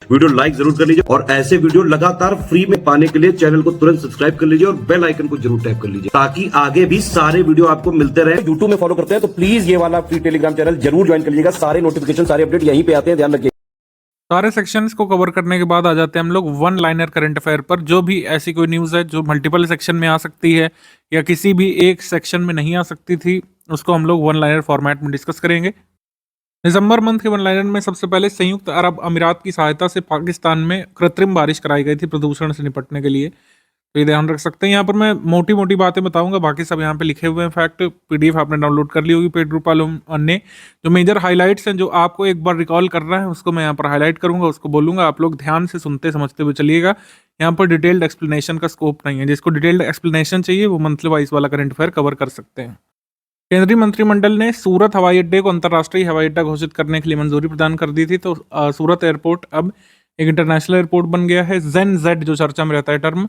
Video like जरूर कर लीजिए और ऐसे वीडियो लगातार फ्री में पाने के लिए चैनल को तुरंत सब्सक्राइब कर लीजिए और बेल आइकन को जरूर टैप कर लीजिए ताकि आगे भी सारे वीडियो आपको मिलते रहे। यूट्यूब में फॉलो करते हैं तो प्लीज ये वाला फ्री टेलीग्राम चैनल जरूर ज्वाइन कर लीजिएगा। सारे नोटिफिकेशन सारे अपडेट यहीं पे आते हैं, ध्यान रखिए। सारे सेक्शंस को कवर करने के बाद आ जाते हैं हम लोग वन लाइनर करंट अफेयर पर। जो भी ऐसी कोई न्यूज़ है जो मल्टीपल सेक्शन में आ सकती है या किसी भी एक सेक्शन में नहीं आ सकती थी, उसको हम लोग वन लाइनर फॉर्मेट में डिस्कस करेंगे। दिसंबर मंथ के वन लाइनर में सबसे पहले संयुक्त अरब अमीरात की सहायता से पाकिस्तान में कृत्रिम बारिश कराई गई थी प्रदूषण से निपटने के लिए, तो ये ध्यान रख सकते हैं। यहाँ पर मैं मोटी मोटी बातें बताऊंगा, बाकी सब यहाँ पे लिखे हुए हैं फैक्ट। पीडीएफ आपने डाउनलोड कर ली होगी पेड रूप वालों ने। जो मेजर हाइलाइट्स हैं जो आपको एक बार रिकॉल करना है उसको मैं यहाँ पर हाईलाइट करूंगा, उसको बोलूंगा, आप लोग ध्यान से सुनते समझते हुए चलिएगा। यहाँ पर डिटेल्ड एक्सप्लेनेशन का स्कोप नहीं है, जिसको डिटेल्ड एक्सप्लेनेशन चाहिए वो मंथली वाइज वाला करंट अफेयर कवर कर सकते हैं। केंद्रीय मंत्रिमंडल ने सूरत हवाई अड्डे को अंतर्राष्ट्रीय हवाई अड्डा घोषित करने के लिए मंजूरी प्रदान कर दी थी, तो सूरत एयरपोर्ट अब एक इंटरनेशनल एयरपोर्ट बन गया है। जेन जेड जो चर्चा में रहता है टर्म,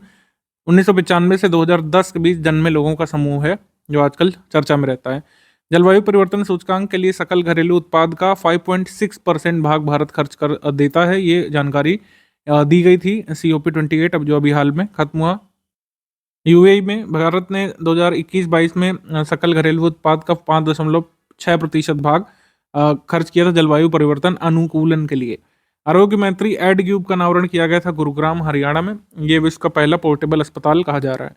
1995 से 2010 के बीच जन्मे लोगों का समूह है जो आजकल चर्चा में रहता है। जलवायु परिवर्तन सूचकांक के लिए सकल घरेलू उत्पाद का 5.6% भाग भारत खर्च कर देता है। ये जानकारी दी गई थी COP28 अब जो अभी हाल में खत्म हुआ। यूएई में भारत ने 2021-22 में सकल घरेलू उत्पाद का 5.6% भाग खर्च किया था जलवायु परिवर्तन अनुकूलन के लिए। आरोग्य मैत्री एडग्यूब का अनावरण किया गया था गुरुग्राम हरियाणा में। ये विश्व का पहला पोर्टेबल अस्पताल कहा जा रहा है।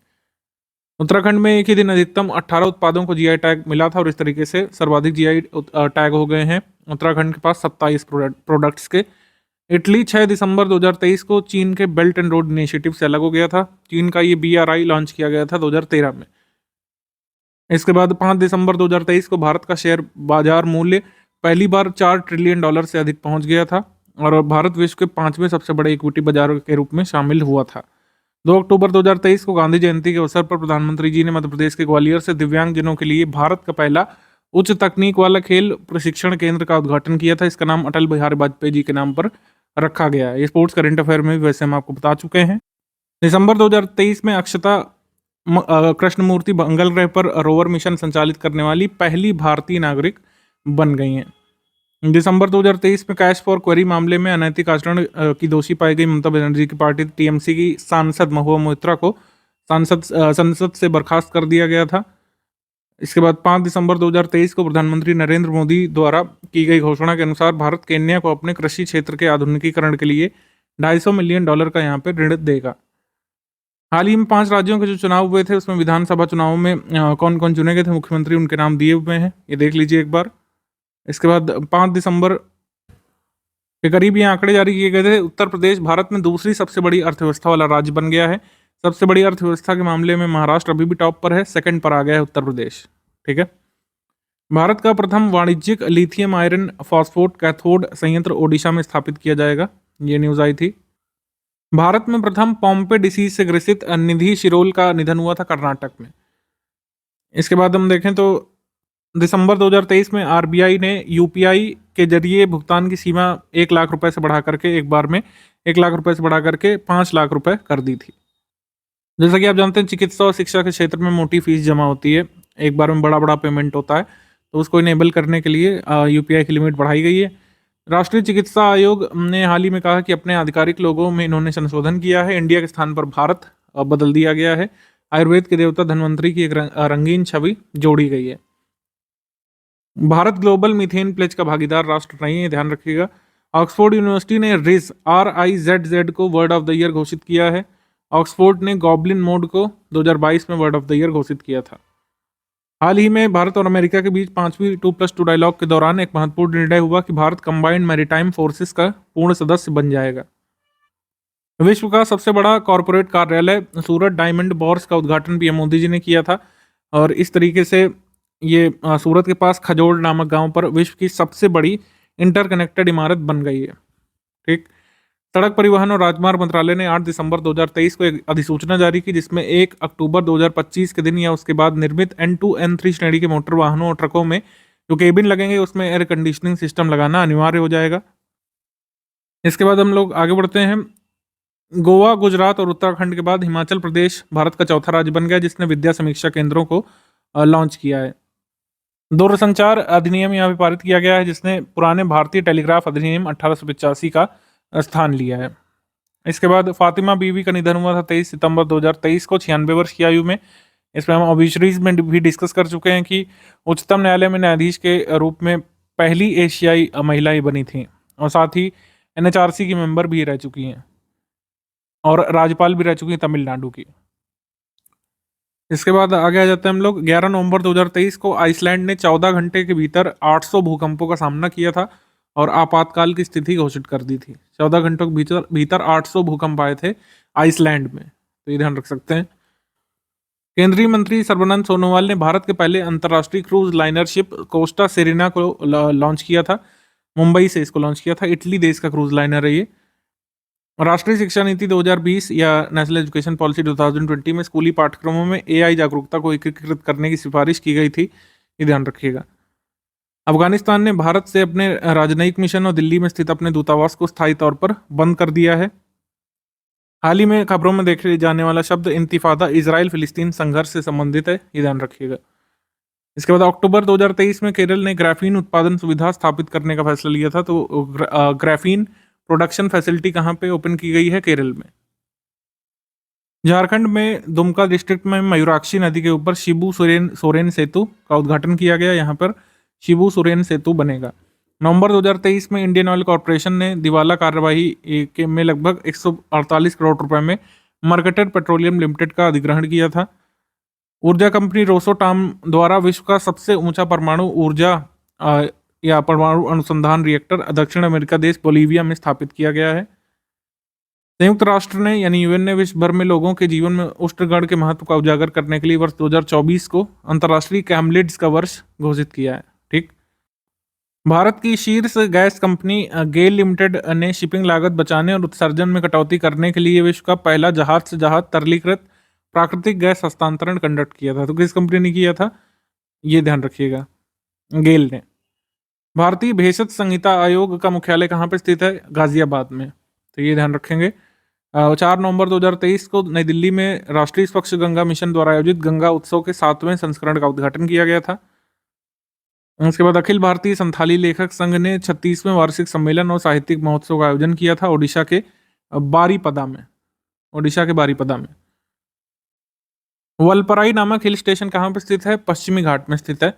उत्तराखंड में एक ही दिन अधिकतम 18 उत्पादों को जीआई टैग मिला था और इस तरीके से सर्वाधिक जीआई टैग हो गए हैं उत्तराखंड के पास 27 प्रोडक्ट्स के। इटली 6 दिसंबर 2023 को चीन के बेल्ट एंड रोड इनिशिएटिव से अलग हो गया था। चीन का ये BRI लॉन्च किया गया था 2013 में। इसके बाद 5 दिसंबर 2023 को भारत का शेयर बाजार मूल्य पहली बार $4 ट्रिलियन से अधिक पहुंच गया था और भारत विश्व के 5वें सबसे बड़े इक्विटी बाजार के रूप में शामिल हुआ था। 2 अक्टूबर 2023 को गांधी जयंती के अवसर पर प्रधानमंत्री जी ने मध्य प्रदेश के ग्वालियर से दिव्यांगजनों के लिए भारत का पहला उच्च तकनीक वाला खेल प्रशिक्षण केंद्र का उद्घाटन किया था। इसका नाम अटल बिहारी वाजपेयी जी के नाम पर रखा गया है। ये स्पोर्ट्स करंट अफेयर में भी वैसे हम आपको बता चुके हैं। दिसंबर 2023 में अक्षता कृष्णमूर्ति मंगल ग्रह पर रोवर मिशन संचालित करने वाली पहली भारतीय नागरिक बन गई हैं। दिसंबर 2023 में कैश फॉर क्वेरी मामले में अनैतिक आचरण की दोषी पाई गई ममता बनर्जी की पार्टी TMC की सांसद महुआ मोइत्रा को संसद से बर्खास्त कर दिया गया था। इसके बाद 5 दिसंबर 2023 को प्रधानमंत्री नरेंद्र मोदी द्वारा की गई घोषणा के अनुसार भारत केन्या को अपने कृषि क्षेत्र के आधुनिकीकरण के लिए $250 मिलियन का यहाँ पे ऋण देगा। हाल ही में 5 राज्यों के जो चुनाव हुए थे उसमें विधानसभा चुनाव में कौन कौन चुने गए थे, मुख्यमंत्री उनके नाम दिए हुए हैं, ये देख लीजिए एक बार। इसके बाद 5 दिसंबर के करीब ये आंकड़े जारी किए गए थे। उत्तर प्रदेश भारत में दूसरी सबसे बड़ी अर्थव्यवस्था वाला राज्य बन गया है। सबसे बड़ी अर्थव्यवस्था के मामले में महाराष्ट्र अभी भी टॉप पर है, सेकंड पर आ गया है उत्तर प्रदेश। ठीक है। भारत का प्रथम वाणिज्यिक लिथियम आयरन फॉस्फोट कैथोड संयंत्र ओडिशा में स्थापित किया जाएगा, ये न्यूज आई थी। भारत में प्रथम पॉम्पे डिसीज से ग्रसित निधि शिरोल का निधन हुआ था कर्नाटक में। इसके बाद हम देखें तो दिसंबर 2023 में RBI ने UPI के जरिए भुगतान की सीमा 1 लाख रुपए से बढ़ा करके एक बार में 1 लाख रुपए से बढ़ा करके 5 लाख रुपए कर दी थी। जैसा कि आप जानते हैं चिकित्सा और शिक्षा के क्षेत्र में मोटी फीस जमा होती है, एक बार में बड़ा पेमेंट होता है, तो उसको इनेबल करने के लिए UPI की लिमिट बढ़ाई गई है। राष्ट्रीय चिकित्सा आयोग ने हाल ही में कहा कि अपने आधिकारिक लोगों में इन्होंने संशोधन किया है। इंडिया के स्थान पर भारत बदल दिया गया है। आयुर्वेद के देवता धन्वंतरी की एक रंगीन छवि जोड़ी गई है। भारत ग्लोबल मीथेन प्लेज का भागीदार राष्ट्र नहीं है, ध्यान रखिएगा। ऑक्सफोर्ड यूनिवर्सिटी ने RIZZ को वर्ड ऑफ द ईयर घोषित किया है। ऑक्सफोर्ड ने गॉबलिन मोड को 2022 में वर्ड ऑफ द ईयर घोषित किया था। हाल ही में भारत और अमेरिका के बीच 5वीं 2+2 डायलॉग के दौरान एक महत्वपूर्ण निर्णय हुआ कि भारत कंबाइंड मैरीटाइम फोर्सेस का पूर्ण सदस्य बन जाएगा। विश्व का सबसे बड़ा कॉरपोरेट कार्यालय सूरत डायमंड बॉर्स का उद्घाटन PM मोदी जी ने किया था और इस तरीके से ये सूरत के पास खजोड़ नामक गांव पर विश्व की सबसे बड़ी इंटरकनेक्टेड इमारत बन गई है। ठीक। सड़क परिवहन और राजमार्ग मंत्रालय ने 8 दिसंबर 2023 को एक अधिसूचना जारी की जिसमें 1 अक्टूबर 2025 के दिन या उसके बाद निर्मित N2 N3 श्रेणी के मोटर वाहनों और ट्रकों में जो केबिन लगेंगे उसमें एयर कंडीशनिंग सिस्टम लगाना अनिवार्य हो जाएगा। इसके बाद हम लोग आगे बढ़ते हैं। गोवा, गुजरात और उत्तराखंड के बाद हिमाचल प्रदेश भारत का चौथा राज्य बन गया जिसने विद्या समीक्षा केंद्रों को लॉन्च किया है। दूरसंचार अधिनियम यहाँ पे पारित किया गया है जिसने पुराने भारतीय टेलीग्राफ अधिनियम 1885 का स्थान लिया है। इसके बाद फातिमा बीवी का निधन हुआ था 23 सितंबर 2023 को 96 वर्ष की आयु में। इसमें हम ऑब्ituaries में भी डिस्कस कर चुके हैं कि उच्चतम न्यायालय में न्यायाधीश के रूप में पहली एशियाई महिला ही बनी थी, और साथ ही NHRC की मेंबर भी रह चुकी हैं और राज्यपाल भी रह चुकी हैं तमिलनाडु की। इसके बाद आगे आ जाते हैं हम लोग। 11 नवंबर 2023 को आइसलैंड ने 14 घंटे के भीतर 800 भूकंपों का सामना किया था और आपातकाल की स्थिति घोषित कर दी थी। 14 घंटों के भीतर भीतर 800 भूकंप आए थे आइसलैंड में, तो ये ध्यान रख सकते हैं। केंद्रीय मंत्री सर्बानंद सोनोवाल ने भारत के पहले अंतर्राष्ट्रीय cruise liner ship Costa Serena को लॉन्च किया था। मुंबई से इसको लॉन्च किया था। इटली देश का क्रूज लाइनर है ये। राष्ट्रीय शिक्षा नीति 2020 या नेशनल एजुकेशन पॉलिसी 2020 में स्कूली पाठ्यक्रमों में AI जागरूकता को एकीकृत करने की सिफारिश की गई थी, ये ध्यान रखिएगा। अफगानिस्तान ने भारत से अपने राजनयिक मिशन और दिल्ली में स्थित अपने दूतावास को स्थायी तौर पर बंद कर दिया है। हाल ही में खबरों में देखे जाने वाला शब्द इंतिफादा इजराइल फिलिस्तीन संघर्ष से संबंधित है, ये ध्यान रखिएगा। इसके बाद अक्टूबर 2023 में केरल ने ग्राफीन उत्पादन सुविधा स्थापित करने का फैसला लिया था। तो ग्राफीन प्रोडक्शन फैसिलिटी कहाँ पे ओपन की गई है? केरल में। झारखंड में दुमका डिस्ट्रिक्ट में मयूराक्षी नदी के ऊपर शिबू सोरेन सेतु का उद्घाटन किया गया। यहाँ पर शिबू सोरेन सेतु बनेगा। नवंबर 2023 में इंडियन ऑयल कॉर्पोरेशन ने दिवाला कार्यवाही के में लगभग 148 करोड़ रुपए में मर्केटेड पेट्रोलियम लिमिटेड का अधिग्रहण किया था। ऊर्जा कंपनी रोसोटाम द्वारा विश्व का सबसे ऊंचा परमाणु ऊर्जा या परमाणु अनुसंधान रिएक्टर दक्षिण अमेरिका देश बोलीविया में स्थापित किया गया है। संयुक्त राष्ट्र ने यानी यूएन ने विश्व भर में लोगों के जीवन में उष्णगण के महत्व का उजागर करने के लिए वर्ष 2024 को अंतर्राष्ट्रीय कैमलिड्स का वर्ष घोषित किया है। ठीक। भारत की शीर्ष गैस कंपनी गेल लिमिटेड ने शिपिंग लागत बचाने और उत्सर्जन में कटौती करने के लिए विश्व का पहला जहाज से जहाज तरलीकृत प्राकृतिक गैस हस्तांतरण कंडक्ट किया था। तो किस कंपनी ने किया था? ये ध्यान रखिएगा, गेल ने। भारतीय भेषज संहिता आयोग का मुख्यालय कहाँ पे स्थित है? गाजियाबाद में, तो ये ध्यान रखेंगे। 4 नवंबर 2023 को नई दिल्ली में राष्ट्रीय स्वच्छ गंगा मिशन द्वारा आयोजित गंगा उत्सव के 7वें संस्करण का उद्घाटन किया गया था। उसके बाद अखिल भारतीय संथाली लेखक संघ ने 36वें वार्षिक सम्मेलन और साहित्यिक महोत्सव का आयोजन किया था ओडिशा के बारीपदा में। वलपराई नामक हिल स्टेशन कहाँ पर स्थित है? पश्चिमी घाट में स्थित है।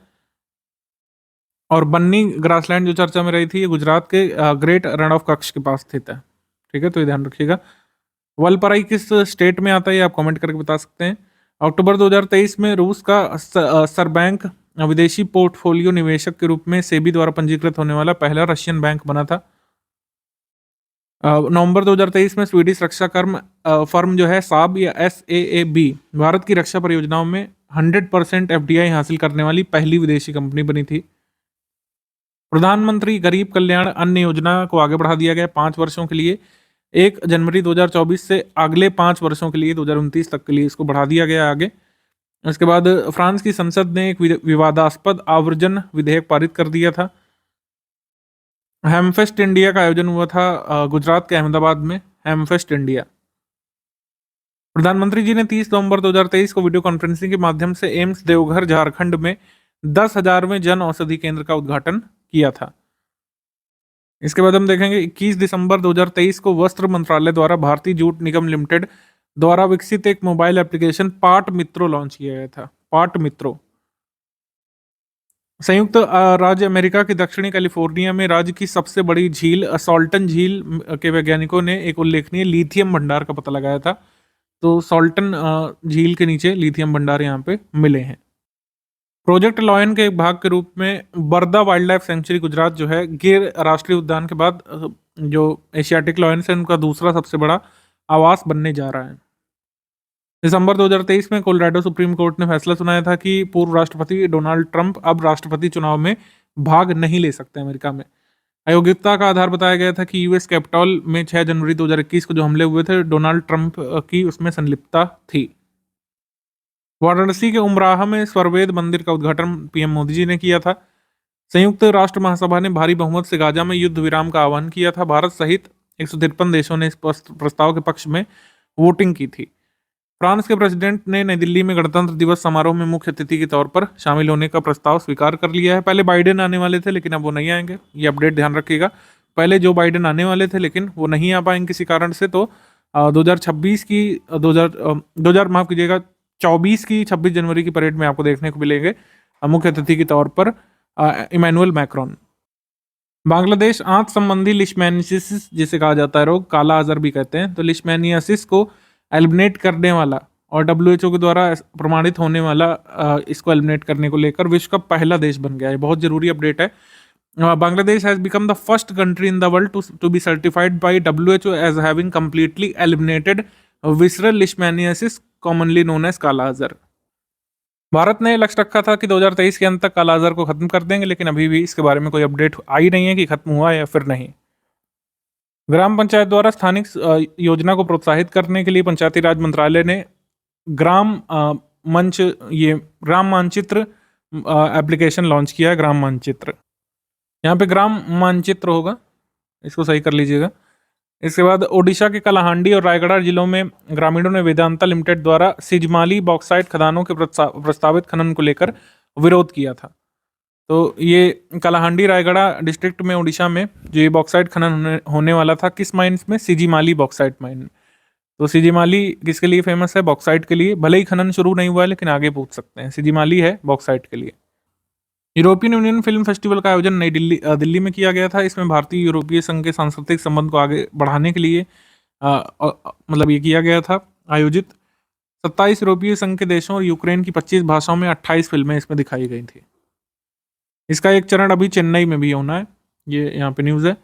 और बन्नी ग्रासलैंड जो चर्चा में रही थी, ये गुजरात के ग्रेट रन ऑफ कच्छ के पास स्थित है। ठीक है, तो ये ध्यान रखिएगा। वलपराई किस स्टेट में आता है, ये आप कमेंट करके बता सकते हैं। अक्टूबर 2023 में रूस का सरबैंक विदेशी पोर्टफोलियो निवेशक के रूप में सेबी द्वारा पंजीकृत होने वाला पहला रशियन बैंक बना था। नवंबर 2023 में स्वीडिश रक्षा फर्म जो है साब या SAAB भारत की रक्षा परियोजनाओं में 100% FDI हासिल करने वाली पहली विदेशी कंपनी बनी थी। प्रधानमंत्री गरीब कल्याण अन्न योजना को आगे बढ़ा दिया गया 5 वर्षों के लिए। 1 जनवरी 2024 से अगले 5 वर्षों के लिए 2029 तक के लिए इसको बढ़ा दिया गया आगे। उसके बाद फ्रांस की संसद ने एक विवादास्पद आवर्जन विधेयक पारित कर दिया था। हेमफेस्ट इंडिया का आयोजन हुआ था गुजरात के अहमदाबाद में, हेमफेस्ट इंडिया। प्रधानमंत्री जी ने 30 नवंबर 2023 को वीडियो कॉन्फ्रेंसिंग के माध्यम से एम्स देवघर झारखंड में 10,000वें जन औषधि केंद्र का उद्घाटन किया था। इसके बाद हम देखेंगे 21 दिसंबर 2023 को वस्त्र मंत्रालय द्वारा भारतीय जूट निगम लिमिटेड द्वारा विकसित एक मोबाइल एप्लीकेशन पाट मित्रो लॉन्च किया गया था। पाट मित्रो संयुक्त राज्य अमेरिका के दक्षिणी कैलिफोर्निया में राज्य की सबसे बड़ी झील सॉल्टन झील के वैज्ञानिकों ने एक उल्लेखनीय लिथियम भंडार का पता लगाया था। तो सॉल्टन झील के नीचे लिथियम भंडार यहाँ पे मिले हैं। प्रोजेक्ट लॉयन के एक भाग के रूप में बरदा वाइल्ड लाइफ सेंचुरी गुजरात जो है गिर राष्ट्रीय उद्यान के बाद जो एशियाटिक लॉयंस है उनका दूसरा सबसे बड़ा आवास बनने जा रहा है। दिसंबर 2023 में कोलोराडो सुप्रीम कोर्ट ने फैसला सुनाया था कि पूर्व राष्ट्रपति डोनाल्ड ट्रंप अब राष्ट्रपति चुनाव में भाग नहीं ले सकते अमेरिका में। अयोग्यता का आधार बताया गया था कि यूएस कैपिटॉल में 6 जनवरी 2021 को जो हमले हुए थे डोनाल्ड ट्रंप की उसमें संलिप्तता थी। वाराणसी के उमराह में स्वरवेद मंदिर का उद्घाटन पीएम मोदी जी ने किया था। संयुक्त राष्ट्र महासभा ने भारी बहुमत से गाजा में युद्ध विराम का आह्वान किया था। भारत सहित 153 देशों ने इस प्रस्ताव के पक्ष में वोटिंग की थी। फ्रांस के प्रेसिडेंट ने नई दिल्ली में गणतंत्र दिवस समारोह में मुख्य अतिथि के तौर पर शामिल होने का प्रस्ताव स्वीकार कर लिया है। पहले बाइडेन आने वाले थे लेकिन अब वो नहीं आएंगे, ये अपडेट ध्यान रखिएगा। पहले जो बाइडेन आने वाले थे लेकिन वो नहीं आ पाएंगे किसी कारण से, तो 2026 की 2000 माफ कीजिएगा 24 की 26 जनवरी की परेड में आपको देखने को मिलेंगे मुख्य अतिथि के तौर पर इमैनुअल मैक्रोन। बांग्लादेश आंत संबंधी लिशमैनियासिस जिसे कहा जाता है रोग, काला अजहर भी कहते हैं, तो लिशमैनियासिस को एलिमिनेट करने वाला और डब्ल्यूएचओ के द्वारा प्रमाणित होने वाला इसको एलिमिनेट करने को लेकर विश्व का पहला देश बन गया है। बहुत जरूरी अपडेट है। Bangladesh has become the first country in the world to be certified by WHO as having completely eliminated visceral leishmaniasis commonly known as kala azar. Bharat ने लक्ष्य रखा था कि 2023 के अंत तक काला अजहर को खत्म कर देंगे, लेकिन अभी भी इसके बारे में कोई अपडेट आई नहीं है कि खत्म हुआ या फिर नहीं। ग्राम पंचायत द्वारा स्थानिक योजना को प्रोत्साहित करने के लिए पंचायती राज मंत्रालय ने ग्राम मानचित्र एप्लीकेशन लॉन्च किया है। ग्राम मानचित्र, यहाँ पे ग्राम मानचित्र होगा, इसको सही कर लीजिएगा। इसके बाद ओडिशा के कलाहांडी और रायगढ़ जिलों में ग्रामीणों ने वेदांता लिमिटेड द्वारा सिजमाली बॉक्साइट खदानों के प्रस्तावित खनन को लेकर विरोध किया था। तो ये कलाहांडी रायगढ़ डिस्ट्रिक्ट में उड़ीसा में जो ये बॉक्साइट खनन होने वाला था, किस माइंस में? सिजीमाली बॉक्साइट माइन। तो सिजीमाली किसके लिए फेमस है? बॉक्साइट के लिए। भले ही खनन शुरू नहीं हुआ है लेकिन आगे पूछ सकते हैं। सिजीमाली है बॉक्साइट के लिए। यूरोपियन यूनियन फिल्म फेस्टिवल का आयोजन नई दिल्ली में किया गया था। इसमें भारतीय यूरोपीय संघ के सांस्कृतिक संबंध को आगे बढ़ाने के लिए मतलब ये किया गया था आयोजित। 27 यूरोपीय संघ के देशों और यूक्रेन की 25 भाषाओं में 28 फिल्में इसमें दिखाई गई थी। इसका एक चरण अभी चेन्नई में भी होना है, ये यहाँ पे न्यूज़ है।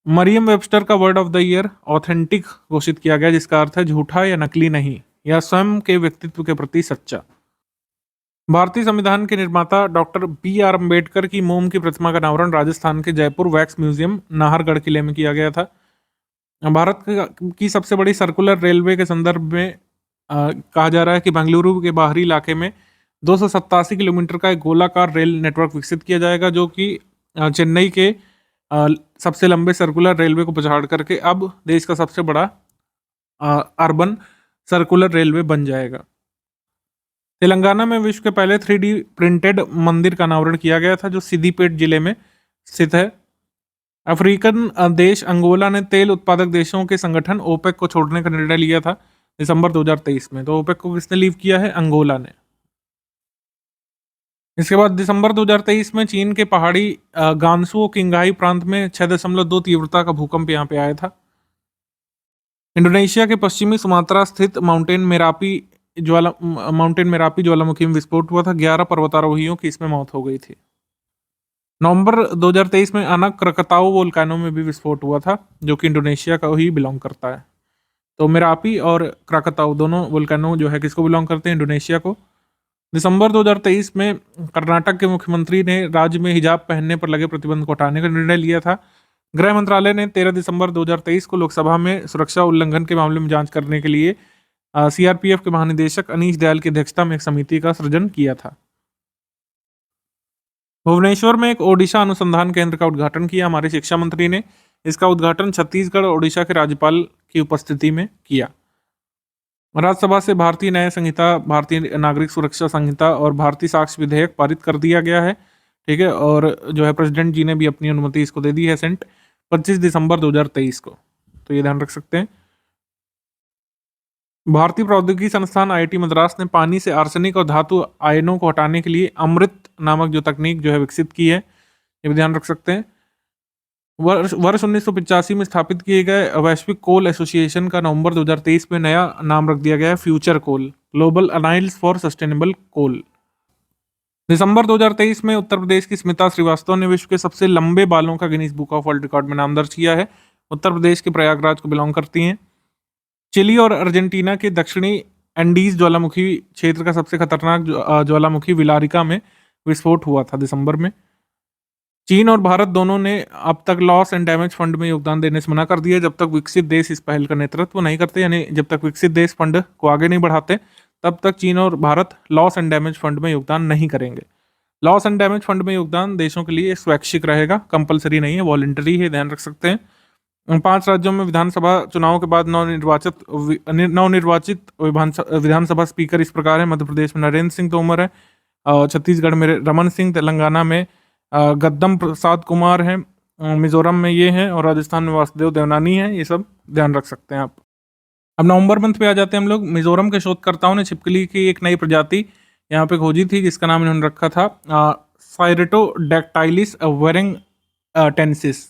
मरियम वेबस्टर का word of the year authentic घोषित किया गया, जिसका अर्थ है झूठा या नकली नहीं, या स्वयं के व्यक्तित्व के प्रति सच्चा। भारतीय संविधान के निर्माता डॉक्टर BR अम्बेडकर की मोम की प्रतिमा का अनावरण राजस्थान के जयपुर वैक्स म्यूजियम नाहरगढ़ किले में किया गया था। भारत की सबसे बड़ी सर्कुलर रेलवे के संदर्भ में कहा जा रहा है कि बेंगलुरु के बाहरी इलाके में 287 किलोमीटर का एक गोलाकार रेल नेटवर्क विकसित किया जाएगा, जो कि चेन्नई के सबसे लंबे सर्कुलर रेलवे को पछाड़ करके अब देश का सबसे बड़ा अर्बन सर्कुलर रेलवे बन जाएगा। तेलंगाना में विश्व के पहले 3D प्रिंटेड मंदिर का अनावरण किया गया था, जो सिद्दीपेट जिले में स्थित है। अफ्रीकन देश अंगोला ने तेल उत्पादक देशों के संगठन ओपेक को छोड़ने का निर्णय लिया था दिसंबर 2023 में। तो ओपेक को किसने लीव किया है? अंगोला ने। इसके बाद दिसंबर 2023 में चीन के पहाड़ी गांसू किंगाई प्रांत में 6.2 तीव्रता का भूकंप यहाँ पे आया था। इंडोनेशिया के पश्चिमी सुमात्रा स्थित माउंटेन मेरापी ज्वालामुखी में विस्फोट हुआ था। 11 पर्वतारोहियों की इसमें मौत हो गई थी। नवंबर 2023 में अनक क्रकताऊ वोल्केनो में भी विस्फोट हुआ था, जो कि इंडोनेशिया का ही बिलोंग करता है। तो मेरापी और क्रकताऊ दोनों वोल्केनो जो है किसको बिलोंग करते हैं? इंडोनेशिया को। दिसंबर 2023 में कर्नाटक के मुख्यमंत्री ने राज्य में हिजाब पहनने पर लगे प्रतिबंध को हटाने का निर्णय लिया था। गृह मंत्रालय ने 13 दिसंबर 2023 को लोकसभा में सुरक्षा उल्लंघन के मामले में जांच करने के लिए CRPF के महानिदेशक अनीश दयाल की अध्यक्षता में एक समिति का सृजन किया था। भुवनेश्वर में एक ओडिशा अनुसंधान केंद्र का उद्घाटन किया हमारे शिक्षा मंत्री ने। इसका उद्घाटन छत्तीसगढ़ और ओडिशा के राज्यपाल की उपस्थिति में किया। राज्यसभा से भारतीय न्याय संहिता, भारतीय नागरिक सुरक्षा संहिता और भारतीय साक्ष्य विधेयक पारित कर दिया गया है, ठीक है। और जो है प्रेसिडेंट जी ने भी अपनी अनुमति इसको दे दी है सेंट 25 दिसंबर 2023 को, तो ये ध्यान रख सकते हैं। भारतीय प्रौद्योगिकी संस्थान IIT मद्रास ने पानी से आर्सेनिक और धातु आयनों को हटाने के लिए अमृत नामक जो तकनीक जो है विकसित की है, ये भी ध्यान रख सकते हैं। वर्ष 1985 में स्थापित किए गए वैश्विक कोल एसोसिएशन का नवंबर 2023 में नया नाम रख दिया गया है future coal, global alliance for sustainable coal. दिसंबर 2023 में उत्तर प्रदेश की स्मिता श्रीवास्तव ने विश्व के सबसे लंबे बालों का Guinness book of world record में नाम दर्ज किया है। उत्तर प्रदेश के प्रयागराज को बिलोंग करती हैं। चिली और अर्जेंटीना के दक्षिणी एंडीज ज्वालामुखी क्षेत्र का सबसे खतरनाक ज्वालामुखी विलारिका में विस्फोट हुआ था दिसंबर में। चीन और भारत दोनों ने अब तक लॉस एंड डैमेज फंड में योगदान देने से मना कर दिया जब तक विकसित देश इस पहल का नेतृत्व नहीं करते, यानी जब तक विकसित देश फंड को आगे नहीं बढ़ाते तब तक चीन और Bharat loss and damage fund में योगदान नहीं करेंगे। लॉस एंड डैमेज फंड में योगदान देशों के लिए स्वैच्छिक रहेगा, कंपलसरी नहीं है, वॉलंटरी है, ध्यान रख सकते हैं। 5 राज्यों में विधानसभा चुनाव के बाद नवनिर्वाचित विधानसभा स्पीकर इस प्रकार है। मध्य प्रदेश में नरेंद्र सिंह तोमर है, छत्तीसगढ़ में रमन सिंह, तेलंगाना में गद्दम प्रसाद कुमार हैं, मिजोरम में ये हैं और राजस्थान में वासुदेव देवनानी है। ये सब ध्यान रख सकते हैं आप। अब नवंबर मंथ पे आ जाते हैं हम लोग। मिजोरम के शोधकर्ताओं ने छिपकली की एक नई प्रजाति यहाँ पे खोजी थी, जिसका नाम इन्होंने रखा था साइरेटोडैक्टाइलिस वेरिंग टेंसिस।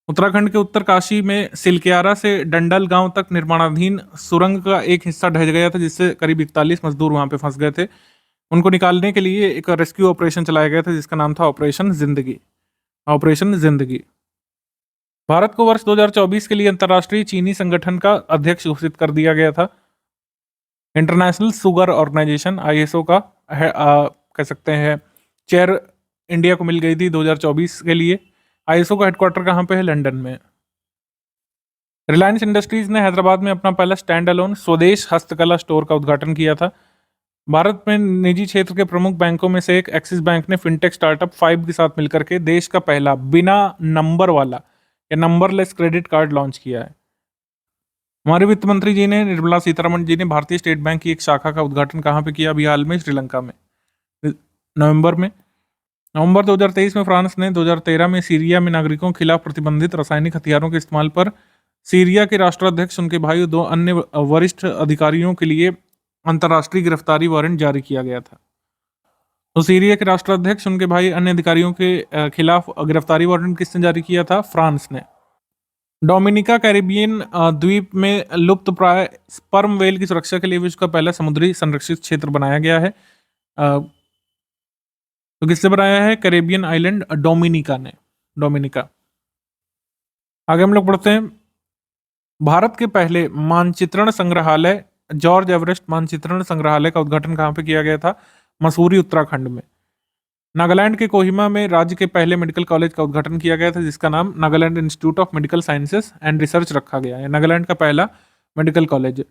उत्तराखंड के उत्तरकाशी में सिलक्यारा से डंडल गांव तक निर्माणाधीन सुरंग का एक हिस्सा ढह गया था, जिससे करीब 41 मजदूर वहां पे फंस गए थे। उनको निकालने के लिए एक रेस्क्यू ऑपरेशन चलाया गया था, जिसका नाम था ऑपरेशन जिंदगी। ऑपरेशन जिंदगी। भारत को वर्ष 2024 के लिए अंतर्राष्ट्रीय चीनी संगठन का अध्यक्ष घोषित कर दिया गया था। इंटरनेशनल शुगर ऑर्गेनाइजेशन ISO का कह सकते हैं चेयर इंडिया को मिल गई थी 2024 के लिए। ISO का हेडक्वार्टर कहाँ पे है? लंदन में। रिलायंस इंडस्ट्रीज ने हैदराबाद में अपना पहला स्टैंड अलोन स्वदेश हस्तकला स्टोर का उद्घाटन किया था। भारत में निजी क्षेत्र के प्रमुख बैंकों में से एक एक्सिस बैंक ने फिनटेक स्टार्टअप 5 के साथ मिलकर के देश का पहला बिना नंबर वाला या नंबरलेस क्रेडिट कार्ड लॉन्च किया है। हमारे वित्त मंत्री जी ने, निर्मला सीतारमण जी ने, भारतीय स्टेट बैंक की एक शाखा का उद्घाटन कहाँ पे किया? अभी हाल में श्रीलंका में, नवंबर में। नवंबर 2023 में फ्रांस ने 2013 में सीरिया में नागरिकों के खिलाफ प्रतिबंधित रासायनिक हथियारों के इस्तेमाल पर सीरिया के राष्ट्राध्यक्ष, उनके भाई और 2 अन्य वरिष्ठ अधिकारियों के लिए अंतर्राष्ट्रीय गिरफ्तारी वारंट जारी किया गया था। तो सीरिया के राष्ट्राध्यक्ष, उनके भाई, अन्य अधिकारियों के खिलाफ गिरफ्तारी वारंट किसने जारी किया था? फ्रांस ने। डोमिनिका कैरिबियन द्वीप में लुप्त प्राय स्पर्म वेल की सुरक्षा के लिए विश्व का पहला समुद्री संरक्षित क्षेत्र बनाया गया है। तो किससे बनाया है? कैरेबियन आइलैंड डोमिनिका ने। डोमिनिका। आगे हम लोग बढ़ते हैं। भारत के पहले मानचित्रण संग्रहालय, जॉर्ज एवरेस्ट मानचित्रण संग्रहालय का उद्घाटन कहाँ पे किया गया था? मसूरी, उत्तराखंड में। नागालैंड के कोहिमा में राज्य के पहले मेडिकल कॉलेज का उद्घाटन किया गया था, जिसका नाम Nagaland institute of medical sciences and research रखा गया है। नागालैंड का पहला मेडिकल कॉलेज।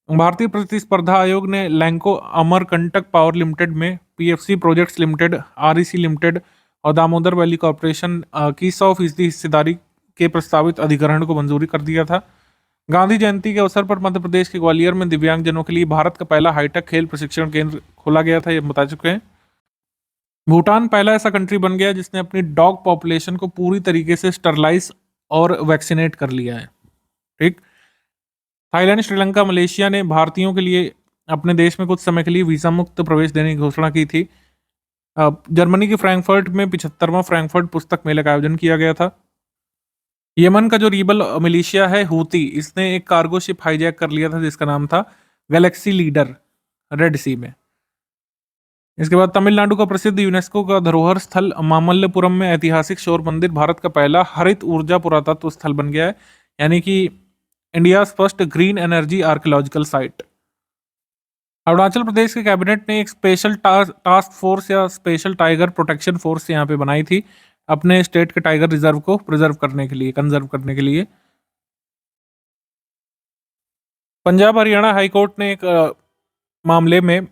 भारतीय प्रतिस्पर्धा आयोग ने लैंको अमरकंटक पावर लिमिटेड में PFC projects limited, REC limited और दामोदर वैली कॉर्पोरेशन की 100% हिस्सेदारी के प्रस्तावित अधिग्रहण को मंजूरी कर दिया था। गांधी जयंती के अवसर पर मध्य प्रदेश के ग्वालियर में दिव्यांगजनों के लिए भारत का पहला हाईटेक खेल प्रशिक्षण केंद्र खोला गया था, ये बता चुके हैं। भूटान पहला ऐसा कंट्री बन गया जिसने अपनी डॉग पॉपुलेशन को पूरी तरीके से स्टरलाइज और वैक्सीनेट कर लिया है। ठीक। थाईलैंड, श्रीलंका, मलेशिया ने भारतीयों के लिए अपने देश में कुछ समय के लिए वीजा मुक्त प्रवेश देने की घोषणा की थी। जर्मनी के फ्रैंकफर्ट में 75वां फ्रैंकफर्ट पुस्तक मेले का आयोजन किया गया था। यमन का जो रीबल मिलिशिया है हूती, इसने एक कार्गो शिप हाईजैक कर लिया था, जिसका नाम था गैलेक्सी लीडर, रेड सी में। इसके बाद तमिलनाडु का प्रसिद्ध यूनेस्को का धरोहर स्थल मामल्लपुरम में ऐतिहासिक शोर मंदिर भारत का पहला हरित ऊर्जा पुरातत्व स्थल बन गया है, यानी कि India first green energy archaeological site. Arunachal Pradesh के कैबिनेट ने एक स्पेशल टास्क फोर्स या स्पेशल टाइगर प्रोटेक्शन फोर्स यहाँ पे बनाई थी, अपने स्टेट के टाइगर रिजर्व को प्रिजर्व करने के लिए, कंजर्व करने के लिए। पंजाब हरियाणा हाई कोर्ट ने एक मामले में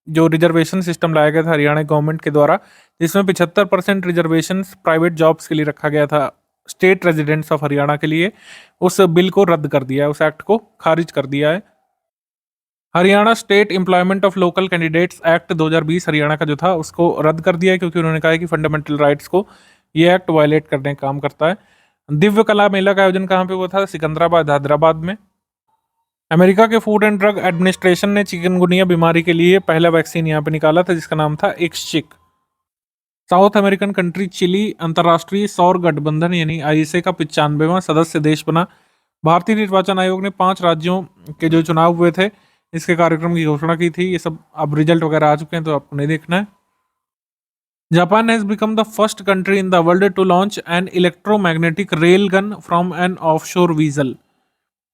जो रिजर्वेशन सिस्टम लाया गया था हरियाणा गवर्नमेंट के द्वारा, जिसमें 75% रिजर्वेशन प्राइवेट जॉब्स के लिए रखा गया था, स्टेट रेजिडेंट्स ऑफ हरियाणा के लिए, उस बिल को रद्द कर दिया है, उस एक्ट को खारिज कर दिया है। Haryana state employment of local candidates act 2020 Haryana का जो था उसको रद्द कर दिया है, क्योंकि उन्होंने कहा है कि फंडामेंटल राइट्स को ये एक्ट वायलेट करने का काम करता है। दिव्य कला मेला का आयोजन कहाँ पे हुआ था? सिकंदराबाद, हैदराबाद में। अमेरिका के फूड एंड ड्रग एडमिनिस्ट्रेशन ने चिकनगुनिया बीमारी के लिए पहला वैक्सीन यहाँ पे निकाला था, जिसका नाम था एक्सचिक। साउथ अमेरिकन कंट्री चिली अंतर्राष्ट्रीय सौर गठबंधन यानी ISA का 95वां सदस्य देश बना। भारतीय निर्वाचन आयोग ने 5 राज्यों के जो चुनाव हुए थे इसके कार्यक्रम की घोषणा की थी। ये सब अब रिजल्ट वगैरह आ चुके हैं, तो आपको नहीं देखना है। Japan has become the first country in the world to launch an electromagnetic rail gun from an offshore vessel.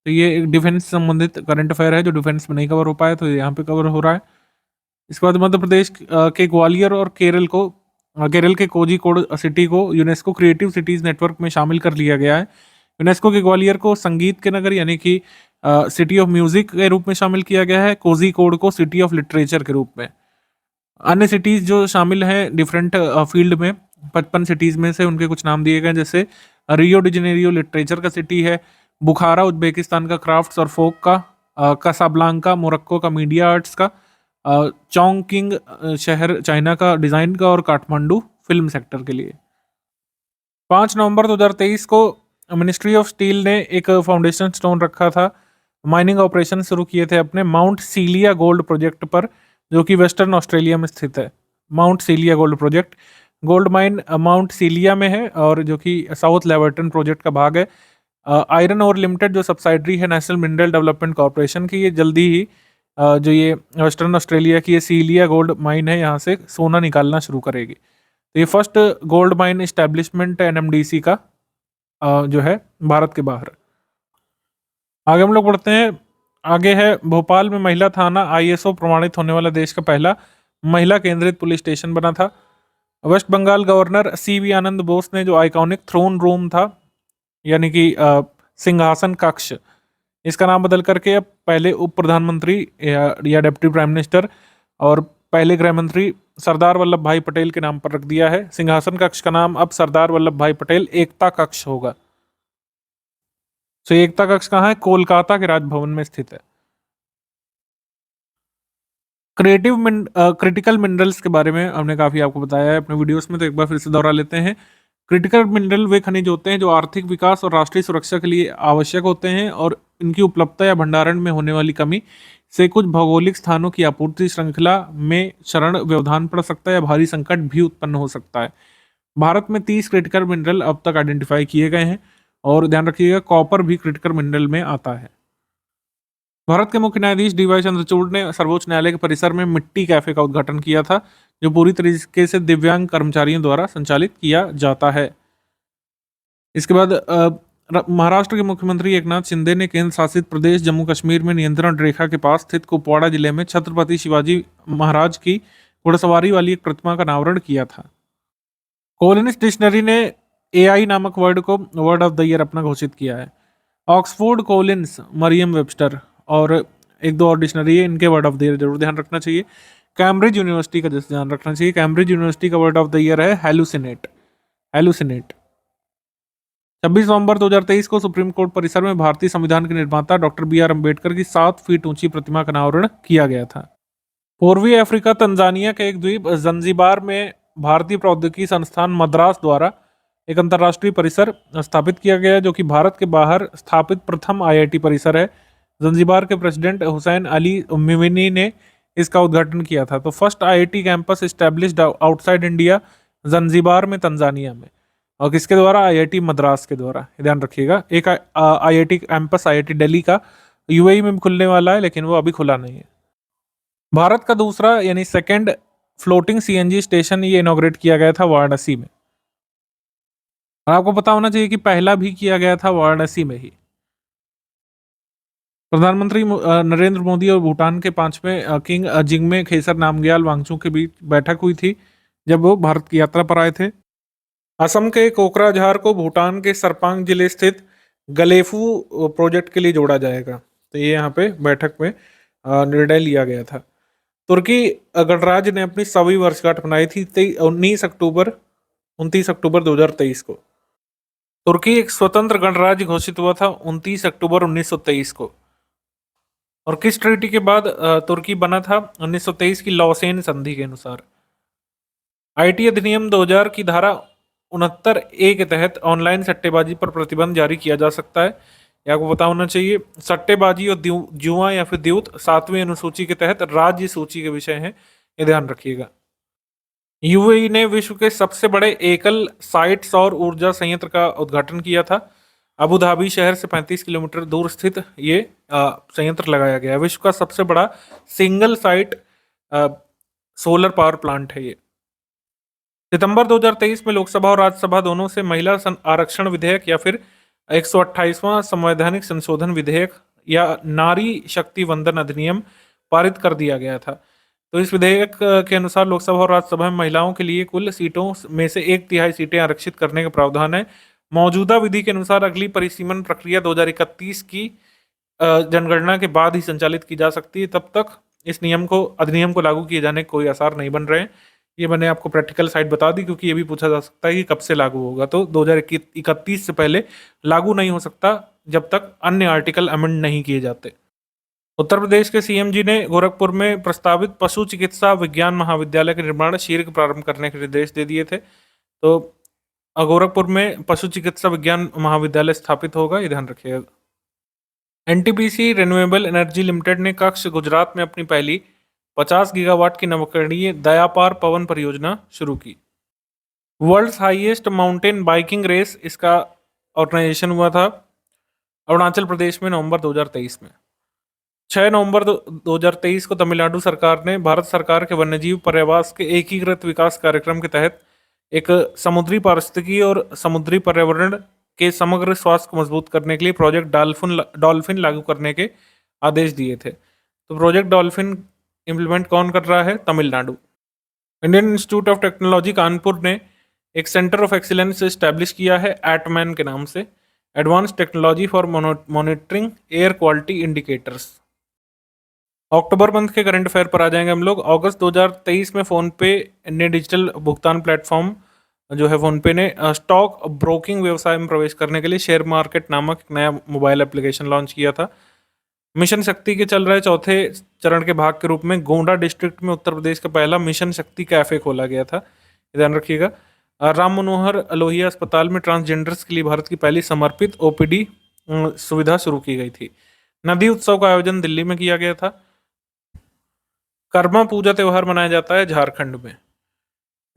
तो ये एक डिफेंस से संबंधित करंट अफेयर है जो डिफेंस में नहीं कवर हो पाया, तो यहाँ पे कवर हो रहा है। इसके बाद मध्य प्रदेश के ग्वालियर और केरल के कोझिकोड सिटी को यूनेस्को क्रिएटिव सिटीज नेटवर्क में शामिल कर लिया गया है। यूनेस्को के ग्वालियर को संगीत के नगर यानी कि सिटी ऑफ म्यूजिक के रूप में शामिल किया गया है, कोझिकोड को सिटी ऑफ लिटरेचर के रूप में। अन्य सिटीज जो शामिल हैं डिफरेंट फील्ड में, 55 सिटीज में से उनके कुछ नाम दिए गए, जैसे रियो डी जेनेरियो लिटरेचर का सिटी है, बुखारा उज्बेकिस्तान का क्राफ्ट्स और फोक का, कासाब्लांका मोरक्को का मीडिया आर्ट्स का, चोंगकिंग शहर चाइना का डिजाइन का, और काठमांडू फिल्म सेक्टर के लिए। 5 नवंबर 2023 को मिनिस्ट्री ऑफ स्टील ने एक फाउंडेशन स्टोन रखा था, माइनिंग ऑपरेशन शुरू किए थे अपने माउंट सीलिया गोल्ड प्रोजेक्ट पर, जो कि वेस्टर्न ऑस्ट्रेलिया में स्थित है। Mount Celia gold project, gold mine Mount Celia में है और जो कि साउथ लेवर्टन प्रोजेक्ट का भाग है। आयरन और लिमिटेड जो सब्सिडरी है नेशनल मिनरल डेवलपमेंट कॉर्पोरेशन की, ये जल्दी ही जो ये वेस्टर्न ऑस्ट्रेलिया की ये सीलिया गोल्ड माइन है, यहाँ से सोना निकालना शुरू करेगी। तो ये first gold mine establishment NMDC का जो है भारत के बाहर। आगे हम लोग बढ़ते हैं। आगे है भोपाल में महिला थाना आईएसओ प्रमाणित होने वाला देश का पहला महिला केंद्रित पुलिस स्टेशन बना था। वेस्ट बंगाल गवर्नर सीवी आनंद बोस ने जो आइकॉनिक थ्रोन रूम था, यानी कि सिंहासन कक्ष, इसका नाम बदल करके अब पहले उप प्रधानमंत्री या डिप्टी प्राइम मिनिस्टर और पहले गृह मंत्री सरदार वल्लभ भाई पटेल के नाम पर रख दिया है। सिंहासन कक्ष का नाम अब सरदार वल्लभ भाई पटेल एकता कक्ष होगा। तो ये एकता कक्ष कहाँ है? कोलकाता के राजभवन में स्थित है। क्रिटिकल मिनरल्स के बारे में हमने काफी आपको बताया है अपने वीडियोस में, तो एक बार फिर से दोहरा लेते हैं। क्रिटिकल मिनरल वे खनिज होते हैं जो आर्थिक विकास और राष्ट्रीय सुरक्षा के लिए आवश्यक होते हैं और इनकी उपलब्धता या भंडारण में होने वाली कमी से कुछ भौगोलिक स्थानों की आपूर्ति श्रृंखला में क्षरण व्यवधान पड़ सकता है या भारी संकट भी उत्पन्न हो सकता है। भारत में 30 क्रिटिकल मिनरल अब तक आइडेंटिफाई किए गए हैं और ध्यान रखिएगा कॉपर भी क्रिटिकल मिनरल में आता है। भारत के मुख्य न्यायाधीश डीवाई चंद्रचूड़ ने सर्वोच्च न्यायालय के परिसर में मिट्टी कैफे का उद्घाटन किया था, जो पूरी तरीके से दिव्यांग कर्मचारियों द्वारा संचालित किया जाता है। इसके बाद महाराष्ट्र के मुख्यमंत्री एकनाथ शिंदे ने केंद्र शासित प्रदेश जम्मू कश्मीर में नियंत्रण रेखा के पास स्थित कुपवाड़ा जिले में छत्रपति शिवाजी महाराज की घुड़सवारी वाली एक प्रतिमा का अनावरण किया था। कोलिन्स डिक्शनरी ने एआई नामक वर्ड को वर्ड ऑफ द ईयर अपना घोषित किया है। ऑक्सफोर्ड, कोलिन्स, मरियम वेबस्टर और एक दो और डिक्शनरी है, इनके वर्ड ऑफ द ईयर जरूर ध्यान रखना चाहिए। कैम्ब्रिज यूनिवर्सिटी का जैसे ध्यान रखना चाहिए, कैम्ब्रिज यूनिवर्सिटी का वर्ड ऑफ द ईयर है हेलुसिनेट। 26 नवंबर 2023 को सुप्रीम कोर्ट परिसर में भारतीय संविधान के निर्माता डॉक्टर बी.आर. अम्बेडकर की 7 फीट ऊंची प्रतिमा का अनावरण किया गया था। पूर्वी अफ्रीका तंजानिया के एक द्वीप जंजीबार में भारतीय प्रौद्योगिकी संस्थान मद्रास द्वारा एक अंतर्राष्ट्रीय परिसर स्थापित किया गया, जो कि भारत के बाहर स्थापित प्रथम आईआईटी परिसर है। जंजीबार के प्रेसिडेंट हुसैन अली मिमिनी ने इसका उद्घाटन किया था। तो first IIT campus established outside India, Zanzibar में, तंजानिया में, और किसके द्वारा? आईआईटी मद्रास के द्वारा, ध्यान रखिएगा। एक आईआईटी कैंपस आईआईटी दिल्ली का यूएई में खुलने वाला है, लेकिन वो अभी खुला नहीं है। भारत का दूसरा यानी सेकंड फ्लोटिंग सीएनजी स्टेशन ये इनॉग्रेट किया गया था वाराणसी में। और आपको पता होना चाहिए कि पहला भी किया गया था वाराणसी में ही। प्रधानमंत्री नरेंद्र मोदी और भूटान के 5वें किंग जिग्मे खेसर नामग्याल वांगचुक के बीच बैठक हुई थी जब वो भारत की यात्रा पर आए थे। असम के कोकराझार को भूटान के सरपांग जिले स्थित गलेफू प्रोजेक्ट के लिए जोड़ा जाएगा। तो ये यहाँ पे बैठक में निर्णय लिया गया था। तुर्की गणराज्य ने अपनी 100वीं वर्षगांठ मनाई थी 29 अक्टूबर 2023 को। तुर्की एक स्वतंत्र गणराज्य घोषित हुआ था 29 अक्टूबर 1923 को। और किस ट्रीटी के बाद तुर्की बना था? 1923 की लॉसेन संधि के अनुसार। आईटी अधिनियम 2000 की धारा 69A के तहत ऑनलाइन सट्टेबाजी पर प्रतिबंध जारी किया जा सकता है। यह आपको पता होना चाहिए। सट्टेबाजी और जुआ या फिर द्यूत 7वीं अनुसूची के तहत राज्य सूची के विषय हैं, ये ध्यान रखिएगा। यूएई ने विश्व के सबसे बड़े एकल साइट सौर ऊर्जा संयंत्र का उद्घाटन किया था। अबू धाबी शहर से 35 किलोमीटर दूर स्थित ये संयंत्र लगाया गया है। विश्व का सबसे बड़ा single site solar power plant है ये। सितंबर 2023 में लोकसभा और राज्यसभा दोनों से महिला आरक्षण विधेयक या फिर 128वां संवैधानिक संशोधन विधेयक या नारी शक्ति वंदन अधिनियम पारित कर दिया गया था। तो इस विधेयक के अनुसार लोकसभा और राज्यसभा में महिलाओं के लिए कुल सीटों में से 1/3 सीटें आरक्षित करने का प्रावधान है। मौजूदा विधि के अनुसार अगली परिसीमन प्रक्रिया 2031 की जनगणना के बाद ही संचालित की जा सकती है। तब तक इस अधिनियम को लागू किए जाने के कोई आसार नहीं बन रहे हैं। ये मैंने आपको प्रैक्टिकल साइड बता दी, क्योंकि ये भी पूछा जा सकता है कि कब से लागू होगा। तो 2031 से पहले लागू नहीं हो सकता जब तक अन्य आर्टिकल अमेंड नहीं किए जाते। उत्तर प्रदेश के सीएम जी ने गोरखपुर में प्रस्तावित पशु चिकित्सा विज्ञान महाविद्यालय के निर्माण शीघ्र प्रारंभ करने के निर्देश दे दिए थे। तो गोरखपुर में पशु चिकित्सा विज्ञान महाविद्यालय स्थापित होगा, ये ध्यान रखिएगा। एनटीपीसी रिन्यूएबल एनर्जी लिमिटेड ने कक्ष गुजरात में अपनी पहली 50 गीगावाट की नवकरणीय दयापार पवन परियोजना शुरू की। World's highest mountain biking race, इसका ऑर्गेनाइजेशन हुआ था अरुणाचल प्रदेश में नवंबर 2023 में। 6 नवंबर 2023 को तमिलनाडु सरकार ने भारत सरकार के वन्यजीव पर्यावास के एकीकृत विकास कार्यक्रम के तहत एक समुद्री पारिस्थितिकी और समुद्री पर्यावरण के समग्र स्वास्थ्य को मजबूत करने के लिए प्रोजेक्ट डॉल्फिन लागू करने के आदेश दिए थे। तो प्रोजेक्ट डॉल्फिन इम्प्लीमेंट कौन कर रहा है? Tamil Nadu. Indian institute of technology Kanpur ने एक सेंटर ऑफ एक्सीलेंस स्टैब्लिश किया है एटमैन के नाम से, advance technology for monitoring air quality indicators. October month के करंट अफेयर पर आ जाएंगे हम लोग। अगस्त 2023 में फोनपे ने डिजिटल भुगतान प्लेटफॉर्म जो है फोनपे ने स्टॉक ब्रोकिंग व्यवसाय में प्रवेश करने के लिए शेयर मार्केट नामक एक नया मोबाइल एप्लीकेशन लॉन्च किया था। मिशन शक्ति के चल रहे चौथे चरण के भाग के रूप में गोंडा डिस्ट्रिक्ट में उत्तर प्रदेश का पहला मिशन शक्ति कैफे खोला गया था, ध्यान रखिएगा। राम मनोहर लोहिया अस्पताल में ट्रांसजेंडर्स के लिए भारत की पहली समर्पित ओपीडी सुविधा शुरू की गई थी। नदी उत्सव का आयोजन दिल्ली में किया गया था। कर्मा पूजा त्यौहार मनाया जाता है झारखंड में।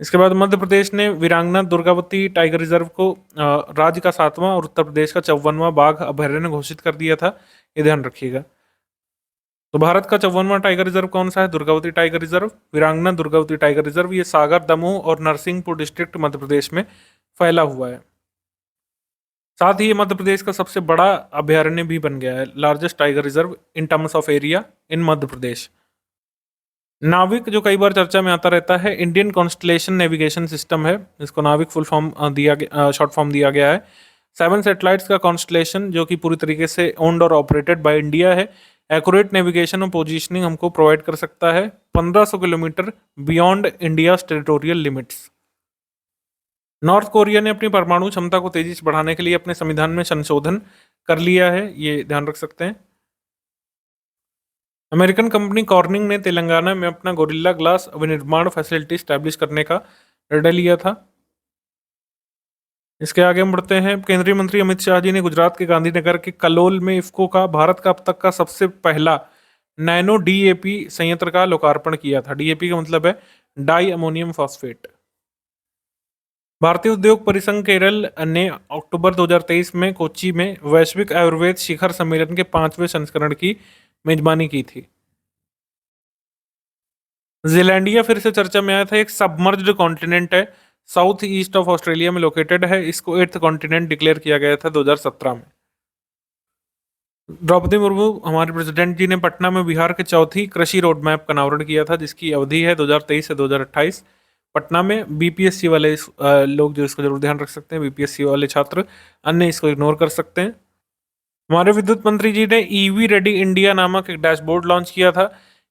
इसके बाद मध्य प्रदेश ने वीरांगना दुर्गावती टाइगर रिजर्व को राज्य का 7वां और उत्तर प्रदेश का 54वां बाघ अभयारण्य घोषित कर दिया था, ये ध्यान रखिएगा। तो भारत का 54वां टाइगर रिजर्व कौन सा है? दुर्गावती टाइगर रिजर्व, वीरांगना दुर्गावती टाइगर रिजर्व। ये सागर, दमोह और नरसिंहपुर डिस्ट्रिक्ट मध्य प्रदेश में फैला हुआ है। साथ ही ये मध्य प्रदेश का सबसे बड़ा अभयारण्य भी बन गया है, largest tiger reserve in terms of area in Madhya Pradesh. नाविक जो कई बार चर्चा में आता रहता है, इंडियन कॉन्स्टलेशन नेविगेशन सिस्टम है, इसको नाविक फुल फॉर्म शॉर्ट फॉर्म दिया गया है। 7 सैटेलाइट्स का कॉन्स्टलेशन जो कि पूरी तरीके से ओन्ड और ऑपरेटेड बाय इंडिया है। एक्यूरेट नेविगेशन और पोजीशनिंग हमको प्रोवाइड कर सकता है 1500 kilometre beyond India territorial limits. North Korea ने अपनी परमाणु क्षमता को तेजी से बढ़ाने के लिए अपने संविधान में संशोधन कर लिया है, ये ध्यान रख सकते हैं। अमेरिकन कंपनी कॉर्निंग ने तेलंगाना में अपना गोरिल्ला ग्लास विनिर्माण फैसिलिटी स्टैब्लिश करने का निर्णय लिया था। इसके आगे हम बढ़ते हैं। केंद्रीय मंत्री अमित शाह जी ने गुजरात के गांधीनगर के कलोल में इफ्को का भारत का अब तक का सबसे पहला नैनो डीएपी संयंत्र का लोकार्पण किया था। डीएपी का मतलब है डाई अमोनियम फॉस्फेट। भारतीय उद्योग परिसंघ केरल ने अक्टूबर 2023 में कोच्चि में वैश्विक आयुर्वेद शिखर सम्मेलन के 5वें संस्करण की मेजबानी की थी। जीलैंडिया फिर से चर्चा में आया था, एक सबमर्ज्ड कॉन्टिनेंट है, साउथ ईस्ट ऑफ ऑस्ट्रेलिया में लोकेटेड है। इसको 8th कॉन्टिनेंट डिक्लेयर किया गया था 2017 में। द्रौपदी मुर्मू हमारे प्रेसिडेंट जी ने पटना में बिहार के चौथी कृषि रोड मैप का अनावरण किया था, जिसकी अवधि है 2023 से 2028। पटना में बीपीएससी वाले लोग जो इसको जरूर ध्यान रख सकते हैं, बीपीएससी वाले छात्र, अन्य इसको इग्नोर कर सकते हैं। हमारे विद्युत मंत्री जी ने ईवी रेडी इंडिया नामक एक डैशबोर्ड लॉन्च किया था।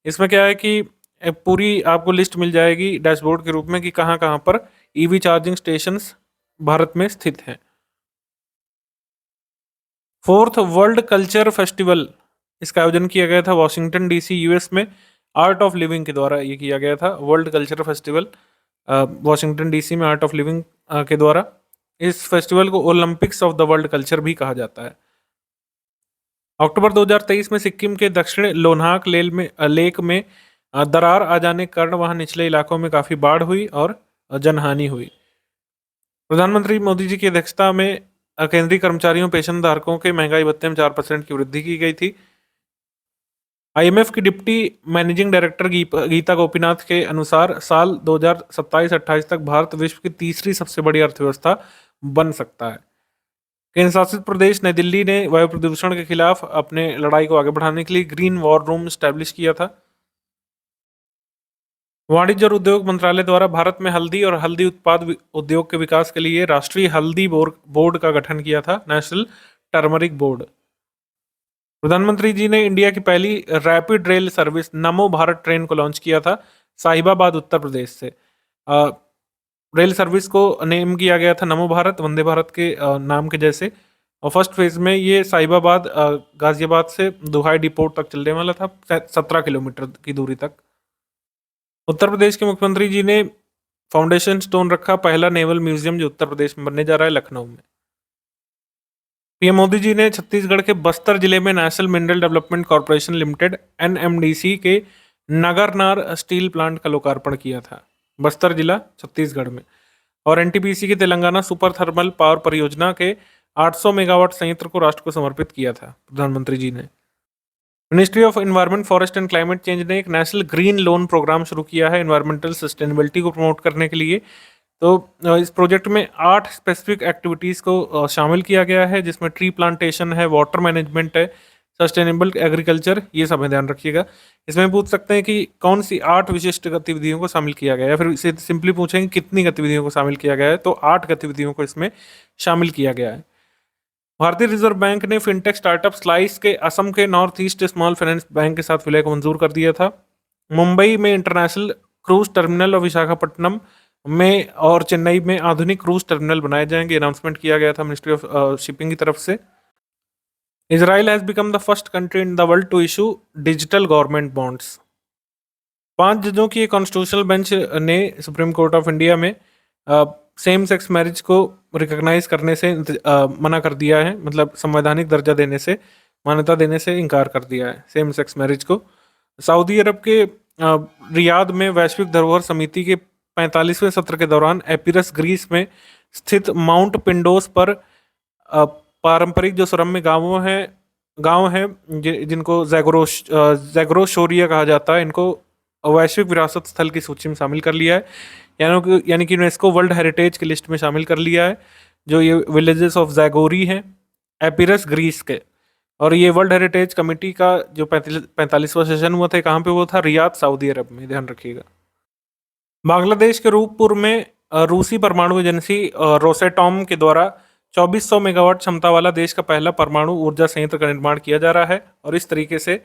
इसमें क्या है कि पूरी आपको लिस्ट मिल जाएगी डैशबोर्ड के रूप में कि कहाँ कहाँ पर ईवी चार्जिंग स्टेशंस भारत में स्थित हैं। 4th वर्ल्ड कल्चर फेस्टिवल, इसका आयोजन किया गया था वॉशिंगटन डीसी यूएस में, आर्ट ऑफ लिविंग के द्वारा ये किया गया था। World culture festival Washington DC में आर्ट ऑफ लिविंग के द्वारा। इस फेस्टिवल को Olympics of the world culture भी कहा जाता है। अक्टूबर 2023 में सिक्किम के दक्षिण लोनाक लेक में दरार आ जाने के कारण वहां निचले इलाकों में काफ़ी बाढ़ हुई और जनहानि हुई। प्रधानमंत्री मोदी जी की अध्यक्षता में केंद्रीय कर्मचारियों पेंशनधारकों के महंगाई भत्ते में 4% की वृद्धि की गई थी। आईएमएफ की deputy managing director Gita Gopinath के अनुसार साल 2027-28 तक भारत विश्व की तीसरी सबसे बड़ी अर्थव्यवस्था बन सकता है। केंद्र शासित प्रदेश नई दिल्ली ने वायु प्रदूषण के खिलाफ अपने लड़ाई को आगे बढ़ाने के लिए ग्रीन वॉर रूम स्टैब्लिश किया था। वाणिज्य और उद्योग मंत्रालय द्वारा भारत में हल्दी और हल्दी उत्पाद उद्योग के विकास के लिए राष्ट्रीय हल्दी बोर्ड का गठन किया था, नेशनल टर्मरिक बोर्ड। प्रधानमंत्री जी ने इंडिया की पहली रैपिड रेल सर्विस नमो भारत ट्रेन को लॉन्च किया था साहिबाबाद उत्तर प्रदेश से। रेल सर्विस को नेम किया गया था नमो भारत, वंदे भारत के नाम के जैसे। और फर्स्ट फेज में ये साहिबाबाद गाजियाबाद से दुहाई डिपोट तक चलने वाला था, 17 किलोमीटर की दूरी तक। उत्तर प्रदेश के मुख्यमंत्री जी ने फाउंडेशन स्टोन रखा पहला नेवल म्यूजियम जो उत्तर प्रदेश में बनने जा रहा है, लखनऊ में। पीएम मोदी जी ने छत्तीसगढ़ के बस्तर जिले में national mineral development corporation limited NMDC के नगरनार स्टील प्लांट का लोकार्पण किया था, बस्तर जिला छत्तीसगढ़ में। और एनटीपीसी की तेलंगाना सुपर थर्मल पावर परियोजना के 800 मेगावाट संयंत्र को राष्ट्र को समर्पित किया था प्रधानमंत्री जी ने। Ministry of environment forest and climate change ने एक नेशनल ग्रीन लोन प्रोग्राम शुरू किया है एनवायरमेंटल सस्टेनेबिलिटी को प्रमोट करने के लिए। तो इस प्रोजेक्ट में 8 स्पेसिफिक एक्टिविटीज़ को शामिल किया गया है, जिसमें ट्री प्लांटेशन है, वाटर मैनेजमेंट है, सस्टेनेबल एग्रीकल्चर, ये सब ध्यान रखिएगा। इसमें पूछ सकते हैं कि कौन सी 8 विशिष्ट गतिविधियों को शामिल किया गया है, फिर इसे सिंपली पूछेंगे कितनी गतिविधियों को शामिल किया गया है, तो 8 गतिविधियों को इसमें शामिल किया गया है। भारतीय रिजर्व बैंक ने फिनटेक स्टार्टअप स्लाइस के असम के north east small finance bank के साथ विलय को मंजूर कर दिया था। मुंबई में इंटरनेशनल क्रूज टर्मिनल और विशाखापट्टनम में और चेन्नई में आधुनिक क्रूज टर्मिनल बनाए जाएंगे, अनाउंसमेंट किया गया था मिनिस्ट्री ऑफ शिपिंग की तरफ से। Israel has become the first country in the world to issue digital government bonds. 5 जजों की कॉन्स्टिट्यूशनल बेंच ने सुप्रीम कोर्ट ऑफ इंडिया में सेम सेक्स मैरिज को रिकॉग्नाइज करने से मना कर दिया है, मतलब संवैधानिक दर्जा देने से, मान्यता देने से इनकार कर दिया है सेम सेक्स मैरिज को। सऊदी अरब के रियाद में वैश्विक धरोहर समिति के 45वें सत्र के दौरान एपिरस ग्रीस में स्थित माउंट पिंडोस पर पारंपरिक जो सुरम्य गांव हैं जिनको जैग्रोशोरिया कहा जाता है, इनको वैश्विक विरासत स्थल की सूची में शामिल कर लिया है, यानी कि यूनेस्को वर्ल्ड हेरिटेज की लिस्ट में शामिल कर लिया है। जो ये विलेजेस ऑफ जैगोरी हैं एपिरस ग्रीस के, और ये वर्ल्ड हेरिटेज कमेटी का जो 45वां सेशन हुआ था, कहाँ पे वो था, रियाद सऊदी अरब में, ध्यान रखिएगा। बांग्लादेश के रूपपुर में रूसी परमाणु एजेंसी रोसेटॉम के द्वारा 2400 मेगावाट क्षमता वाला देश का पहला परमाणु ऊर्जा संयंत्र का निर्माण किया जा रहा है। और इस तरीके से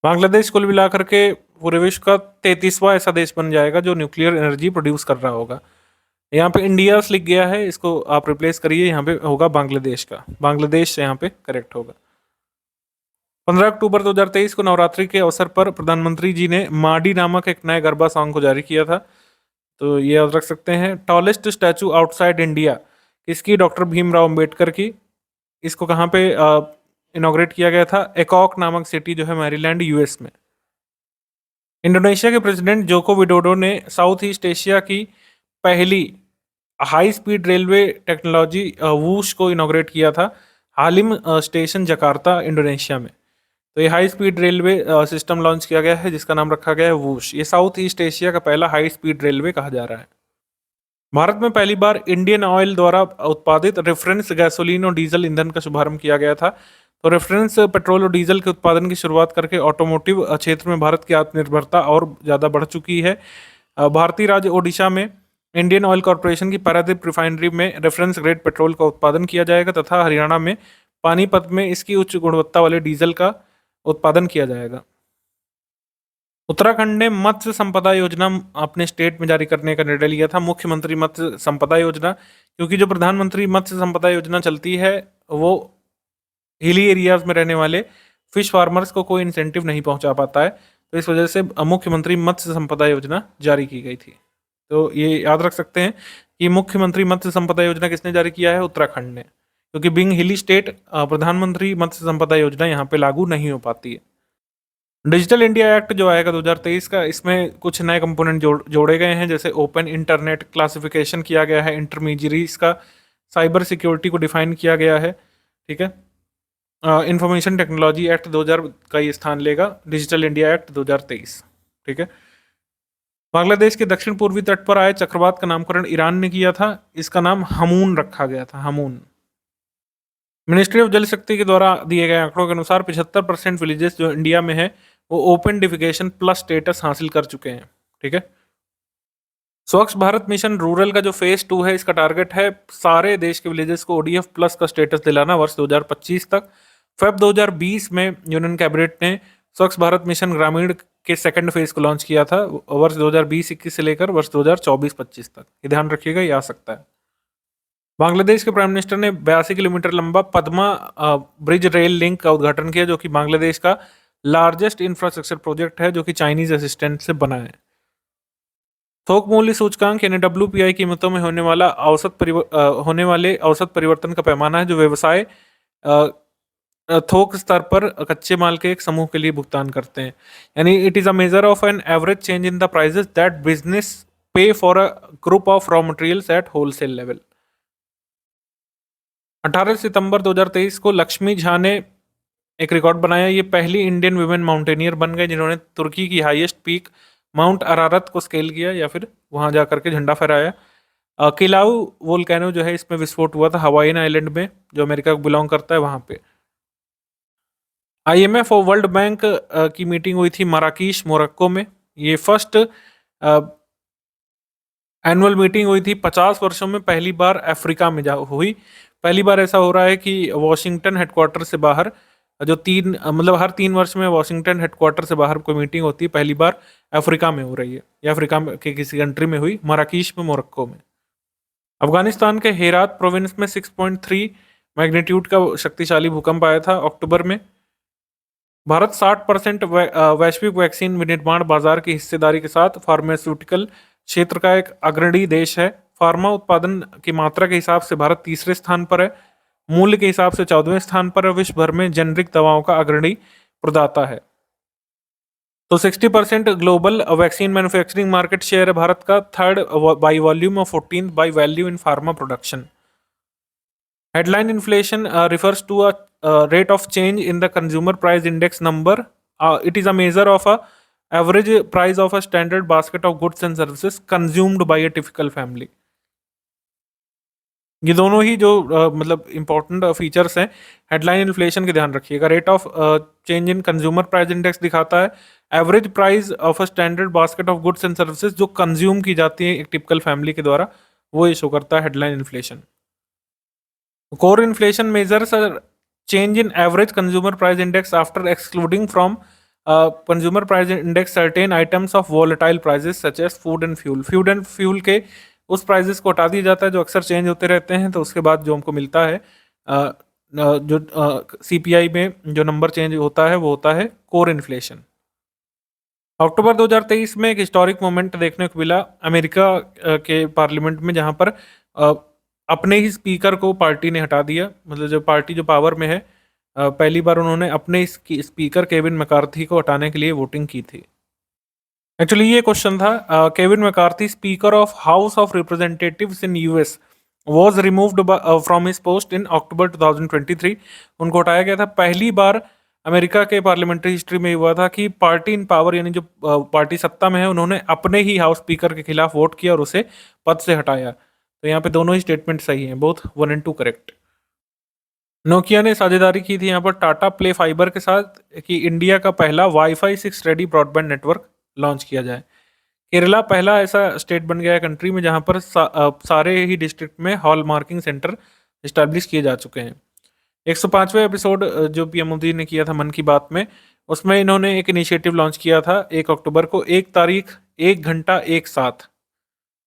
बांग्लादेश कुल मिलाकर के पूरे विश्व का 33वां ऐसा देश बन जाएगा जो न्यूक्लियर एनर्जी प्रोड्यूस कर रहा होगा। यहाँ पे इंडिया लिख गया है, इसको आप रिप्लेस करिए, यहाँ पे होगा बांग्लादेश का, बांग्लादेश यहाँ पे करेक्ट होगा। 15 अक्टूबर 2023 को नवरात्रि के अवसर पर प्रधानमंत्री जी ने माडी नामक एक नए गरबा सॉन्ग को जारी किया था, तो ये याद रख सकते हैं। टॉलेस्ट स्टैचू आउटसाइड इंडिया किसकी, डॉक्टर भीमराव अंबेडकर की। इसको कहाँ पे इनॉग्रेट किया गया था, एकॉक नामक सिटी जो है मैरीलैंड यूएस में। इंडोनेशिया के प्रेसिडेंट जोको विडोडो ने साउथ ईस्ट एशिया की पहली high speed railway technology whoosh को इनॉग्रेट किया था हालिम स्टेशन जकार्ता इंडोनेशिया में। तो ये high speed railway system launch किया गया है जिसका नाम रखा गया है वूश। ये साउथ ईस्ट एशिया का पहला हाई स्पीड रेलवे कहा जा रहा है। भारत में पहली बार इंडियन ऑयल द्वारा उत्पादित रेफरेंस गैसोलीन और डीजल ईंधन का शुभारंभ किया गया था। तो रेफरेंस पेट्रोल और डीजल के उत्पादन की शुरुआत करके ऑटोमोटिव क्षेत्र में भारत की आत्मनिर्भरता और ज़्यादा बढ़ चुकी है। भारतीय राज्य ओडिशा में इंडियन ऑयल कॉरपोरेशन की पारादीप रिफाइनरी में रेफरेंस ग्रेड पेट्रोल का उत्पादन किया जाएगा तथा हरियाणा में पानीपत में इसकी उच्च गुणवत्ता वाले डीजल का उत्पादन किया जाएगा। उत्तराखंड ने मत्स्य संपदा योजना अपने स्टेट में जारी करने का निर्णय लिया था, मुख्यमंत्री मत्स्य संपदा योजना, क्योंकि जो प्रधानमंत्री मत्स्य संपदा योजना चलती है वो हिली एरियाज में रहने वाले फिश फार्मर्स को कोई इंसेंटिव नहीं पहुंचा पाता है, तो इस वजह से मुख्यमंत्री मत्स्य संपदा योजना जारी की गई थी। तो ये याद रख सकते हैं कि मुख्यमंत्री मत्स्य संपदा योजना किसने जारी किया है, उत्तराखंड ने, क्योंकि बिंग हिली स्टेट प्रधानमंत्री मत्स्य संपदा योजना यहाँ पे लागू नहीं हो पाती है। डिजिटल इंडिया एक्ट जो आएगा 2023 का, इसमें कुछ नए कंपोनेंट जोड़े गए हैं, जैसे ओपन इंटरनेट क्लासिफिकेशन किया गया है, इंटरमीडियरीज का साइबर सिक्योरिटी को डिफाइन किया गया है, ठीक है। इंफॉर्मेशन टेक्नोलॉजी एक्ट 2000 का ये स्थान लेगा डिजिटल इंडिया एक्ट 2023, ठीक है। बांग्लादेश के दक्षिण पूर्वी तट पर आए चक्रवात का नामकरण ईरान ने किया था, इसका नाम हमून रखा गया था, हमून। मिनिस्ट्री ऑफ जल शक्ति के द्वारा दिए गए आंकड़ों के अनुसार 75% विलेजेस जो इंडिया में है वो ओपन डिफिकेशन प्लस स्टेटस हासिल कर चुके हैं, ठीक है। स्वच्छ भारत मिशन रूरल का जो फेज 2 है, इसका टारगेट है सारे देश के विलेजेस को ODF प्लस का स्टेटस दिलाना वर्ष 2025 तक। फेब 2020 में यूनियन कैबिनेट ने स्वच्छ भारत मिशन ग्रामीण के सेकंड फेज को लॉन्च किया था वर्ष 2020-21 से लेकर वर्ष 2024-25 तक, ये ध्यान रखिएगा, ये आ सकता है। बांग्लादेश के प्राइम मिनिस्टर ने 82 किलोमीटर लंबा पद्मा ब्रिज रेल लिंक का उद्घाटन किया, जो कि बांग्लादेश का लार्जेस्ट इंफ्रास्ट्रक्चर प्रोजेक्ट है, जो कि चाइनीज असिस्टेंट से बना है। थोक मूल्य सूचकांक यानी WPI कीमतों में होने वाले औसत परिवर्तन का पैमाना है जो व्यवसाय थोक स्तर पर कच्चे माल के एक समूह के लिए भुगतान करते हैं। यानी it is a measure of an average change in the prices that business pay for a group of raw materials at wholesale level. 18 सितंबर 2023 को लक्ष्मी झा ने एक रिकॉर्ड बनाया। ये पहली इंडियन वुमेन माउंटेनियर बन गए जिन्होंने तुर्की की हाईएस्ट पीक माउंट अरारत को स्केल किया या फिर वहां जाकर के झंडा फहराया। किलाऊ वोल्केनो जो है इसमें विस्फोट हुआ था हवाईन आइलैंड में जो अमेरिका को बिलोंग करता है वहां पे। IMF और वर्ल्ड बैंक की मीटिंग हुई थी मराकीश मोरक्को में। ये फर्स्ट एनुअल मीटिंग हुई थी 50 वर्षों में पहली बार अफ्रीका में हुई। पहली बार ऐसा हो रहा है कि वॉशिंगटन हेडक्वार्टर से बाहर जो मतलब हर 3 वर्ष में वॉशिंगटन हेडक्वार्टर से बाहर कोई मीटिंग होती है, पहली बार अफ्रीका में हो रही है या अफ्रीका के किसी कंट्री में हुई, मराकीश में मोरक्को में। अफगानिस्तान के हेरात प्रोविंस में 6.3 मैग्नीट्यूड का शक्तिशाली भूकंप आया था अक्टूबर में। भारत 60% वैश्विक वैक्सीन विनिर्माण बाजार की हिस्सेदारी के साथ फार्मास्यूटिकल क्षेत्र का एक अग्रणी देश है। फार्मा उत्पादन की मात्रा के हिसाब से भारत तीसरे स्थान पर है। मूल्य के हिसाब से 14वें स्थान पर है। विश्व भर में जेनरिक दवाओं का अग्रणी प्रदाता है। तो 60% global vaccine manufacturing market share है भारत का। थर्ड बाई वॉल्यूम और 14th by value in pharma production. Headline inflation refers to a rate of change in the consumer price index number. It is a measure of a average price of a standard basket of goods and services consumed by a typical family. ये दोनों ही जो मतलब important features हैं headline inflation के ध्यान रखिएगा। Rate of change in consumer price index दिखाता है average price of a standard basket of goods and services जो कंज्यूम की जाती है एक टिपिकल फैमिली के द्वारा, वो ये शो करता है headline inflation. Core inflation measures a change in average consumer price index after excluding from consumer price index certain items of volatile prices such as food and fuel. Food and fuel के उस prices को हटा दिया जाता है जो अक्सर change होते रहते हैं, तो उसके बाद जो हमको मिलता है जो CPI में जो नंबर चेंज होता है वो होता है कोर इन्फ्लेशन। अक्टूबर 2023 में एक हिस्टोरिक मोमेंट देखने को मिला अमेरिका के पार्लियामेंट में, जहां पर अपने ही स्पीकर को पार्टी ने हटा दिया। मतलब जो पार्टी जो पावर में है पहली बार उन्होंने अपने ही स्पीकर केविन मैकार्थी को हटाने के लिए वोटिंग की थी। एक्चुअली ये क्वेश्चन था Kevin McCarthy speaker of House of Representatives in US was removed from his post in October 2023। उनको हटाया गया था। पहली बार अमेरिका के पार्लियामेंट्री हिस्ट्री में हुआ था कि पार्टी इन पावर यानी जो पार्टी सत्ता में है उन्होंने अपने ही हाउस स्पीकर के खिलाफ वोट किया और उसे पद से हटाया। तो यहाँ पे दोनों ही स्टेटमेंट सही हैं, बोथ 1 and 2 करेक्ट। नोकिया ने साझेदारी की थी यहाँ पर टाटा प्ले फाइबर के साथ कि इंडिया का पहला wifi 6 ready broadband network launch किया जाए। केरला पहला ऐसा स्टेट बन गया है कंट्री में जहाँ पर सारे ही डिस्ट्रिक्ट में हॉल मार्किंग सेंटर इस्टेब्लिश किए जा चुके हैं। 105वें एपिसोड जो PM मोदी ने किया था मन की बात में, उसमें इन्होंने एक इनिशिएटिव लॉन्च किया था 1 अक्टूबर को, 1 तारीख 1 घंटा 1 साथ।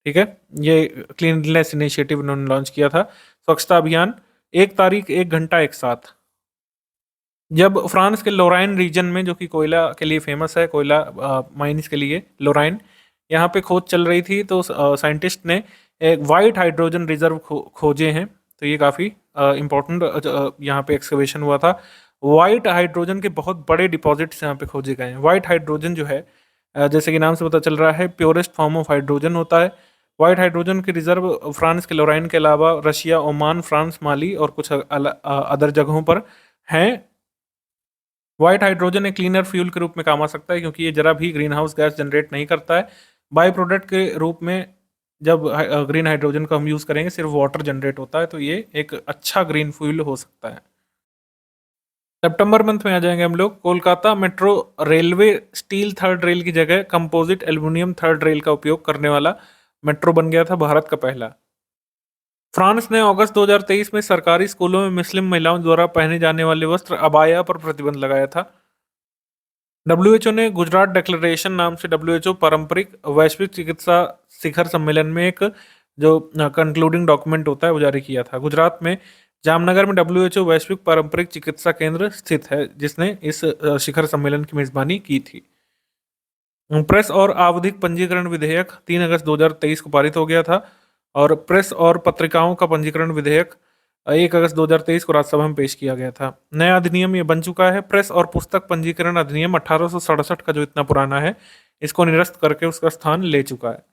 ठीक है, ये क्लीनलीनेस इनिशिएटिव इन्होंने लॉन्च किया था, स्वच्छता अभियान 1 तारीख 1 घंटा 1 साथ। जब फ्रांस के लोराइन रीजन में जो कि कोयला के लिए फेमस है, कोयला माइंस के लिए लोराइन, यहाँ पे खोज चल रही थी, तो साइंटिस्ट ने एक वाइट हाइड्रोजन रिजर्व खोजे हैं। तो ये काफ़ी इम्पोर्टेंट यहाँ पे एक्सकवेशन हुआ था। वाइट हाइड्रोजन के बहुत बड़े डिपॉजिट्स यहाँ पे खोजे गए हैं। वाइट हाइड्रोजन जो है जैसे कि नाम से पता चल रहा है प्योरेस्ट फॉर्म ऑफ हाइड्रोजन होता है। वाइट हाइड्रोजन के रिजर्व फ्रांस के लोराइन के अलावा रशिया, ओमान, फ्रांस, माली और कुछ अदर जगहों पर हैं। वाइट हाइड्रोजन एक क्लीनर फ्यूल के रूप में काम आ सकता है क्योंकि ये जरा भी ग्रीन हाउस गैस जनरेट नहीं करता है। बाई प्रोडक्ट के रूप में जब ग्रीन हाइड्रोजन को हम यूज़ करेंगे सिर्फ वाटर जनरेट होता है, तो ये एक अच्छा ग्रीन फ्यूल हो सकता है। सितंबर मंथ में आ जाएंगे हम लोग। Kolkata metro railway steel third rail की जगह कंपोजिट एल्यूमिनियम थर्ड रेल का उपयोग करने वाला मेट्रो बन गया था, भारत का पहला। फ्रांस ने अगस्त 2023 में सरकारी स्कूलों में मुस्लिम महिलाओं द्वारा पहने जाने वाले वस्त्र अबाया पर प्रतिबंध लगाया था। WHO ने गुजरात डिक्लेरेशन नाम से WHO पारंपरिक वैश्विक चिकित्सा शिखर सम्मेलन में एक जो कंक्लूडिंग डॉक्यूमेंट होता है वो जारी किया था। गुजरात में जामनगर में WHO वैश्विक पारंपरिक चिकित्सा केंद्र स्थित है जिसने इस शिखर सम्मेलन की मेजबानी की थी। प्रेस और आवधिक पंजीकरण विधेयक 3 अगस्त 2023 को पारित हो गया था और प्रेस और पत्रिकाओं का पंजीकरण विधेयक 1 अगस्त 2023 को राज्यसभा में पेश किया गया था। नया अधिनियम ये बन चुका है। प्रेस और पुस्तक पंजीकरण अधिनियम 1867 का जो इतना पुराना है, इसको निरस्त करके उसका स्थान ले चुका है।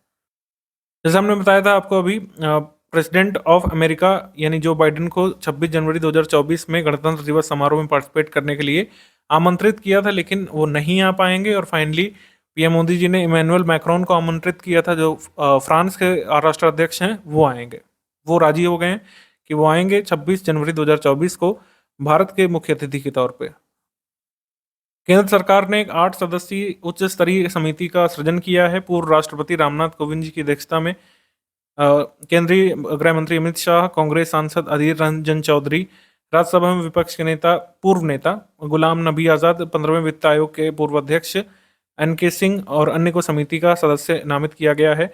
जैसे हमने बताया था आपको अभी, प्रेसिडेंट ऑफ अमेरिका यानी जो बाइडेन को 26 जनवरी 2024 में गणतंत्र दिवस समारोह में पार्टिसिपेट करने के लिए आमंत्रित किया था, लेकिन वो नहीं आ पाएंगे और फाइनली पीएम मोदी जी ने इमैनुअल मैक्रोन को आमंत्रित किया था, जो फ्रांस के राष्ट्राध्यक्ष हैं, वो आएंगे। वो राजी हो गए हैं कि वो आएंगे 26 जनवरी 2024 को भारत के मुख्य अतिथि के तौर पे। केंद्र सरकार ने एक 8 सदस्यीय उच्च स्तरीय समिति का सृजन किया है। पूर्व राष्ट्रपति रामनाथ कोविंद जी की अध्यक्षता में केंद्रीय गृह मंत्री अमित शाह, कांग्रेस सांसद अधीर रंजन चौधरी, राज्यसभा में विपक्ष के नेता पूर्व नेता गुलाम नबी आजाद, 15वें वित्त आयोग के पूर्व अध्यक्ष एनके सिंह और अन्य को समिति का सदस्य नामित किया गया है।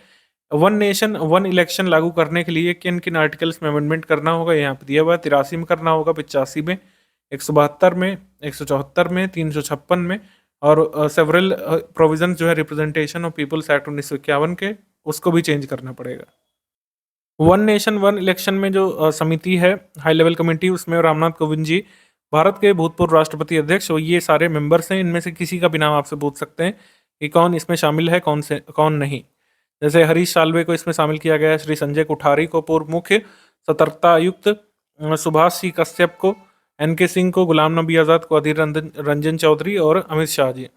वन नेशन वन इलेक्शन लागू करने के लिए किन किन आर्टिकल्स में अमेंडमेंट करना होगा यहाँ पे दिया हुआ है। 83 में करना होगा, 85 में, 172 में, 174 में, 356 में और सेवरल प्रोविजन जो है रिप्रेजेंटेशन ऑफ पीपल्स एक्ट 1951 के, उसको भी चेंज करना पड़ेगा। वन नेशन वन इलेक्शन में जो समिति है, हाई लेवल कमेटी, उसमें रामनाथ कोविंद जी, भारत के भूतपूर्व राष्ट्रपति अध्यक्ष, और ये सारे मेंबर्स हैं। इनमें से किसी का भी नाम आपसे पूछ सकते हैं कि कौन इसमें शामिल है, कौन नहीं। जैसे हरीश साल्वे को इसमें शामिल किया गया है, श्री संजय कोठारी को, पूर्व मुख्य सतर्कता आयुक्त सुभाष सी कश्यप को, एनके सिंह को, गुलाम नबी आजाद को, अधीर रंजन चौधरी और अमित शाह जी।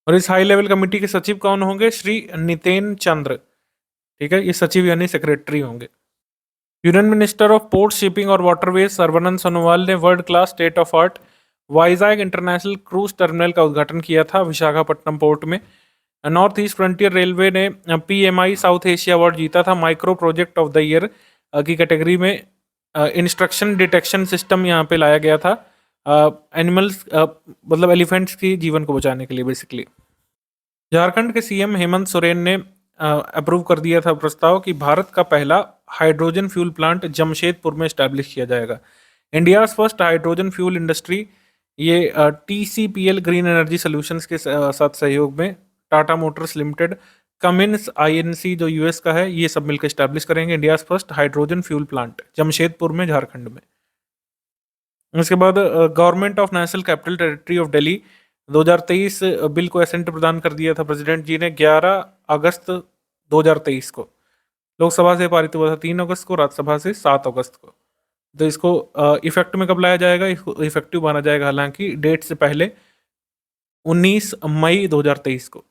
और इस हाई लेवल कमेटी के सचिव कौन होंगे? श्री नितेन चंद्र, ठीक है, ये सचिव यानी सेक्रेटरी होंगे। Union minister of port shipping और वाटरवेज सर्बानंद सोनोवाल ने world class state of art Vizag international cruise terminal का उद्घाटन किया था विशाखापट्टनम पोर्ट में। नॉर्थ ईस्ट फ्रंटियर रेलवे ने पीएमआई साउथ एशिया अवार्ड जीता था micro project of the year की कैटेगरी में। इंस्ट्रक्शन डिटेक्शन सिस्टम यहाँ पे लाया गया था एनिमल्स मतलब एलिफेंट्स की जीवन को बचाने के लिए बेसिकली। झारखंड के सीएम हेमंत सोरेन ने अप्रूव कर दिया था प्रस्ताव कि भारत का पहला हाइड्रोजन फ्यूल प्लांट जमशेदपुर में स्टैब्लिश किया जाएगा। India first hydrogen fuel industry, ये टीसीपीएल ग्रीन एनर्जी सॉल्यूशंस के साथ सहयोग में Tata Motors limited, Cummins INC जो यूएस का है, ये सब मिलकर स्टैब्लिश करेंगे India first hydrogen fuel plant Jamshedpur में, झारखंड में। उसके बाद government of national capital territory of Delhi 2023 bill को एसेंट प्रदान कर दिया था प्रेसिडेंट जी ने 11 अगस्त 2023 को। लोकसभा से पारित हुआ था 3 अगस्त को, राज्यसभा से 7 अगस्त को। तो इसको इफेक्ट में कब लाया जाएगा? इसको इफेक्टिव माना जाएगा हालांकि डेट से पहले 19 मई 2023 को।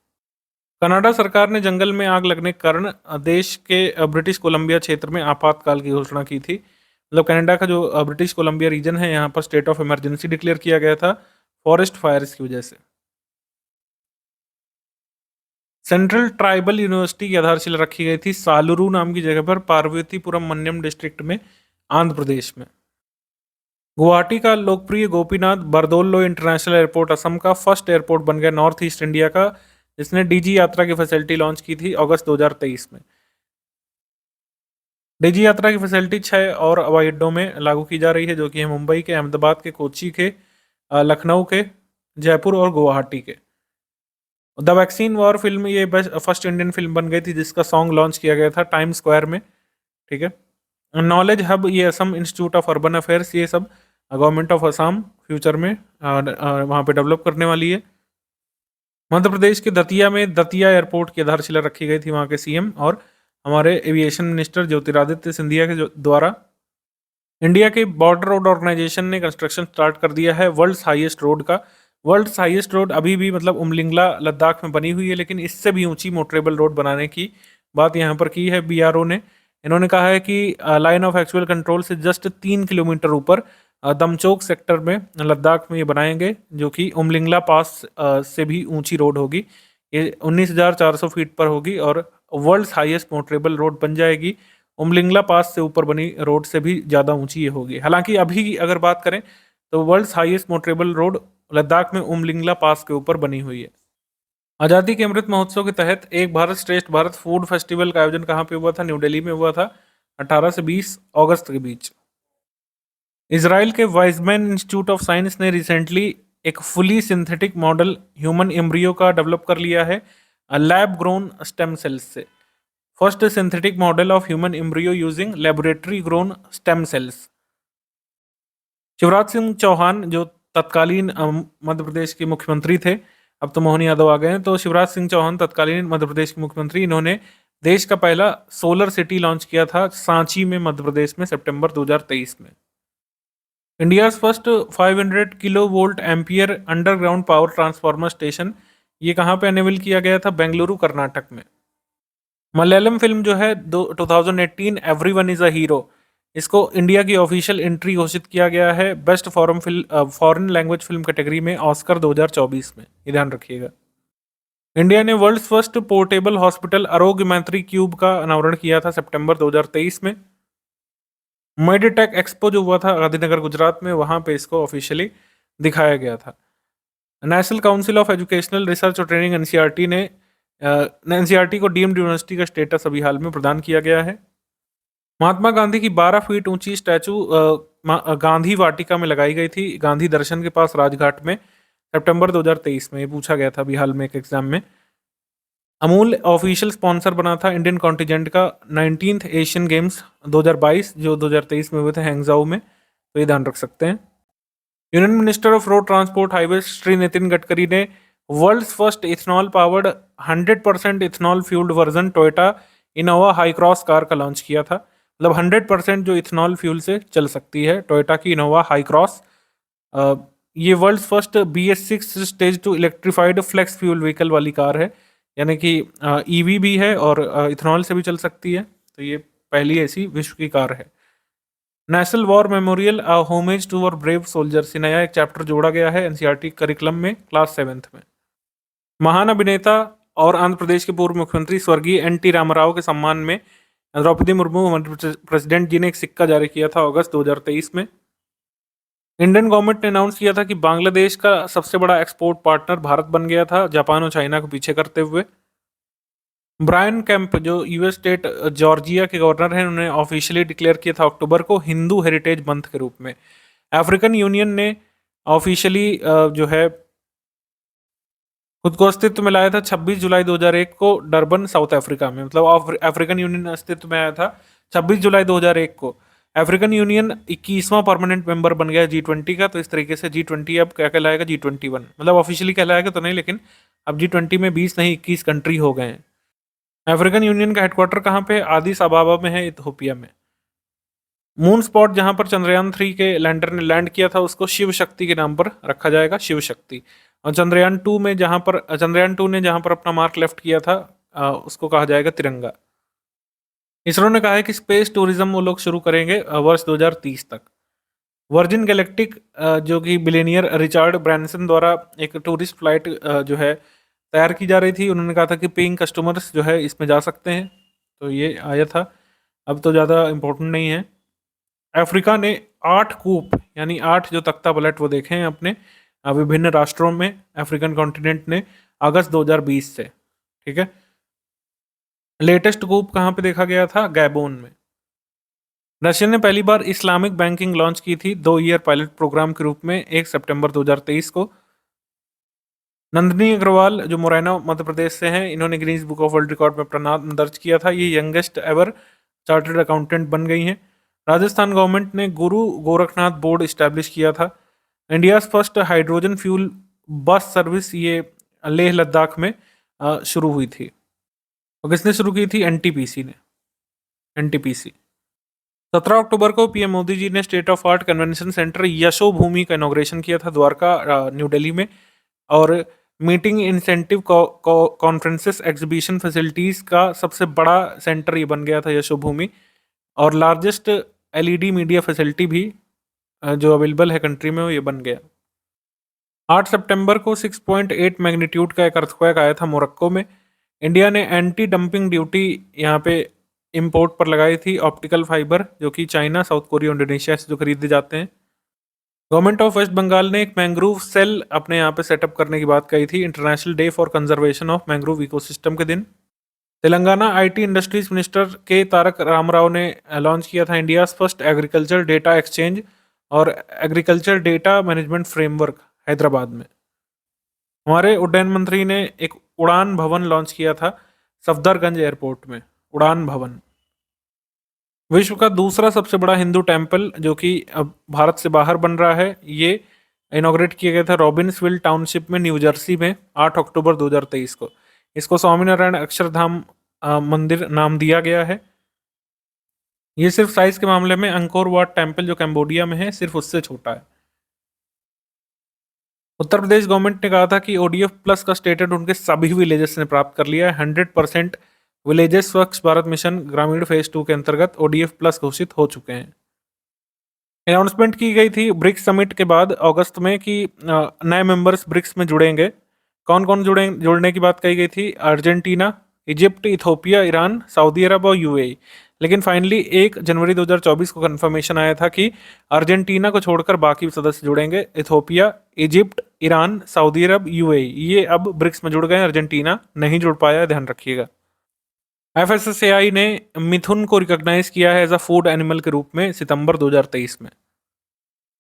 कनाडा सरकार ने जंगल में आग लगने के कारण देश के ब्रिटिश कोलंबिया क्षेत्र में आपातकाल की घोषणा की थी। मतलब कनाडा का जो ब्रिटिश कोलंबिया रीजन है, यहाँ पर स्टेट ऑफ इमरजेंसी डिक्लेयर किया गया था फॉरेस्ट फायर्स की वजह से। सेंट्रल ट्राइबल यूनिवर्सिटी की आधारशिला रखी गई थी सालुरु नाम की जगह पर, पार्वतीपुरम मन्यम डिस्ट्रिक्ट में, आंध्र प्रदेश में। गुवाहाटी का लोकप्रिय गोपीनाथ बरदोलो इंटरनेशनल एयरपोर्ट असम का फर्स्ट एयरपोर्ट बन गया नॉर्थ ईस्ट इंडिया का, जिसने डीजी यात्रा की फैसिलिटी लॉन्च की थी अगस्त 2023 में। डीजी यात्रा की फैसिलिटी 6 और हवाई अड्डों में लागू की जा रही है, जो कि है मुंबई के, अहमदाबाद के, कोची के, लखनऊ के, जयपुर और गुवाहाटी के। द वैक्सीन वॉर फिल्म ये फर्स्ट इंडियन फिल्म बन गई थी जिसका सॉन्ग लॉन्च किया गया था टाइम स्क्वायर में, ठीक है। नॉलेज हब ये Assam institute of urban affairs, ये सब गवर्नमेंट ऑफ असम फ्यूचर में वहाँ पे डेवलप करने वाली है। मध्य प्रदेश के दतिया में दतिया एयरपोर्ट की आधारशिला रखी गई थी वहाँ के सीएम और हमारे एविएशन मिनिस्टर ज्योतिरादित्य सिंधिया के द्वारा। इंडिया के बॉर्डर रोड ऑर्गेनाइजेशन ने कंस्ट्रक्शन स्टार्ट कर दिया है वर्ल्ड्स हाईएस्ट रोड का। वर्ल्ड्स हाईएस्ट रोड अभी भी मतलब उमलिंगला लद्दाख में बनी हुई है, लेकिन इससे भी ऊंची मोटरेबल रोड बनाने की बात यहाँ पर की है बीआरओ ने। इन्होंने कहा है कि लाइन ऑफ एक्चुअल कंट्रोल से जस्ट 3 किलोमीटर ऊपर दमचोक सेक्टर में लद्दाख में ये बनाएंगे, जो कि उमलिंगला पास से भी ऊंची रोड होगी। ये 19,400 फीट पर होगी और वर्ल्ड्स हाईएस्ट मोटरेबल रोड बन जाएगी। उमलिंगला पास से ऊपर बनी रोड से भी ज़्यादा ऊंची ये होगी। हालांकि अभी अगर बात करें तो world's highest motorable road Ladakh में उमलिंगला पास के ऊपर बनी हुई है। आज़ादी के अमृत महोत्सव के तहत एक भारत श्रेष्ठ भारत फूड फेस्टिवल का आयोजन कहाँ पे हुआ था? न्यू दिल्ली में हुआ था 18 से 20 अगस्त के बीच। इजराइल के वाइजमैन इंस्टीट्यूट ऑफ साइंस ने रिसेंटली एक fully synthetic model human embryo का डेवलप कर लिया है लैब ग्रोन स्टेम सेल्स से। First synthetic model of human embryo using laboratory grown stem cells. Shivraj Singh Chouhan जो तत्कालीन मध्य प्रदेश के मुख्यमंत्री थे, अब तो मोहन यादव आ गए हैं, तो शिवराज सिंह चौहान तत्कालीन मध्य प्रदेश के मुख्यमंत्री, इन्होंने देश का पहला सोलर सिटी लॉन्च किया था सांची में मध्य प्रदेश में सितंबर 2023 में। India first 500 kilo volt ampere underground power transformer station, ये कहाँ पे अनेबल किया गया था? बेंगलुरु कर्नाटक में। मलयालम फिल्म जो है 2018 एवरीवन इज अ हीरो, इसको इंडिया की ऑफिशियल एंट्री घोषित किया गया है best foreign language film category में ऑस्कर 2024 में, ये ध्यान रखिएगा। इंडिया ने वर्ल्ड फर्स्ट पोर्टेबल हॉस्पिटल आरोग्य मैत्री क्यूब का अनावरण किया था सितंबर 2023 में। मेडिटेक एक्सपो जो हुआ था गांधीनगर गुजरात में, वहां पे इसको ऑफिशियली दिखाया गया था। National council of educational research और ट्रेनिंग एनसीईआरटी ने एनसीईआरटी को डीम्ड यूनिवर्सिटी का स्टेटस अभी हाल में प्रदान किया गया है। महात्मा गांधी की 12 फीट ऊंची स्टैचू गांधी वाटिका में लगाई गई थी, गांधी दर्शन के पास राजघाट में, सितंबर 2023 में। ये पूछा गया था अभी हाल में एक एग्जाम में। अमूल ऑफिशियल स्पॉन्सर बना था इंडियन कॉन्टिजेंट का 19th एशियन गेम्स 2022 जो 2023 में हुए थे हैंगजाऊ में, तो ये ध्यान रख सकते हैं। Union minister of road transport highway Shri Nitin Gadkari ने world's first ethanol powered 100% ethanol fuelled version Toyota Innova Hycross car का लॉन्च किया था। मतलब 100% जो इथेनॉल फ्यूल से चल सकती है टोयोटा की इनोवा हाई क्रॉस। ये world's first BS6 stage two electrified flex fuel vehicle वाली कार है, यानी कि EV भी है और इथेनॉल से भी चल सकती है, तो ये पहली ऐसी विश्व की कार है। National war memorial homage to our brave soldiers, नया एक चैप्टर जोड़ा गया है एनसीईआरटी करिकुलम में क्लास 7th में। महान अभिनेता और आंध्र प्रदेश के पूर्व मुख्यमंत्री स्वर्गीय NT रामाराव के सम्मान में द्रौपदी मुर्मू प्रेसिडेंट जी ने एक सिक्का जारी किया था अगस्त 2023 में। इंडियन गवर्नमेंट ने अनाउंस किया था कि बांग्लादेश का सबसे बड़ा एक्सपोर्ट पार्टनर भारत बन गया था, जापान और चाइना को पीछे करते हुए। ब्रायन कैंप जो यूएस स्टेट जॉर्जिया के गवर्नर हैं, उन्होंने ऑफिशियली डिक्लेयर किया था अक्टूबर को हिंदू हेरिटेज मंथ के रूप में। अफ्रीकन यूनियन ने ऑफिशियली जो है खुद को अस्तित्व में लाया था 26 जुलाई 2001 को डरबन साउथ अफ्रीका में। मतलब अफ्रीकन यूनियन अस्तित्व में आया था 26 जुलाई 2001 को। अफ्रीकन यूनियन 21वां परमानेंट मेंबर बन गया G20 का, तो इस तरीके से G20 अब क्या कहलाएगा? G21। मतलब ऑफिशियली कहलाएगा तो नहीं, लेकिन अब G20 में 20 नहीं 21 कंट्री हो गए हैं। अफ्रीकन यूनियन का हेडक्वार्टर कहाँ पे? आदिस अबाबा में है, इथियोपिया में। मून स्पॉट जहां पर चंद्रयान 3 के लैंडर ने लैंड किया था उसको शिव शक्ति के नाम पर रखा जाएगा, शिव शक्ति। और चंद्रयान 2 ने जहां पर अपना मार्क लेफ्ट किया था उसको कहा जाएगा तिरंगा। इसरो ने कहा है कि स्पेस टूरिज्म वो लोग शुरू करेंगे वर्ष 2030 तक। वर्जिन गैलेक्टिक जो कि बिलियनियर रिचार्ड ब्रैंसन द्वारा एक टूरिस्ट फ्लाइट जो है तैयार की जा रही थी, उन्होंने कहा था कि पेइंग कस्टमर्स जो है इसमें जा सकते हैं, तो ये आया था, अब तो ज़्यादा इम्पोर्टेंट नहीं है। अफ्रीका ने 8 कूप यानी 8 जो तख्ता पलट वो देखे हैं अपने विभिन्न राष्ट्रों में अफ्रीकन कॉन्टिनेंट ने अगस्त 2020 से, ठीक है। लेटेस्ट कूप कहाँ पे देखा गया था? गैबोन में। रशिया ने पहली बार इस्लामिक बैंकिंग लॉन्च की थी 2 ईयर पायलट प्रोग्राम के रूप में 1 सितंबर 2023 को। नंदिनी अग्रवाल जो मुरैना मध्य प्रदेश से हैं, इन्होंने Guinness book of world record में अपना नाम दर्ज किया था, ये यंगेस्ट एवर चार्टर्ड अकाउंटेंट बन गई हैं। राजस्थान गवर्नमेंट ने गुरु गोरखनाथ बोर्ड इस्टेब्लिश किया था। India first hydrogen fuel bus service ये लेह लद्दाख में शुरू हुई थी। और किसने शुरू की थी? एनटीपीसी ने। एनटीपीसी 17 अक्टूबर को पीएम मोदी जी ने state of art convention centre Yashobhoomi का इनॉग्रेशन किया था द्वारका न्यू दिल्ली में। और meeting incentive conferences exhibition facilities का सबसे बड़ा सेंटर ये बन गया था यशोभूमि। और लार्जेस्ट एलईडी मीडिया फैसिलिटी भी जो अवेलेबल है कंट्री में वो ये बन गया। 8 सितंबर को 6.8 मैग्नीट्यूड का एक अर्थक्वेक आया था मोरक्को में। इंडिया ने एंटी डंपिंग ड्यूटी यहाँ पे इंपोर्ट पर लगाई थी ऑप्टिकल फाइबर जो कि चाइना, साउथ कोरिया, इंडोनेशिया से जो खरीदे जाते हैं। गवर्नमेंट ऑफ वेस्ट बंगाल ने एक मैंग्रोव सेल अपने यहाँ पे सेटअप करने की बात कही थी international day for conservation of mangrove ecosystem के दिन। तेलंगाना आईटी इंडस्ट्रीज मिनिस्टर के तारक रामाराव ने लॉन्च किया था India first agriculture data exchange और agriculture data management framework Hyderabad में। हमारे उड्डयन मंत्री ने एक उड़ान भवन लॉन्च किया था सफदरगंज एयरपोर्ट में, उड़ान भवन। विश्व का दूसरा सबसे बड़ा हिंदू टेम्पल जो कि अब भारत से बाहर बन रहा है, ये इनॉग्रेट किया गया था रॉबिन्सविल टाउनशिप में, न्यू जर्सी में 8 अक्टूबर 2023 को। इसको स्वामीनारायण अक्षरधाम मंदिर नाम दिया गया है। ये सिर्फ साइज के मामले में अंकोर वाट टेम्पल जो कैम्बोडिया में है सिर्फ उससे छोटा है। उत्तर प्रदेश गवर्नमेंट ने कहा था कि ओडीएफ प्लस का स्टेटस उनके सभी विलेजेस ने प्राप्त कर लिया है। 100% विलेजेस स्वच्छ भारत मिशन ग्रामीण फेज 2 के अंतर्गत ओडीएफ प्लस घोषित हो चुके हैं। अनाउंसमेंट की गई थी ब्रिक्स समिट के बाद अगस्त में कि नए मेंबर्स ब्रिक्स में जुड़ेंगे। कौन कौन जुड़ने की बात कही गई थी? Argentina, Egypt, Ethiopia, Iran, Saudi Arab और यूएई। लेकिन फाइनली 1 जनवरी 2024 को कंफर्मेशन आया था कि अर्जेंटीना को छोड़कर बाकी सदस्य जुड़ेंगे। इथोपिया, इजिप्ट, ईरान, सऊदी अरब, यूएई, ये अब ब्रिक्स में जुड़ गए। अर्जेंटीना नहीं जुड़ पाया, ध्यान रखिएगा। एफएसएसएआई ने मिथुन को रिकॉग्नाइज किया है एज अ फूड एनिमल के रूप में सितंबर 2023 में।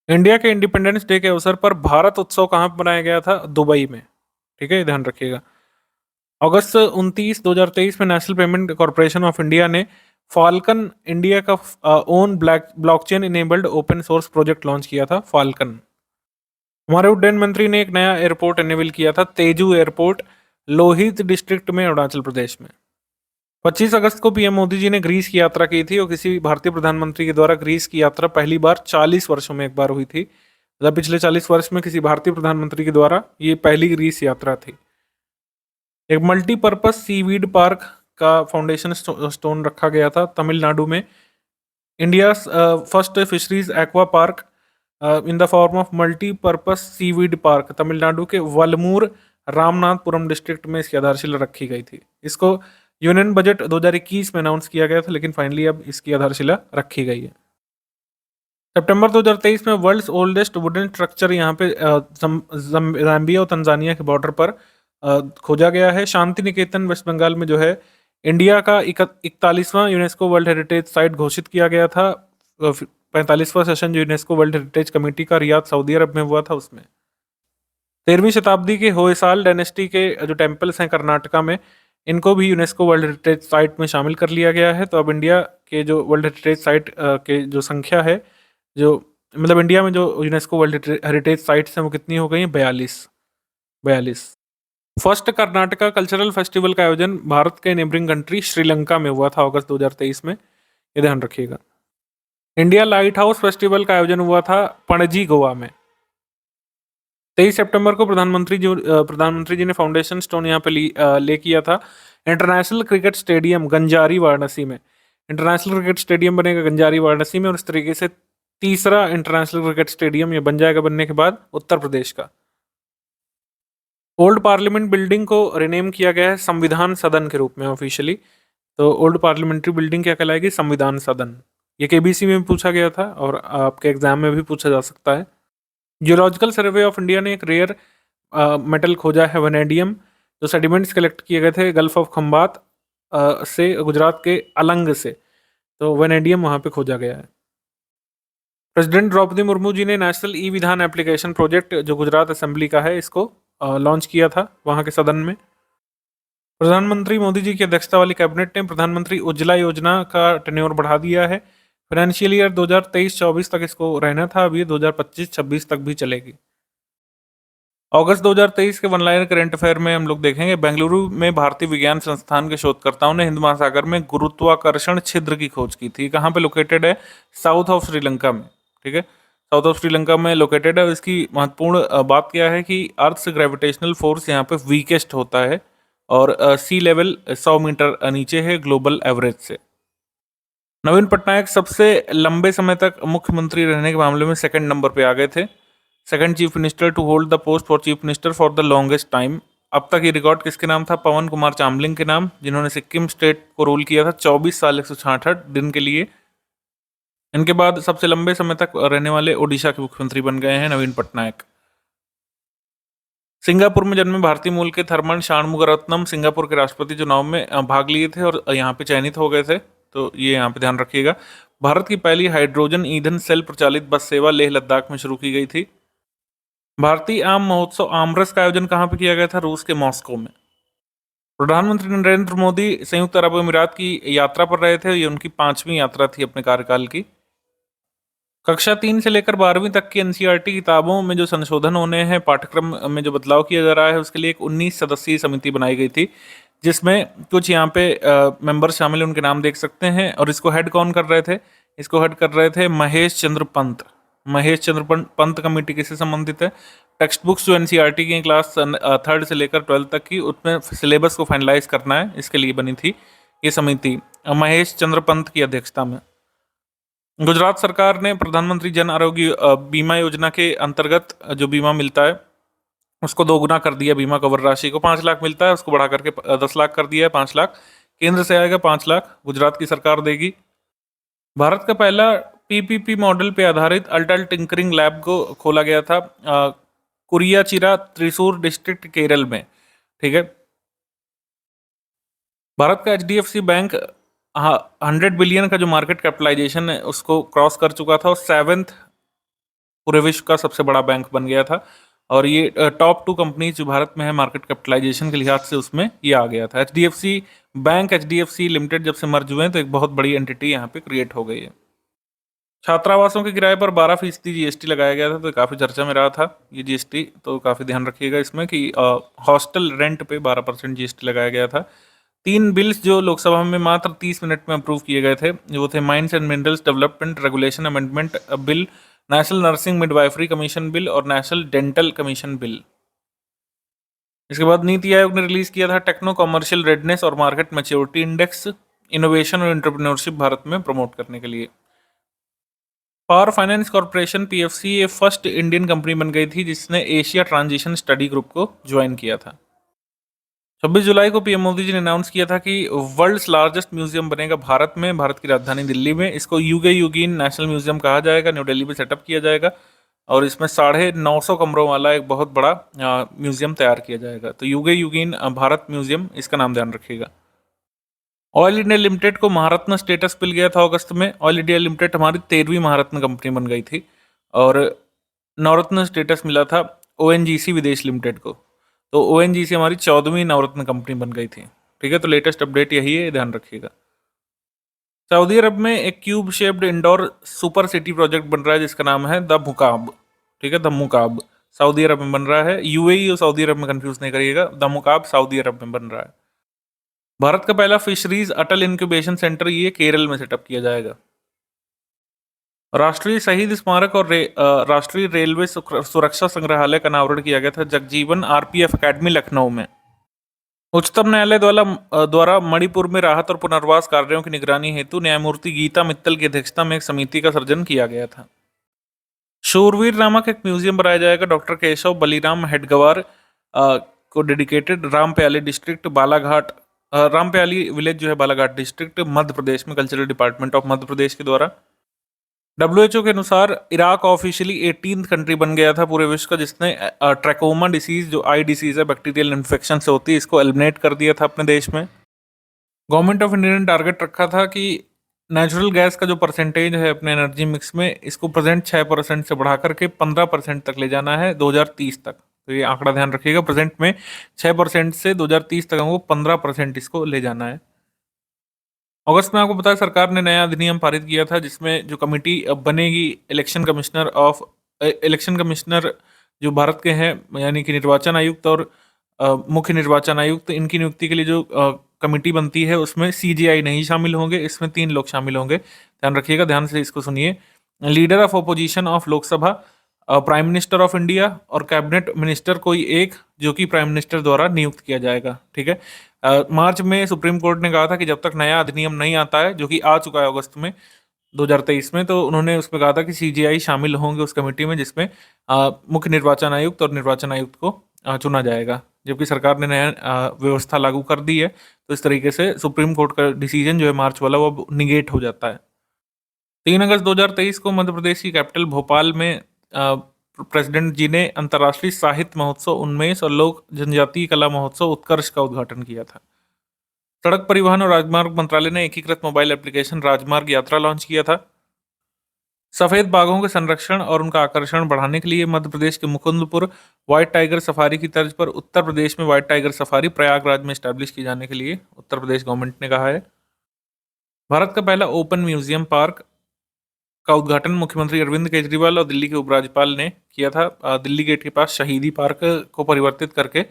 इंडिया के इंडिपेंडेंस डे के अवसर पर भारत उत्सव कहाँ पर मनाया गया था? दुबई में। ठीक है, ध्यान रखिएगा। अगस्त 29, 2023 में national payment corporation of India ने फाल्कन इंडिया का own blockchain enabled open source project launch किया था, फाल्कन। हमारे उड्डयन मंत्री ने एक नया एयरपोर्ट इनेबल किया था, तेजू एयरपोर्ट, लोहित डिस्ट्रिक्ट में, अरुणाचल प्रदेश में। 25 अगस्त को पीएम मोदी जी ने ग्रीस की यात्रा की थी और किसी भारतीय प्रधानमंत्री के द्वारा ग्रीस की यात्रा पहली बार 40 वर्षों में एक बार हुई थी। मतलब पिछले 40 वर्ष में किसी भारतीय प्रधानमंत्री के द्वारा ये पहली ग्रीस यात्रा थी। एक मल्टीपर्पज सीवीड पार्क का फाउंडेशन स्टोन रखा गया था तमिलनाडु में। India first fisheries aqua park in the form of multipurpose seaweed park, Tamil Nadu के वलमूर रामनाथपुरम डिस्ट्रिक्ट में इसकी आधारशिला रखी गई थी। इसको यूनियन बजट 2021 में अनाउंस किया गया था, लेकिन फाइनली अब इसकी आधारशिला रखी गई है। सितंबर 2023 में वर्ल्ड्स ओल्डेस्ट वुडन स्ट्रक्चर यहाँ पे ज़ाम्बिया और तंजानिया के बॉर्डर पर खोजा गया है। शांति निकेतन वेस्ट बंगाल में जो है इंडिया का 41वां यूनेस्को वर्ल्ड हेरिटेज साइट घोषित किया गया था। 45वां सेशन जो यूनेस्को वर्ल्ड हेरिटेज कमेटी का रियाद सऊदी अरब में हुआ था, उसमें 13वीं शताब्दी के होयसाल डायनेस्टी के जो टेम्पल्स हैं कर्नाटका में, इनको भी यूनेस्को वर्ल्ड हेरिटेज साइट में शामिल कर लिया गया है। तो अब इंडिया के जो वर्ल्ड हेरिटेज साइट के जो संख्या है, जो मतलब इंडिया में जो यूनेस्को वर्ल्ड हेरिटेज साइट्स हैं वो कितनी हो गई हैं? 42। फर्स्ट कर्नाटका कल्चरल फेस्टिवल का आयोजन भारत के नेबरिंग कंट्री श्रीलंका में हुआ था अगस्त 2023 में, ये ध्यान रखिएगा। इंडिया लाइट हाउस फेस्टिवल का आयोजन हुआ था पणजी, गोवा में। 23 सितंबर को प्रधानमंत्री जी ने फाउंडेशन स्टोन यहाँ पे ले किया था international cricket stadium Ganjari Varanasi में। इंटरनेशनल क्रिकेट स्टेडियम बनेगा गंजारी वाराणसी में, और इस तरीके से तीसरा इंटरनेशनल क्रिकेट स्टेडियम ये बन जाएगा बनने के बाद उत्तर प्रदेश का। ओल्ड पार्लियामेंट बिल्डिंग को रिनेम किया गया है संविधान सदन के रूप में ऑफिशियली। तो ओल्ड पार्लियामेंट्री बिल्डिंग क्या कहलाएगी? संविधान सदन। ये केबीसी में भी पूछा गया था और आपके एग्जाम में भी पूछा जा सकता है। जियोलॉजिकल सर्वे ऑफ इंडिया ने एक रेयर मेटल खोजा है, वनेडियम, जो सेडिमेंट्स कलेक्ट किए गए थे गल्फ ऑफ खंबात से, गुजरात के अलंग से। तो वनेडियम वहाँ पे खोजा गया है। प्रेसिडेंट द्रौपदी मुर्मू जी ने नेशनल ई विधान एप्लीकेशन प्रोजेक्ट जो गुजरात असेंबली का है, इसको लॉन्च किया था वहाँ के सदन में। प्रधानमंत्री मोदी जी की अध्यक्षता वाली कैबिनेट ने प्रधानमंत्री उज्ज्वला योजना का टेन्योर बढ़ा दिया है। फाइनेंशियल ईयर 2023-24 तक इसको रहना था, अभी 2025-26 तक भी चलेगी। अगस्त 2023 के वन लाइनर करंट अफेयर में हम लोग देखेंगे, बेंगलुरु में भारतीय विज्ञान संस्थान के शोधकर्ताओं ने हिंद महासागर में गुरुत्वाकर्षण छिद्र की खोज की थी। कहाँ पे लोकेटेड है? साउथ ऑफ श्रीलंका में। ठीक है, साउथ ऑफ श्रीलंका में लोकेटेड है। इसकी महत्वपूर्ण बात क्या है कि अर्थ से ग्रेविटेशनल फोर्स यहाँ पे वीकेस्ट होता है और सी लेवल 100 मीटर नीचे है ग्लोबल एवरेज से। नवीन पटनायक सबसे लंबे समय तक मुख्यमंत्री रहने के मामले में सेकंड नंबर पे आ गए थे। Second chief minister to hold the post for chief minister for the longest time. अब तक ये रिकॉर्ड किसके नाम था? पवन कुमार चामलिंग के नाम, जिन्होंने सिक्किम स्टेट को रूल किया था 24 साल 166 दिन के लिए। इनके बाद सबसे लंबे समय तक रहने वाले ओडिशा के मुख्यमंत्री बन गए हैं नवीन पटनायक। सिंगापुर में जन्मे भारतीय मूल के थर्मन शाणमुगरत्नम सिंगापुर के राष्ट्रपति चुनाव में भाग लिए थे और यहाँ पे चयनित हो गए थे। तो ये यहाँ पे ध्यान रखिएगा। भारत की पहली हाइड्रोजन ईंधन सेल प्रचालित बस सेवा लेह लद्दाख में शुरू की गई थी। भारतीय आम महोत्सव आमरस का आयोजन कहाँ पे किया गया था? रूस के मॉस्को में। प्रधानमंत्री नरेंद्र मोदी संयुक्त अरब अमीरात की यात्रा पर रहे थे। ये उनकी 5वीं यात्रा थी अपने कार्यकाल की। कक्षा 3 से लेकर 12वीं तक की एनसीईआरटी किताबों में जो संशोधन होने हैं, पाठ्यक्रम में जो बदलाव किया जा रहा है, उसके लिए एक 19 सदस्यीय समिति बनाई गई थी, जिसमें कुछ यहाँ पे मेंबर शामिल हैं, उनके नाम देख सकते हैं। और इसको हेड कौन कर रहे थे? इसको हेड कर रहे थे महेश चंद्र पंत। महेश चंद्र पंत कमेटी किससे संबंधित है? टेक्स्ट बुक्स जो एनसीईआरटी की क्लास 3rd से लेकर 12th तक की, उसमें सिलेबस को फाइनलाइज करना है, इसके लिए बनी थी ये समिति, महेश चंद्र पंत की अध्यक्षता में। गुजरात सरकार ने प्रधानमंत्री जन आरोग्य बीमा योजना के अंतर्गत जो बीमा मिलता है, उसको 2 गुना कर दिया। बीमा कवर राशि को 5 लाख मिलता है, उसको बढ़ा करके 10 लाख कर दिया है। 5 लाख केंद्र से आएगा, 5 लाख गुजरात की सरकार देगी। भारत का पहला पीपीपी मॉडल पे आधारित अल्ट्रा टिंकरिंग लैब को खोला गया था कुरियाचिरा, त्रिशूर डिस्ट्रिक्ट, केरल में। ठीक है। भारत का एचडीएफसी बैंक 100 बिलियन का जो मार्केट कैपिटलाइजेशन है उसको क्रॉस कर चुका था और 7th पूरे विश्व का सबसे बड़ा बैंक बन गया था। और ये टॉप 2 कंपनीज जो भारत में है मार्केट कैपिटलाइजेशन के लिहाज से, उसमें ये आ गया था। एचडीएफसी बैंक, एचडीएफसी लिमिटेड जब से मर्ज हुए हैं तो एक बहुत बड़ी एंटिटी यहाँ पे क्रिएट हो गई है। छात्रावासों के किराए पर 12% जीएसटी लगाया गया था, तो काफ़ी चर्चा में रहा था ये जीएसटी, तो काफ़ी ध्यान रखिएगा इसमें कि हॉस्टल रेंट पे 12% जीएसटी लगाया गया था। 3 बिल्स जो लोकसभा में मात्र 30 मिनट में अप्रूव किए गए थे, वो थे mines and minerals development regulation amendment bill, national nursing midwifery commission bill और नेशनल डेंटल कमीशन बिल। इसके बाद नीति आयोग ने रिलीज किया था टेक्नो कमर्शियल रेडनेस और मार्केट मैच्योरिटी इंडेक्स, इनोवेशन और एंटरप्रेन्योरशिप भारत में प्रमोट करने के लिए। पावर फाइनेंस कॉर्पोरेशन पीएफसी ये फर्स्ट इंडियन कंपनी बन गई थी जिसने एशिया ट्रांजिशन स्टडी ग्रुप को ज्वाइन किया था। 26 जुलाई को पीएम मोदी जी ने अनाउंस किया था कि वर्ल्ड्स लार्जेस्ट म्यूजियम बनेगा भारत में, भारत की राजधानी दिल्ली में। इसको युगे युगीन नेशनल म्यूजियम कहा जाएगा, न्यू दिल्ली में सेटअप किया जाएगा और इसमें 950 कमरों वाला एक बहुत बड़ा म्यूजियम तैयार किया जाएगा। तो युगे युगीन भारत म्यूजियम, इसका नाम ध्यान रखिएगा। ऑयल इंडिया लिमिटेड को महारत्न स्टेटस मिल गया था अगस्त में। ऑयल इंडिया लिमिटेड हमारी 13वीं महारत्न कंपनी बन गई थी और नवरत्न स्टेटस मिला था ओएनजीसी विदेश लिमिटेड को। तो ओएनजीसी हमारी 14वीं नवरत्न कंपनी बन गई थी। ठीक है, तो लेटेस्ट अपडेट यही है, ध्यान रखिएगा। सऊदी अरब में एक cube shaped indoor super city project बन रहा है जिसका नाम है द मुकाब। ठीक है, द मुकाब सऊदी अरब में बन रहा है। यूएई और सऊदी अरब में कंफ्यूज नहीं करिएगा, द मुकाब सऊदी अरब में बन रहा है। भारत का पहला फिशरीज अटल इंक्यूबेशन सेंटर ये केरल में सेटअप किया जाएगा। राष्ट्रीय शहीद स्मारक और राष्ट्रीय रेलवे सुरक्षा संग्रहालय का अनावरण किया गया था जगजीवन आरपीएफ एकेडमी लखनऊ में। उच्चतम न्यायालय द्वारा मणिपुर में राहत और पुनर्वास कार्यों की निगरानी हेतु न्यायमूर्ति गीता मित्तल की अध्यक्षता में एक समिति का सृजन किया गया था। शूरवीर नामक एक म्यूजियम बनाया जाएगा डॉक्टर केशव बलिराम हेडगवार को डेडिकेटेड, रामप्याली डिस्ट्रिक्ट बालाघाट, रामप्याली विलेज जो है बालाघाट डिस्ट्रिक्ट मध्य प्रदेश में, cultural department of Madhya Pradesh के द्वारा। WHO के अनुसार इराक ऑफिशियली 18th कंट्री बन गया था पूरे विश्व का जिसने ट्रैकोमा डिसीज, जो आई डिसीज है, बैक्टीरियल इन्फेक्शन से होती है, इसको एलिमिनेट कर दिया था अपने देश में। गवर्नमेंट ऑफ इंडिया ने टारगेट रखा था कि नेचुरल गैस का जो परसेंटेज है अपने एनर्जी मिक्स में, इसको प्रेजेंट 6% से बढ़ा करके 15% तक ले जाना है 2030 तक। तो ये आंकड़ा ध्यान रखिएगा, प्रेजेंट में 6% से 2030 तक हमको 15% इसको ले जाना है। अगस्त में आपको पता है सरकार ने नया अधिनियम पारित किया था जिसमें जो कमेटी बनेगी इलेक्शन कमिश्नर जो भारत के हैं, यानी कि निर्वाचन आयुक्त और मुख्य निर्वाचन आयुक्त, इनकी नियुक्ति के लिए जो कमेटी बनती है उसमें सीजीआई नहीं शामिल होंगे, इसमें 3 लोग शामिल होंगे। ध्यान रखिएगा, ध्यान से इसको सुनिए। Leader of opposition of Lok Sabha, prime minister of India और कैबिनेट मिनिस्टर कोई एक, जो कि प्राइम मिनिस्टर द्वारा नियुक्त किया जाएगा। ठीक है, मार्च में सुप्रीम कोर्ट ने कहा था कि जब तक नया अधिनियम नहीं आता है, जो कि आ चुका है अगस्त में 2023 में, तो उन्होंने उसमें कहा था कि सीजीआई शामिल होंगे उस कमेटी में जिसमें मुख्य निर्वाचन आयुक्त और निर्वाचन आयुक्त को चुना जाएगा। जबकि सरकार ने नया व्यवस्था लागू कर दी है, तो इस तरीके से सुप्रीम कोर्ट का डिसीजन जो है मार्च वाला, वो अब निगेट हो जाता है। 3 अगस्त 2023 को मध्य प्रदेश की कैपिटल भोपाल में प्रेसिडेंट जी ने अंतर्राष्ट्रीय साहित्य महोत्सव 19 और लोक जनजातीय कला महोत्सव उत्कर्ष का उद्घाटन किया था। सड़क परिवहन और राजमार्ग मंत्रालय ने एकीकृत मोबाइल एप्लीकेशन राजमार्ग यात्रा लॉन्च किया था। सफेद बाघों के संरक्षण और उनका आकर्षण बढ़ाने के लिए मध्य प्रदेश के मुकुंदपुर व्हाइट टाइगर सफारी की तर्ज पर उत्तर प्रदेश में व्हाइट टाइगर सफारी प्रयागराज में स्टैब्लिश की जाने के लिए उत्तर प्रदेश गवर्नमेंट ने कहा है। भारत का पहला ओपन म्यूजियम पार्क का उद्घाटन मुख्यमंत्री अरविंद केजरीवाल और दिल्ली के उपराज्यपाल ने किया था। दिल्ली गेट के पास शहीदी पार्क को परिवर्तित करके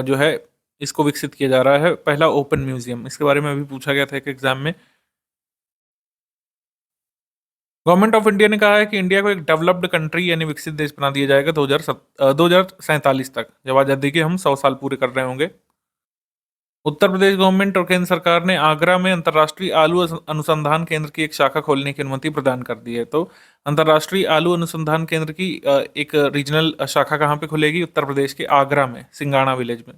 जो है इसको विकसित किया जा रहा है, पहला ओपन म्यूजियम। इसके बारे में अभी पूछा गया था एक एग्जाम में। गवर्नमेंट ऑफ इंडिया ने कहा है कि इंडिया को एक डेवलप्ड कंट्री यानी विकसित देश बना दिया जाएगा 2047 तक, जब आज़ादी के हम 100 साल पूरे कर रहे होंगे। उत्तर प्रदेश गवर्नमेंट और केंद्र सरकार ने आगरा में अंतर्राष्ट्रीय आलू अनुसंधान केंद्र की एक शाखा खोलने की अनुमति प्रदान कर दी है। तो अंतर्राष्ट्रीय आलू अनुसंधान केंद्र की एक रीजनल शाखा कहाँ पे खुलेगी? उत्तर प्रदेश के आगरा में, सिंगाना विलेज में।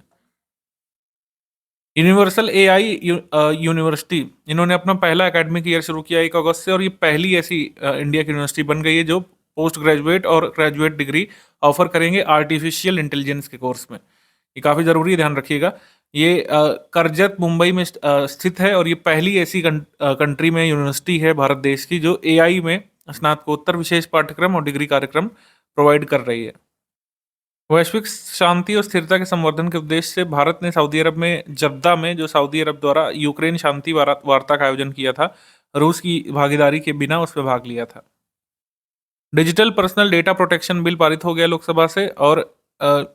यूनिवर्सल एआई यूनिवर्सिटी, इन्होंने अपना पहला एकेडमिक ईयर शुरू किया 1 अगस्त से, और ये पहली ऐसी इंडिया की यूनिवर्सिटी बन गई है जो पोस्ट ग्रेजुएट और ग्रेजुएट डिग्री ऑफर करेंगे आर्टिफिशियल इंटेलिजेंस के कोर्स में। ये काफ़ी ज़रूरी है, ध्यान रखिएगा। ये करजत मुंबई में स्थित है और ये पहली ऐसी कंट्री में यूनिवर्सिटी है भारत देश की जो एआई में स्नातकोत्तर विशेष पाठ्यक्रम और डिग्री कार्यक्रम प्रोवाइड कर रही है। वैश्विक शांति और स्थिरता के संवर्धन के उद्देश्य से भारत ने सऊदी अरब में जद्दा में, जो सऊदी अरब द्वारा यूक्रेन शांति वार्ता का आयोजन किया था, रूस की भागीदारी के बिना उसमें भाग लिया था। Digital personal data protection bill पारित हो गया लोकसभा से, और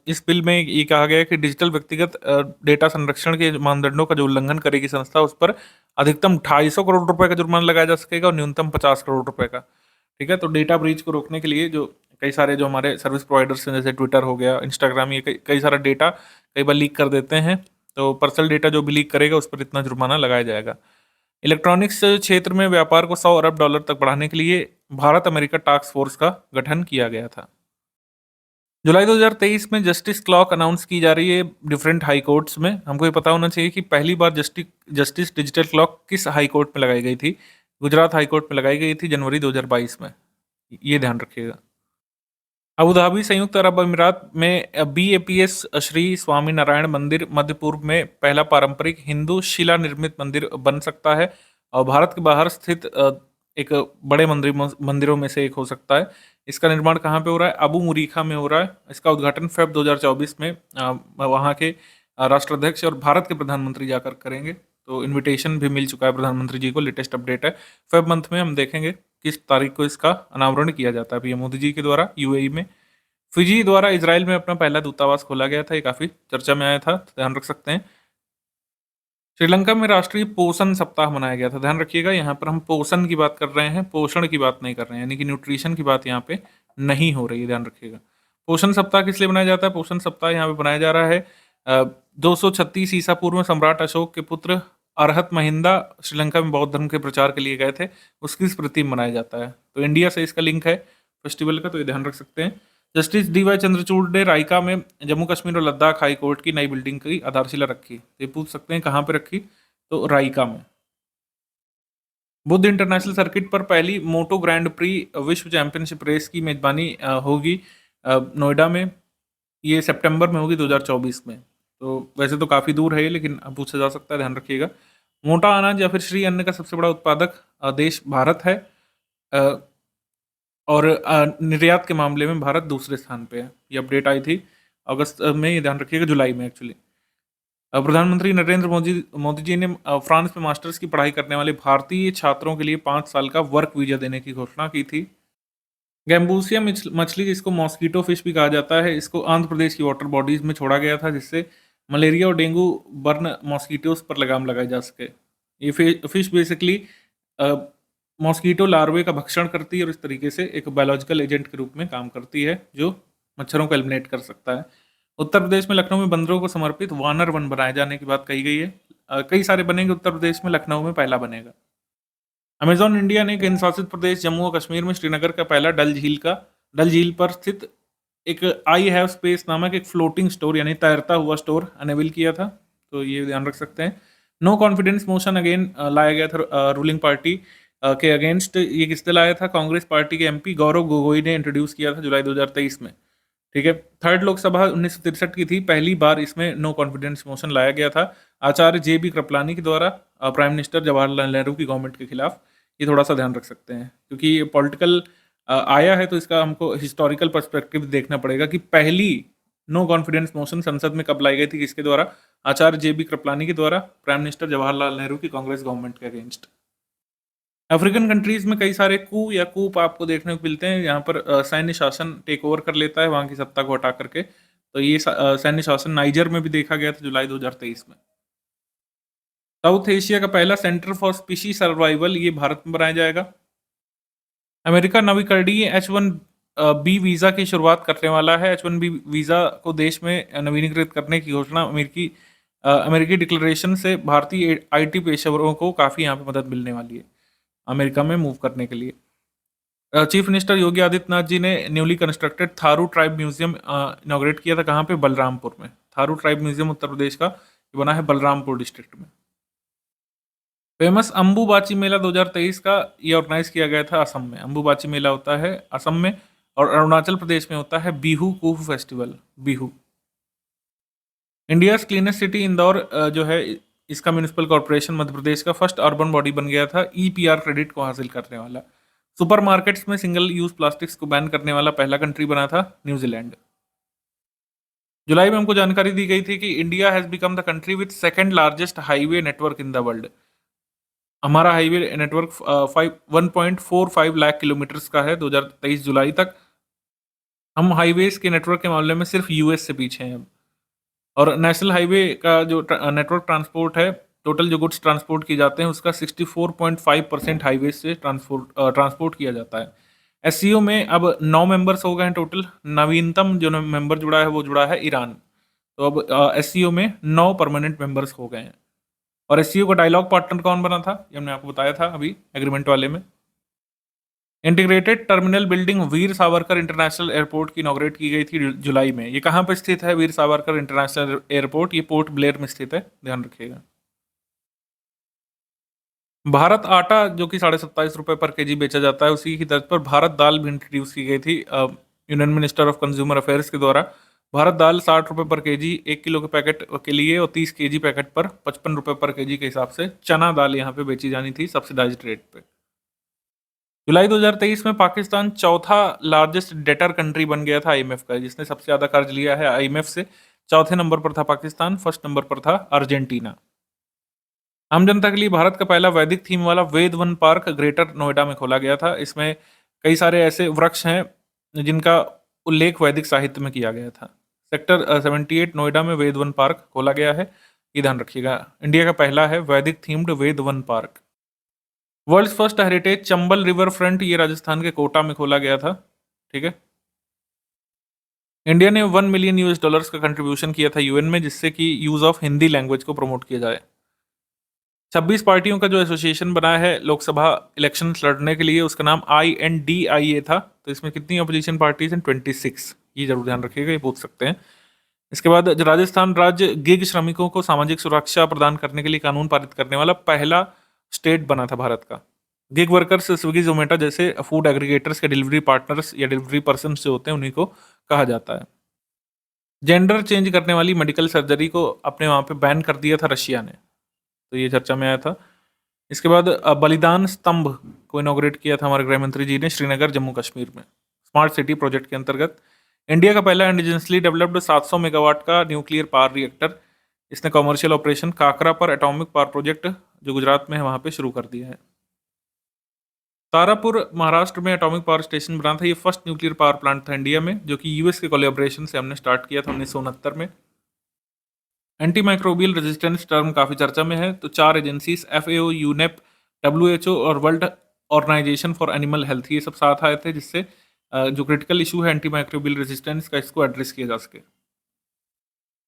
इस बिल में ये कहा गया है कि डिजिटल व्यक्तिगत डेटा संरक्षण के मानदंडों का जो उल्लंघन करेगी संस्था, उस पर अधिकतम 250 करोड़ रुपए का जुर्माना लगाया जा सकेगा और न्यूनतम 50 करोड़ रुपए का। ठीक है, तो डेटा ब्रीच को रोकने के लिए जो कई सारे जो हमारे सर्विस प्रोवाइडर्स हैं, जैसे ट्विटर हो गया, इंस्टाग्राम, ये कई सारा डेटा कई बार लीक कर देते हैं, तो पर्सनल डेटा जो भी लीक करेगा उस पर इतना जुर्माना लगाया जाएगा। इलेक्ट्रॉनिक्स क्षेत्र में व्यापार को $100 अरब तक बढ़ाने के लिए भारत अमेरिका टास्क फोर्स का गठन किया गया था। जुलाई 2023 में जस्टिस क्लॉक अनाउंस की जा रही है डिफरेंट हाई कोर्ट्स में। हमको ये पता होना चाहिए कि पहली बार जस्टिस डिजिटल क्लॉक किस हाई कोर्ट में लगाई गई थी। गुजरात हाई कोर्ट में लगाई गई थी जनवरी 2022 में, ये ध्यान रखिएगा। अबू धाबी संयुक्त अरब अमीरात में BAPS श्री स्वामी नारायण मंदिर मध्य पूर्व में पहला पारंपरिक हिंदू शिला निर्मित मंदिर बन सकता है और भारत के बाहर स्थित एक बड़े मंदिरों में से एक हो सकता है। इसका निर्माण कहाँ पे हो रहा है? अबू मुरीखा में हो रहा है। इसका उद्घाटन फेब 2024 में वहाँ के राष्ट्राध्यक्ष और भारत के प्रधानमंत्री जाकर करेंगे। तो इनविटेशन भी मिल चुका है प्रधानमंत्री जी को, लेटेस्ट अपडेट है। फेब मंथ में हम देखेंगे किस तारीख को इसका अनावरण किया जाता है पीएम मोदी जी के द्वारा UAE में। फिजी द्वारा इजराइल में अपना पहला दूतावास खोला गया था, ये काफ़ी चर्चा में आया था, तो ध्यान रख सकते हैं। श्रीलंका में राष्ट्रीय पोषण सप्ताह मनाया गया था। ध्यान रखिएगा, यहाँ पर हम पोषण की बात कर रहे हैं, पोषण की बात नहीं कर रहे हैं, यानी कि न्यूट्रिशन की बात यहाँ पे नहीं हो रही है, ध्यान रखिएगा। पोषण सप्ताह किस लिए बनाया जाता है? पोषण सप्ताह यहाँ पे बनाया जा रहा है 236 ईसा पूर्व में सम्राट अशोक के पुत्र अरहत महिंदा श्रीलंका में बौद्ध धर्म के प्रचार के लिए गए थे, उसकी स्मृति में मनाया जाता है। तो इंडिया से इसका लिंक है फेस्टिवल का, तो ये ध्यान रख सकते हैं। जस्टिस DY चंद्रचूड़ ने रायका में जम्मू कश्मीर और लद्दाख हाई कोर्ट की नई बिल्डिंग की आधारशिला रखी। ये पूछ सकते हैं कहाँ पे रखी, तो रायका में। बुद्ध इंटरनेशनल सर्किट पर पहली मोटो ग्रैंड प्री विश्व चैंपियनशिप रेस की मेजबानी होगी नोएडा में। ये सितंबर में होगी 2024 में। तो वैसे तो काफ़ी दूर है ये, लेकिन पूछा जा सकता है, ध्यान रखिएगा। मोटा अनाज या फिर श्री अन्न का सबसे बड़ा उत्पादक देश भारत है और निर्यात के मामले में भारत दूसरे स्थान पे है। ये अपडेट आई थी अगस्त में, ये ध्यान रखिएगा, जुलाई में एक्चुअली। प्रधानमंत्री नरेंद्र मोदी जी ने फ्रांस में मास्टर्स की पढ़ाई करने वाले भारतीय छात्रों के लिए 5 साल का वर्क वीजा देने की घोषणा की थी। गैम्बूसिया मछली, जिसको मॉस्कीटो फिश भी कहा जाता है, इसको आंध्र प्रदेश की वाटर बॉडीज में छोड़ा गया था, जिससे मलेरिया और डेंगू बर्न मॉस्कीटोज पर लगाम लगाई जा सके। ये फिश बेसिकली मॉस्कीटो लार्वे का भक्षण करती है और इस तरीके से एक बायोलॉजिकल एजेंट के रूप में काम करती है जो मच्छरों को एलिमिनेट कर सकता है। उत्तर प्रदेश में लखनऊ में बंदरों को समर्पित वानर वन बनाए जाने की बात कही गई है। कई सारे बनेंगे उत्तर प्रदेश में, लखनऊ में पहला बनेगा। अमेजॉन इंडिया ने केंद्र शासित प्रदेश जम्मू और कश्मीर में श्रीनगर का पहला डल झील पर स्थित एक आई हैव स्पेस नामक एक फ्लोटिंग स्टोर यानी तैरता हुआ स्टोर अनेबल किया था। तो ये ध्यान रख सकते हैं। नो कॉन्फिडेंस मोशन अगेन लाया गया था रूलिंग पार्टी के अगेंस्ट। ये किसने लाया था? कांग्रेस पार्टी के MP गौरव गोगोई ने इंट्रोड्यूस किया था जुलाई 2023 में। ठीक है, थर्ड लोकसभा 1963 की थी, पहली बार इसमें नो कॉन्फिडेंस मोशन लाया गया था आचार्य JB कृपलानी के द्वारा प्राइम मिनिस्टर जवाहरलाल नेहरू की गवर्नमेंट के खिलाफ। ये थोड़ा सा ध्यान रख सकते हैं, क्योंकि ये पॉलिटिकल आया है तो इसका हमको हिस्टोरिकल पर्सपेक्टिव देखना पड़ेगा कि पहली नो कॉन्फिडेंस मोशन संसद में कब लाई गई थी, किसके द्वारा? आचार्य JB कृपलानी के द्वारा, प्राइम मिनिस्टर जवाहरलाल नेहरू की कांग्रेस गवर्नमेंट के अगेंस्ट। अफ्रीकन कंट्रीज में कई सारे कू या कूप आपको देखने को मिलते हैं, यहाँ पर सैन्य शासन टेक ओवर कर लेता है वहाँ की सत्ता को हटा करके। तो ये सैन्य शासन नाइजर में भी देखा गया था जुलाई 2023 में। साउथ एशिया का पहला सेंटर फॉर स्पीशी सर्वाइवल ये भारत में बनाया जाएगा। अमेरिका नवीकरणीय H1B वीज़ा की शुरुआत करने वाला है। H1B वीज़ा को देश में नवीनीकृत करने की घोषणा अमेरिकी डिक्लेरेशन से भारतीय IT पेशेवरों को काफ़ी यहाँ पे मदद मिलने वाली है अमेरिका में मूव करने के लिए। चीफ मिनिस्टर योगी आदित्यनाथ जी ने newly constructed Tharu tribe museum inaugurate किया था। कहाँ पे? बलरामपुर में। थारू ट्राइब म्यूजियम उत्तर प्रदेश का ये बना है बलरामपुर डिस्ट्रिक्ट में। फेमस अंबुबाची मेला 2023 का ये ऑर्गेनाइज किया गया था असम में। अंबुबाची मेला होता है असम में, और अरुणाचल प्रदेश में होता है बिहू कुफ festival, Bihu. India's cleanest city Indore जो है इसका म्यूनिसिपल कॉर्पोरेशन मध्य प्रदेश का फर्स्ट अर्बन बॉडी बन गया था EPR क्रेडिट को हासिल करने वाला। सुपरमार्केट्स में सिंगल यूज प्लास्टिक्स को बैन करने वाला पहला कंट्री बना था न्यूजीलैंड। जुलाई में हमको जानकारी दी गई थी कि India has become the country with second largest highway network in the world. हमारा हाईवे नेटवर्क 1.45 लाख किलोमीटर्स का है 2023 जुलाई तक। हम हाईवेज के नेटवर्क के मामले में सिर्फ US से पीछे हैं अब। और नेशनल हाईवे का जो नेटवर्क ट्रांसपोर्ट है, टोटल जो गुड्स ट्रांसपोर्ट किए जाते हैं उसका 64.5% हाईवे से ट्रांसपोर्ट किया जाता है। SCO में अब 9 मेंबर्स हो गए हैं टोटल। नवीनतम जो मेंबर जुड़ा है वो जुड़ा है ईरान। तो अब SCO में 9 परमानेंट मेंबर्स हो गए हैं। और SCO का डायलॉग पार्टनर कौन बना था, ये हमने आपको बताया था अभी एग्रीमेंट वाले में। Integrated terminal building Veer Savarkar international airport की इनॉग्रेट की गई थी जुलाई में। ये कहाँ पर स्थित है वीर सावरकर इंटरनेशनल एयरपोर्ट? ये पोर्ट ब्लेयर में स्थित है, ध्यान रखिएगा। भारत आटा जो कि 27.5 रुपये पर केजी बेचा जाता है, उसी की तर्ज पर भारत दाल भी इंट्रोड्यूस की गई थी union minister of consumer affairs के द्वारा। भारत दाल 60 रुपये पर केजी 1 किलो के पैकेट के लिए, और 30 केजी पैकेट पर 55 रुपये पर केजी के हिसाब से चना दाल यहाँ पे बेची जानी थी सब्सिडाइज्ड रेट पे। जुलाई 2023 में पाकिस्तान चौथा लार्जेस्ट डेटर कंट्री बन गया था IMF का, जिसने सबसे ज़्यादा कर्ज लिया है IMF से। चौथे नंबर पर था पाकिस्तान, फर्स्ट नंबर पर था अर्जेंटीना। आम जनता के लिए भारत का पहला वैदिक थीम वाला वेद वन पार्क ग्रेटर नोएडा में खोला गया था। इसमें कई सारे ऐसे वृक्ष हैं जिनका उल्लेख वैदिक साहित्य में किया गया था। सेक्टर 78 नोएडा में वेद वन पार्क खोला गया है, ये ध्यान रखिएगा। इंडिया का पहला है Vedic themed Ved Van park. World first heritage Chambal river front, ये राजस्थान के कोटा में खोला गया था। ठीक है। इंडिया ने $1 मिलियन का कंट्रीब्यूशन किया था UN में, जिससे कि यूज ऑफ हिंदी लैंग्वेज को प्रमोट किया जाए। 26 पार्टियों का जो एसोसिएशन बना है लोकसभा इलेक्शन लड़ने के लिए, उसका नाम INDIA था। तो इसमें कितनी अपोजिशन पार्टीज हैं? 26। ये जरूर ध्यान रखिएगा, ये पूछ सकते हैं। इसके बाद राजस्थान राज्य गिग श्रमिकों को सामाजिक सुरक्षा प्रदान करने के लिए कानून पारित करने वाला पहला स्टेट बना था भारत का। गिग वर्कर्स स्विगी जोमेटो जैसे फूड एग्रीगेटर्स के डिलीवरी पार्टनर्स या डिलीवरी पर्सन जो होते हैं उन्हीं को कहा जाता है। जेंडर चेंज करने वाली मेडिकल सर्जरी को अपने वहाँ पे बैन कर दिया था रशिया ने, तो ये चर्चा में आया था। इसके बाद बलिदान स्तंभ को इनॉग्रेट किया था हमारे गृह मंत्री जी ने श्रीनगर जम्मू कश्मीर में, स्मार्ट सिटी प्रोजेक्ट के अंतर्गत। इंडिया का पहला इंडिजिनसली डेवलप्ड 700 मेगावाट का न्यूक्लियर पावर रिएक्टर, इसने कॉमर्शियल ऑपरेशन काकरा पर एटॉमिक पावर प्रोजेक्ट जो गुजरात में है वहाँ पे शुरू कर दिया है। तारापुर महाराष्ट्र में एटॉमिक पावर स्टेशन बना था। ये फर्स्ट न्यूक्लियर पावर प्लांट था इंडिया में, जो कि US के कोलैबोरेशन से हमने स्टार्ट किया था 1969 में। एंटी माइक्रोबियल रेजिस्टेंस टर्म काफ़ी चर्चा में है। तो 4 एजेंसीज FAO, UNEP, WHO और world organisation for animal health, ये सब साथ आए थे, जिससे जो क्रिटिकल इशू है एंटी माइक्रोबियल रेजिस्टेंस का, इसको एड्रेस किया जा सके।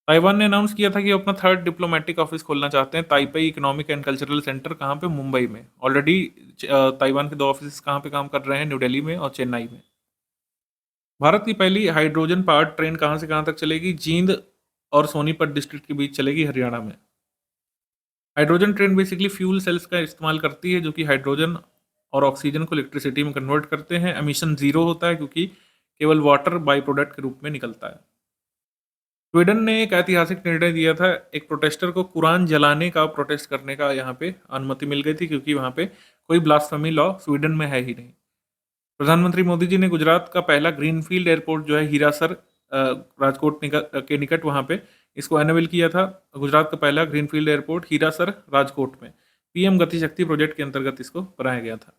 ताइवान ने अनाउंस किया था कि अपना 3rd डिप्लोमेटिक ऑफिस खोलना चाहते हैं Taipei economic and cultural centre, कहाँ पे? मुंबई में। ऑलरेडी ताइवान के 2 ऑफिस कहाँ पे काम कर रहे हैं? न्यू दिल्ली में और चेन्नई में। भारत की पहली हाइड्रोजन पावर्ड ट्रेन कहाँ से कहाँ तक चलेगी? जींद और सोनीपत डिस्ट्रिक्ट के बीच चलेगी, हरियाणा में। Hydrogen train basically fuel cells का इस्तेमाल करती है, जो कि हाइड्रोजन और ऑक्सीजन को इलेक्ट्रिसिटी में कन्वर्ट करते हैं। एमिशन 0 होता है क्योंकि केवल वाटर बाई प्रोडक्ट के रूप में निकलता है। स्वीडन ने एक ऐतिहासिक निर्णय दिया था, एक प्रोटेस्टर को कुरान जलाने का प्रोटेस्ट करने का यहाँ पे अनुमति मिल गई थी, क्योंकि वहाँ पे कोई ब्लास्फेमी लॉ स्वीडन में है ही नहीं। प्रधानमंत्री मोदी जी ने गुजरात का पहला ग्रीनफील्ड एयरपोर्ट जो है हीरासर राजकोट के निकट वहाँ पे इसको अनवेल किया था। गुजरात का पहला ग्रीनफील्ड एयरपोर्ट हीरासर राजकोट में पीएम गति शक्ति प्रोजेक्ट के अंतर्गत इसको बनाया गया था।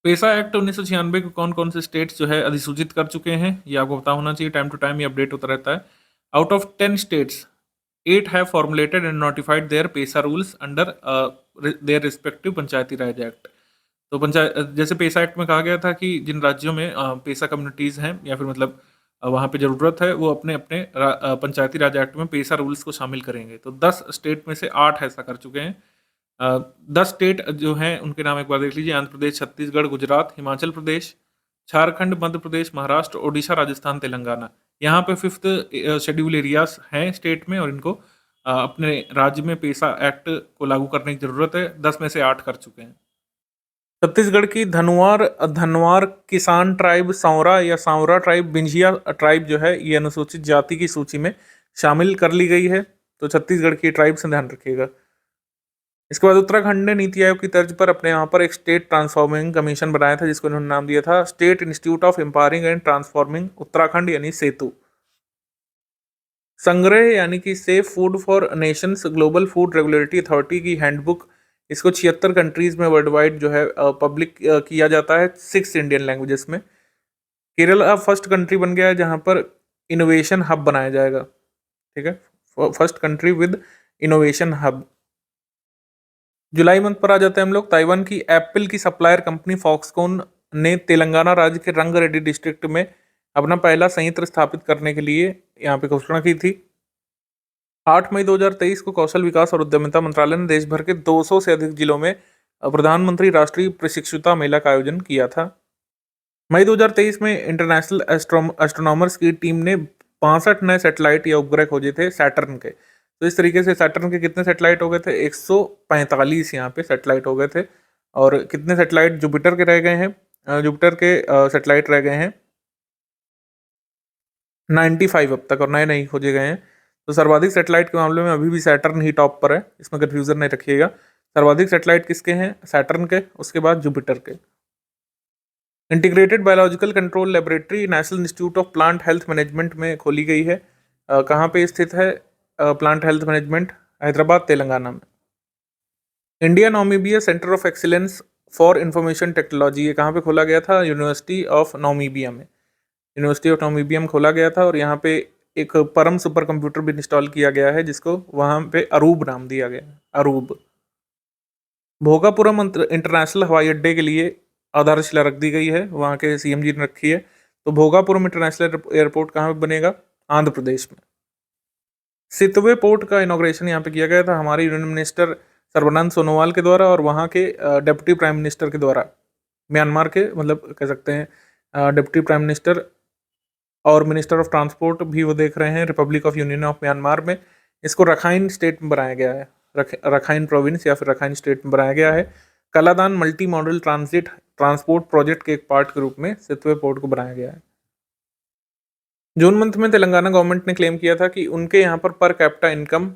पेसा एक्ट 1996 को कौन कौन से स्टेट्स जो है अधिसूचित कर चुके हैं, ये आपको पता होना चाहिए, टाइम टू टाइम ये अपडेट होता रहता है। Out of 10 states 8 have formulated and notified their PESA rules under their respective Panchayati Raj act. तो पंचायत जैसे पेसा एक्ट में कहा गया था कि जिन राज्यों में पेसा कम्युनिटीज़ हैं या फिर मतलब वहाँ पे ज़रूरत है वो अपने अपने पंचायती राज एक्ट में पेसा रूल्स को शामिल करेंगे। तो 10 स्टेट में से 8 ऐसा कर चुके हैं। 10 स्टेट जो हैं उनके नाम एक बार देख लीजिए। आंध्र प्रदेश, छत्तीसगढ़, गुजरात, हिमाचल प्रदेश, झारखंड, मध्य प्रदेश, महाराष्ट्र, ओडिशा, राजस्थान, तेलंगाना। यहाँ पे 5th शेड्यूल एरियाज हैं स्टेट में और इनको अपने राज्य में पेसा एक्ट को लागू करने की ज़रूरत है। 10 में से 8 कर चुके हैं। छत्तीसगढ़ की धनवार किसान ट्राइब, सांवरा या सांवरा ट्राइब, बिंझिया ट्राइब जो है ये अनुसूचित जाति की सूची में शामिल कर ली गई है। तो छत्तीसगढ़ की ट्राइब से ध्यान रखिएगा। इसके बाद उत्तराखंड ने नीति आयोग की तर्ज पर अपने यहाँ पर एक स्टेट ट्रांसफॉर्मिंग कमीशन बनाया था जिसको इन्होंने नाम दिया था state institute of empowering and transforming Uttarakhand यानी सेतु। संग्रह यानी कि safe food for Nations global food regulatory authority की हैंडबुक, इसको 76 कंट्रीज में वर्ल्ड वाइड जो है पब्लिक किया जाता है 6 इंडियन लैंग्वेजेस में। केरला फर्स्ट कंट्री बन गया है जहाँ पर इनोवेशन हब बनाया जाएगा। ठीक है, first country with innovation hub. July month पर आ जाते हैं हम लोग। ताइवान की एप्पल की सप्लायर कंपनी फॉक्सकॉन ने तेलंगाना राज्य के रंगारेड्डी डिस्ट्रिक्ट में अपना पहला संयंत्र स्थापित करने के लिए यहाँ पे घोषणा की थी। 8 मई 2023 को कौशल विकास और उद्यमिता मंत्रालय ने देश भर के 200 से अधिक जिलों में प्रधानमंत्री राष्ट्रीय प्रशिक्षुता मेला का आयोजन किया था। मई 2023 में इंटरनेशनल एस्ट्रोनॉमर्स की टीम ने 65 नए सैटेलाइट या उपग्रह खोजे थे सैटर्न के। तो इस तरीके से सैटर्न के कितने सैटेलाइट हो गए थे? 145 यहाँ पे सैटेलाइट हो गए थे। और कितने सैटेलाइट जुपिटर के रह गए हैं? जुपिटर के सैटेलाइट रह गए हैं 95 अब तक, और नए नहीं खोजे गए हैं। तो सर्वाधिक सैटेलाइट के मामले में अभी भी सैटर्न ही टॉप पर है, इसमें कन्फ्यूजन नहीं रखिएगा। सर्वाधिक सैटेलाइट किसके हैं? सैटर्न के, उसके बाद जुपिटर के। Integrated biological control laboratory national institute of plant health management में खोली गई है। कहाँ पे स्थित है plant health management? Hyderabad, Telangana में। India Namibia centre of excellence for information technology, ये कहाँ पे खोला गया था? यूनिवर्सिटी ऑफ नामीबिया में। यूनिवर्सिटी ऑफ नामीबिया में खोला गया था और यहाँ पे एक परम सुपर कंप्यूटर भी इंस्टॉल किया गया है जिसको वहाँ पे अरूब नाम दिया गया है, अरूब। भोगापुरम इंटरनेशनल हवाई अड्डे के लिए आधारशिला रख दी गई है, वहाँ के सीएम जी ने रखी है। तो भोगापुरम इंटरनेशनल एयरपोर्ट कहाँ पे बनेगा? आंध्र प्रदेश में। सितवे पोर्ट का इनॉग्रेशन यहाँ पे किया गया था हमारे यूनियन मिनिस्टर सर्बानंद सोनोवाल के द्वारा और वहाँ के डिप्टी प्राइम मिनिस्टर के द्वारा। म्यांमार के मतलब कह सकते हैं डिप्टी प्राइम मिनिस्टर और मिनिस्टर ऑफ ट्रांसपोर्ट भी वो देख रहे हैं Republic of union of Myanmar में। इसको रखाइन स्टेट में बनाया गया है, रखाइन प्रोविंस या फिर रखाइन स्टेट में बनाया गया है। Kaladan multi modal transport project के एक पार्ट के रूप में सितवे पोर्ट को बनाया गया है। जून मंथ में तेलंगाना गवर्नमेंट ने क्लेम किया था कि उनके यहाँ पर कैपिटा इनकम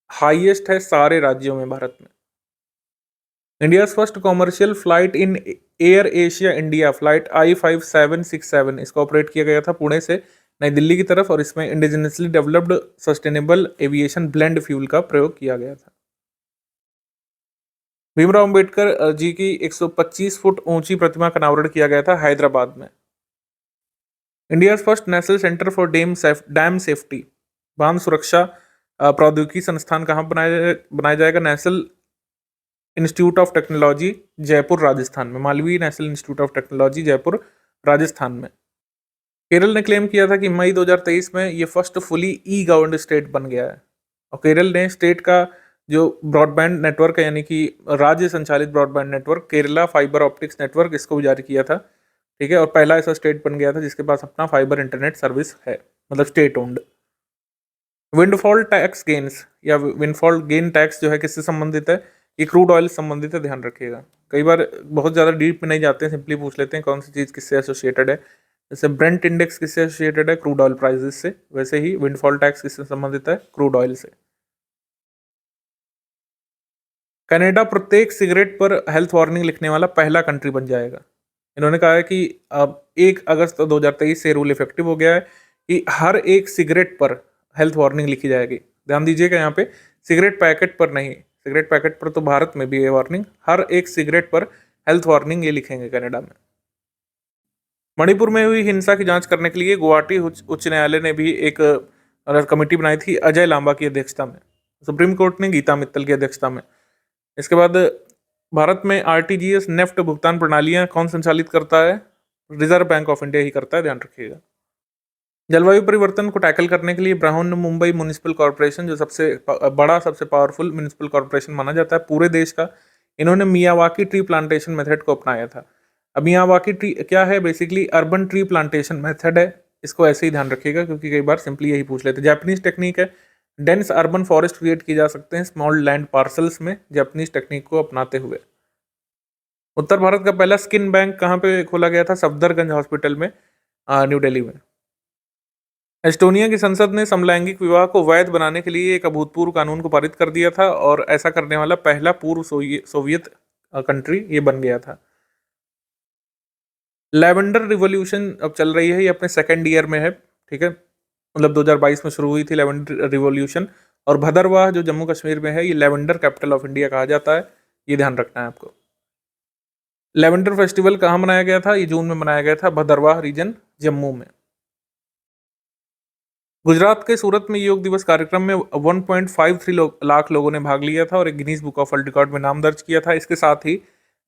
हाईएस्ट है सारे राज्यों में भारत में। India first commercial flight in air Asia India flight I5767 इसको ऑपरेट किया गया था पुणे से नई दिल्ली की तरफ और इसमें indigenously developed sustainable aviation blend fuel का प्रयोग किया गया था। भीमराव अंबेडकर जी की 125 फुट ऊंची प्रतिमा का अनावरण किया गया था हैदराबाद में। India first national centre for dam safety बांध सुरक्षा प्रौद्योगिकी संस्थान कहाँ बनाया जाएगा? National institute of technology Jaipur Rajasthan में, Malaviya national institute of technology Jaipur Rajasthan में। केरल ने क्लेम किया था कि मई 2023 में ये फर्स्ट फुली ई गवर्नड स्टेट बन गया है और केरल ने स्टेट का जो ब्रॉडबैंड नेटवर्क है यानी कि राज्य संचालित broadband network Kerala fibre optics network इसको भी जारी किया था। ठीक है, और पहला ऐसा स्टेट बन गया था जिसके पास अपना फाइबर इंटरनेट सर्विस है, मतलब state owned. Windfall tax gains या विंडफॉल गेन टैक्स जो है किससे संबंधित है? ये क्रूड ऑयल संबंधित है, ध्यान रखिएगा। कई बार बहुत ज़्यादा डीप में नहीं जाते हैं, सिंपली पूछ लेते हैं कौन सी चीज़ किससे एसोसिएटेड है। जैसे ब्रेंट इंडेक्स किससे एसोसिएटेड है? क्रूड ऑयल प्राइसेस से। वैसे ही विंडफॉल टैक्स किससे संबंधित है? क्रूड ऑयल से। कनाडा प्रत्येक सिगरेट पर हेल्थ वार्निंग लिखने वाला पहला कंट्री बन जाएगा। इन्होंने कहा है कि अब 1 अगस्त 2023 से रूल इफेक्टिव हो गया है कि हर एक सिगरेट पर हेल्थ वार्निंग लिखी जाएगी। ध्यान दीजिएगा यहाँ पे, सिगरेट पैकेट पर नहीं, सिगरेट पैकेट पर तो भारत में भी है वार्निंग, हर एक सिगरेट पर हेल्थ वार्निंग ये लिखेंगे कनाडा में। मणिपुर में हुई हिंसा की जांच करने के लिए गुवाहाटी उच्च न्यायालय ने भी एक कमेटी बनाई थी अजय लांबा की अध्यक्षता में। सुप्रीम कोर्ट ने गीता मित्तल की अध्यक्षता में। इसके बाद भारत में आरटीजीएस नेफ्ट भुगतान प्रणालियां कौन संचालित करता है? रिजर्व बैंक ऑफ इंडिया ही करता है, ध्यान रखिएगा। जलवायु परिवर्तन को टैकल करने के लिए बृहन-मुंबई म्युनिसिपल कॉर्पोरेशन, जो सबसे बड़ा, सबसे पावरफुल म्युनिसिपल कॉर्पोरेशन माना जाता है पूरे देश का, इन्होंने मियावाकी ट्री प्लांटेशन मेथड को अपनाया था। अब मियावाकी ट्री क्या है? Basically urban tree plantation method है। इसको ऐसे ही ध्यान रखिएगा क्योंकि कई बार सिंपली यही पूछ लेते हैं। जापानीज टेक्निक है। डेंस अर्बन फॉरेस्ट क्रिएट किए जा सकते हैं स्मॉल लैंड पार्सल्स में जापानीज टेक्निक को अपनाते हुए। उत्तर भारत का पहला स्किन बैंक कहाँ पे खोला गया था? सफदरगंज हॉस्पिटल में, न्यू दिल्ली में। एस्टोनिया की संसद ने समलैंगिक विवाह को वैध बनाने के लिए एक अभूतपूर्व कानून को पारित कर दिया था और ऐसा करने वाला पहला पूर्व सोवियत कंट्री ये बन गया था। लेवेंडर रिवॉल्यूशन अब चल रही है, ये अपने सेकेंड ईयर में है, ठीक है, मतलब 2022 में शुरू हुई थी लेवेंडर रिवॉल्यूशन। और भदरवाह जो जम्मू कश्मीर में है, ये लेवेंडर कैपिटल ऑफ इंडिया कहा जाता है, ये ध्यान रखना है आपको। लेवेंडर फेस्टिवल कहाँ मनाया गया था? ये जून में मनाया गया था, भदरवाह रीजन जम्मू में। गुजरात के सूरत में योग दिवस कार्यक्रम में 1.53 लाख लोगों ने भाग लिया था और एक Guinness book of world record में नाम दर्ज किया था। इसके साथ ही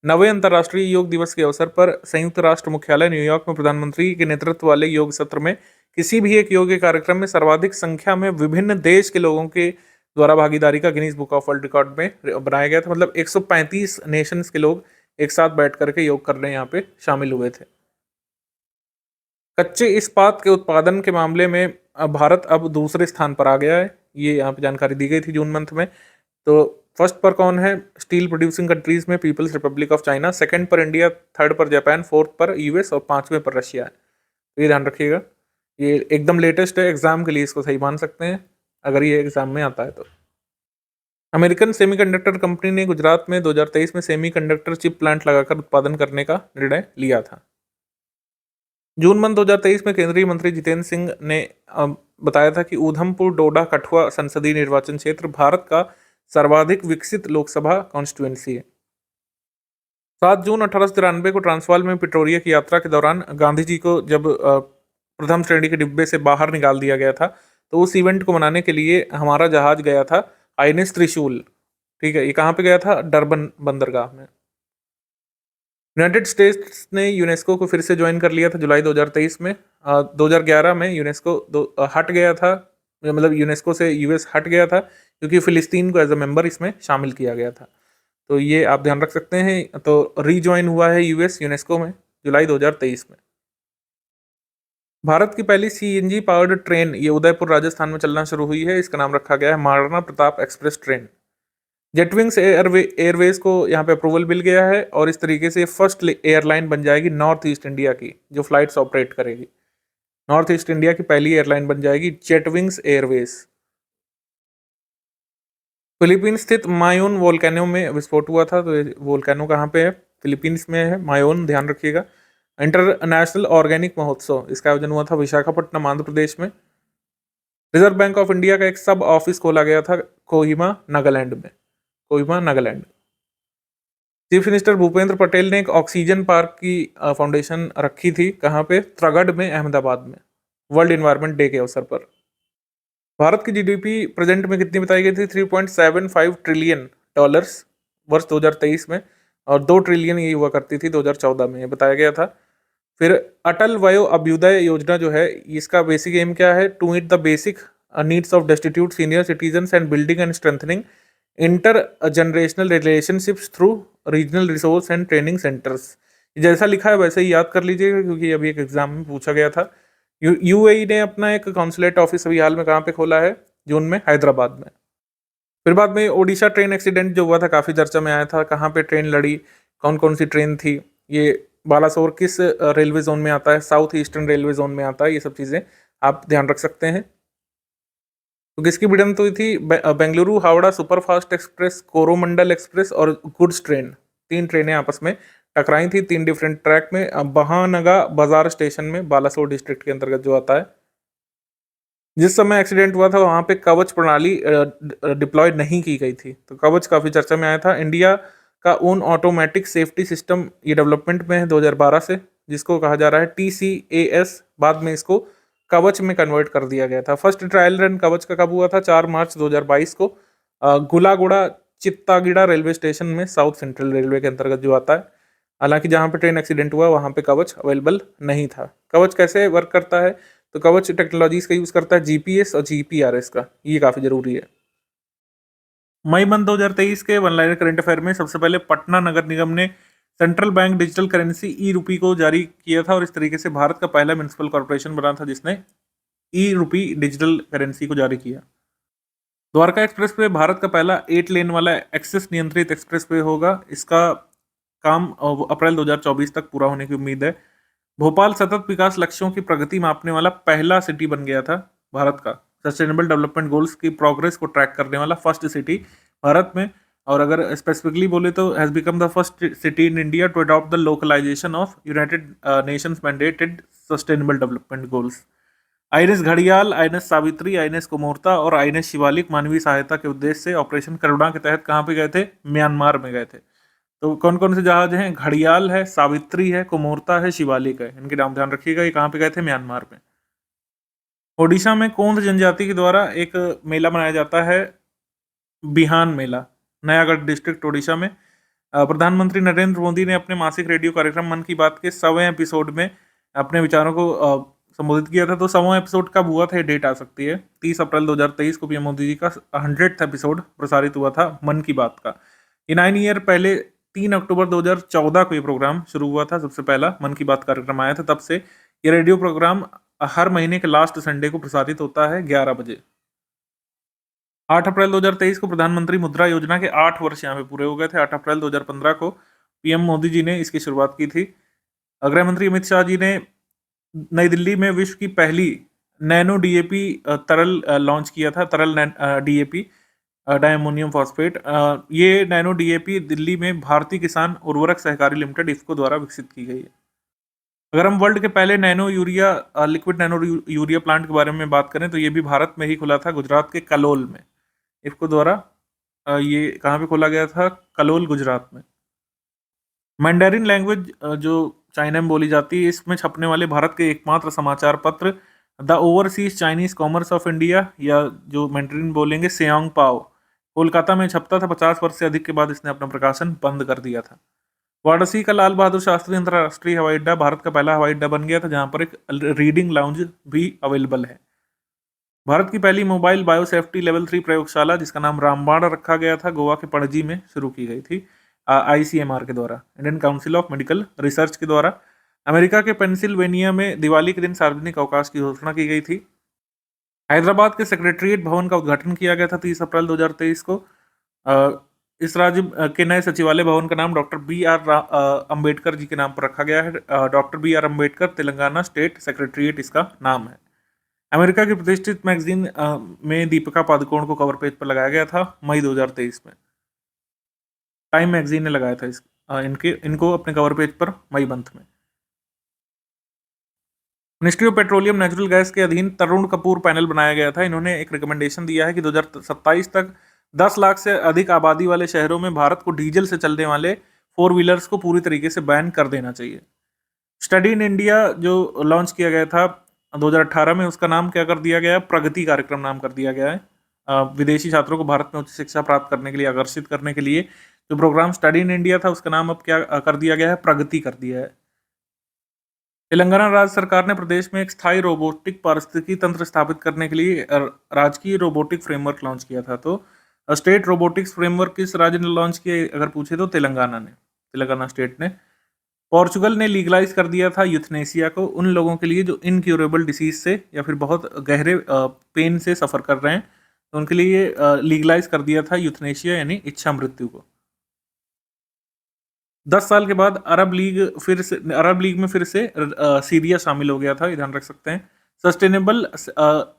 9वें अंतर्राष्ट्रीय योग दिवस के अवसर पर संयुक्त राष्ट्र मुख्यालय न्यूयॉर्क में प्रधानमंत्री के नेतृत्व वाले योग सत्र में किसी भी एक योग कार्यक्रम में सर्वाधिक संख्या में विभिन्न देश के लोगों के द्वारा भागीदारी का Guinness book of world record में बनाया गया था। मतलब 135 नेशंस के लोग एक साथ बैठ करके योग करने यहाँ पे शामिल हुए थे। कच्चे इस्पात के उत्पादन के मामले में भारत अब दूसरे स्थान पर आ गया है, ये यहाँ पे जानकारी दी गई थी जून मंथ में। तो फर्स्ट पर कौन है स्टील प्रोड्यूसिंग कंट्रीज में? People's Republic of China, second पर इंडिया, थर्ड पर जापान, फोर्थ पर यूएस और पांचवें पर रशिया है। तो ये ध्यान रखिएगा, ये एकदम लेटेस्ट है, एग्जाम के लिए इसको सही मान सकते हैं अगर ये एग्जाम में आता है तो। अमेरिकन सेमीकंडक्टर कंपनी ने गुजरात में 2023 में सेमीकंडक्टर चिप प्लांट लगाकर उत्पादन करने का निर्णय लिया था। जून मंथ 2023 में केंद्रीय मंत्री जितेंद्र सिंह ने बताया था कि ऊधमपुर डोडा कठुआ संसदीय निर्वाचन क्षेत्र भारत का सर्वाधिक विकसित लोकसभा कॉन्स्टिट्यूएंसी है। 7 जून 1893 को ट्रांसवाल में पिटोरिया की यात्रा के दौरान गांधी जी को जब प्रथम श्रेणी के डिब्बे से बाहर निकाल दिया गया था, तो उस इवेंट को मनाने के लिए हमारा जहाज गया था आईएनएस त्रिशूल, ठीक है। ये कहाँ पे गया था? डरबन बंदरगाह में। यूनाइटेड स्टेट्स ने यूनेस्को को फिर से ज्वाइन कर लिया था जुलाई 2023 में। 2011 में यूनेस्को हट गया था, मतलब यूनेस्को से यूएस हट गया था क्योंकि फिलिस्तीन को एज अ मेंबर इसमें शामिल किया गया था। तो ये आप ध्यान रख सकते हैं। तो रीज्वाइन हुआ है यूएस यूनेस्को में जुलाई 2023 में। भारत की पहली सीएनजी पावर्ड ट्रेन ये उदयपुर राजस्थान में चलना शुरू हुई है। इसका नाम रखा गया है Maharana Pratap express train. Jetwings airways को यहाँ पे अप्रूवल मिल गया है और इस तरीके से फर्स्ट एयरलाइन बन जाएगी नॉर्थ ईस्ट इंडिया की जो फ्लाइट्स ऑपरेट करेगी। नॉर्थ ईस्ट इंडिया की पहली एयरलाइन बन जाएगी जेटविंग्स एयरवेज। फिलीपींस स्थित मायोन वोल्केनो में विस्फोट हुआ था। तो वोल्केनो कहाँ पे है? फिलीपींस में है, मायोन, ध्यान रखिएगा। इंटरनेशनल ऑर्गेनिक महोत्सव इसका आयोजन हुआ था विशाखापट्टनम, आंध्र प्रदेश में। रिजर्व बैंक ऑफ इंडिया का एक सब ऑफिस खोला गया था कोहिमा, नागालैंड में। कोहिमा, नागालैंड। चीफ मिनिस्टर भूपेंद्र पटेल ने एक ऑक्सीजन पार्क की फाउंडेशन रखी थी, कहाँ पे? त्रगढ़ में, अहमदाबाद में, वर्ल्ड एनवायरनमेंट डे के अवसर पर। भारत की जीडीपी प्रेजेंट में कितनी बताई गई थी? 3.75 ट्रिलियन डॉलर्स वर्ष 2023 में, और 2 ट्रिलियन ये हुआ करती थी 2014 में, ये बताया गया था। फिर अटल वयो अभ्युदय योजना जो है, इसका बेसिक एम क्या है? To meet the basic needs of destitute senior citizen and building and strengthening intergenerational relationships through regional resource and training centres. जैसा लिखा है वैसे ही याद कर लीजिएगा क्योंकि अभी एक एग्जाम में पूछा गया था। यूएई ने अपना एक कॉन्सुलेट ऑफिस अभी हाल में कहाँ पे खोला है? जून में, हैदराबाद में। फिर बाद में ओडिशा ट्रेन एक्सीडेंट जो हुआ था काफ़ी चर्चा में आया था। कहाँ पे ट्रेन लड़ी, कौन कौन सी ट्रेन थी, ये बालासोर किस रेलवे जोन में आता है? साउथ ईस्टर्न रेलवे जोन में आता है। ये सब चीज़ें आप ध्यान रख सकते हैं। तो किसकी भिड़ंत हुई थी? Bengaluru Howrah superfast express, Coromandel express और गुड्स ट्रेन, 3 ट्रेनें आपस में टकराई थी 3 डिफरेंट ट्रैक में, बहानगा बाजार स्टेशन में, बालासोर डिस्ट्रिक्ट के अंतर्गत जो आता है। जिस समय एक्सीडेंट हुआ था वहां पे कवच प्रणाली डिप्लॉय नहीं की गई थी, तो कवच काफी चर्चा में आया था। इंडिया का ओन ऑटोमेटिक सेफ्टी सिस्टम ये डेवलपमेंट में है 2012 से, जिसको कहा जा रहा है TCAS। बाद में इसको कवच में कन्वर्ट कर दिया गया था। फर्स्ट ट्रायल रन कवच का कब हुआ था? 4 मार्च 2022 को गुलागुड़ा चित्तागीड़ा रेलवे स्टेशन में, साउथ सेंट्रल रेलवे के अंतर्गत जो आता है। हालांकि जहां पे ट्रेन एक्सीडेंट हुआ वहां पे कवच अवेलेबल नहीं था। कवच कैसे वर्क करता है? तो कवच टेक्नोलॉजीज का यूज करता है जीपीएस और जीपीआरएस का, ये काफी जरूरी है। मई मंथ 2023 के वन लाइनर करंट अफेयर में सबसे पहले पटना नगर निगम ने सेंट्रल बैंक डिजिटल करेंसी ई रूपी को जारी किया था और इस तरीके से भारत का पहला म्युनिसिपल कॉर्पोरेशन बना था जिसने ई रूपी डिजिटल करेंसी को जारी किया। द्वारका एक्सप्रेस वे भारत का पहला 8 लेन वाला एक्सेस नियंत्रित एक्सप्रेस वे होगा। इसका काम अप्रैल 2024 तक पूरा होने की उम्मीद है। भोपाल सतत विकास लक्ष्यों की प्रगति मापने वाला पहला सिटी बन गया था भारत का। सस्टेनेबल डेवलपमेंट गोल्स की प्रोग्रेस को ट्रैक करने वाला फर्स्ट सिटी भारत में। और अगर स्पेसिफिकली बोले तो has become the first city in India to adopt the localisation of United Nations mandated sustainable development goals. INS घड़ियाल, आईएनएस सावित्री, आईएनएस कुमोरता और आईएनएस शिवालिक मानवीय सहायता के उद्देश्य से ऑपरेशन करुणा के तहत कहाँ पे गए थे? म्यांमार में गए थे। तो कौन कौन से जहाज हैं? घड़ियाल है, सावित्री है, कुमोरता है, शिवालिक है। इनके नाम ध्यान रखिएगा। ये कहाँ पे गए थे? म्यांमार में। ओडिशा में कोंद जनजाति के द्वारा एक मेला मनाया जाता है, बिहान मेला, नयागढ़ डिस्ट्रिक्ट ओडिशा में। प्रधानमंत्री नरेंद्र मोदी ने अपने मासिक रेडियो कार्यक्रम मन की बात के 100वें एपिसोड में अपने विचारों को संबोधित किया था। तो 100वां एपिसोड कब हुआ था? ये डेट आ सकती है 30 अप्रैल 2023 को पीएम मोदी जी का 100th एपिसोड प्रसारित हुआ था मन की बात का। ये 9 ईयर पहले 3 अक्टूबर 2014 को ये प्रोग्राम शुरू हुआ था। सबसे पहला मन की बात कार्यक्रम आया था। तब से ये रेडियो प्रोग्राम हर महीने के लास्ट संडे को प्रसारित होता है 11 बजे। 8 अप्रैल 2023 को प्रधानमंत्री मुद्रा योजना के 8 वर्ष यहाँ पे पूरे हो गए थे। 8 अप्रैल 2015 को पीएम मोदी जी ने इसकी शुरुआत की थी। गृह मंत्री अमित शाह जी ने नई दिल्ली में विश्व की पहली नैनो डीएपी तरल लॉन्च किया था। तरल डीएपी, डायमोनियम फॉस्फेट। ये नैनो डीएपी दिल्ली में भारतीय किसान उर्वरक सहकारी लिमिटेड इफ्को द्वारा विकसित की गई है। अगर हम वर्ल्ड के पहले nano urea liquid nano urea plant के बारे में बात करें तो ये भी भारत में ही खुला था, गुजरात के कलोल में। इफ्को द्वारा ये कहाँ पे खोला गया था? कलोल, गुजरात में। मैंडेरिन लैंग्वेज जो चाइना में बोली जाती है, इसमें छपने वाले भारत के एकमात्र समाचार पत्र the overseas Chinese commerce of India, या जो मैंडेरिन बोलेंगे सेओंग पाओ, कोलकाता में छपता था। 50 वर्ष से अधिक के बाद इसने अपना प्रकाशन बंद कर दिया था। वाराणसी का लाल बहादुर शास्त्री अंतर्राष्ट्रीय हवाई अड्डा भारत का पहला हवाई अड्डा बन गया था, जहां पर एक रीडिंग लाउंज भी अवेलेबल है। भारत की पहली मोबाइल बायोसेफ्टी लेवल 3 प्रयोगशाला, जिसका नाम रामबाण रखा गया था, गोवा के पणजी में शुरू की गई थी ICMR के द्वारा, Indian council of medical research के द्वारा। अमेरिका के पेंसिल्वेनिया में दिवाली के दिन सार्वजनिक अवकाश की घोषणा की गई थी। हैदराबाद के सेक्रेटरीट भवन का उद्घाटन किया गया था 30 अप्रैल 2023 को। इस राज्य के नए सचिवालय भवन का नाम डॉक्टर BR अम्बेडकर जी के नाम पर रखा गया है। Doctor BR Ambedkar Telangana state secretariat इसका नाम है। अमेरिका की प्रतिष्ठित मैगजीन में दीपिका पादुकोण को कवर पेज पर लगाया गया था मई 2023 में। टाइम मैगजीन ने लगाया था इनको अपने कवर पेज पर मई मंथ में। Ministry of petroleum natural gas के अधीन तरुण कपूर पैनल बनाया गया था। इन्होंने एक रिकमेंडेशन दिया है कि 2027 तक 10 लाख से अधिक आबादी वाले शहरों में भारत को डीजल से चलने वाले 4 व्हीलर्स को पूरी तरीके से बैन कर देना चाहिए। स्टडी इन इंडिया जो लॉन्च किया गया था 2018 में, उसका नाम क्या कर दिया गया है? प्रगति कार्यक्रम नाम कर दिया गया है। विदेशी छात्रों को भारत में उच्च शिक्षा प्राप्त करने के लिए आकर्षित करने के लिए जो प्रोग्राम स्टडी इन इंडिया था, उसका नाम अब क्या कर दिया गया है? प्रगति कर दिया है। तेलंगाना राज्य सरकार ने प्रदेश में एक स्थायी रोबोटिक पारिस्थितिकी तंत्र स्थापित करने के लिए राजकीय रोबोटिक फ्रेमवर्क लॉन्च किया था। तो स्टेट रोबोटिक्स फ्रेमवर्क किस राज्य ने लॉन्च किया? अगर पूछे तो तेलंगाना स्टेट ने। पोर्चुगल ने लीगलाइज कर दिया था यूथनेसिया को उन लोगों के लिए जो इनक्यूरेबल डिसीज से या फिर बहुत गहरे पेन से सफर कर रहे हैं, तो उनके लिए लीगलाइज कर दिया था यूथनेसिया यानी इच्छा मृत्यु को। 10 साल के बाद अरब लीग में फिर से सीरिया शामिल हो गया था, ध्यान रख सकते हैं। Sustainable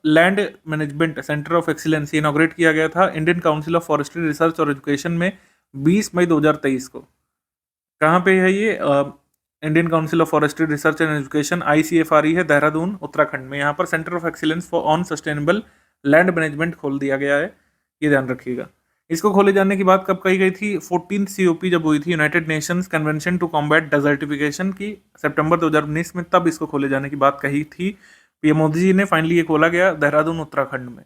land management centre of excellence inaugurate किया गया था Indian council of forestry research और एजुकेशन में 20 मई 2023 को। कहाँ पे है ये? Indian council of forestry research and education ICFRE है, देहरादून उत्तराखंड में। यहाँ पर centre of excellence for on sustainable land management खोल दिया गया है, ये ध्यान रखिएगा। इसको खोले जाने की बात कब कही गई थी? 14th COP जब हुई थी, United Nations convention to combat desertification की, सितंबर 2019 में, तब इसको खोले जाने की बात कही थी पीएम मोदी जी ने। फाइनली ये खोला गया देहरादून उत्तराखंड में।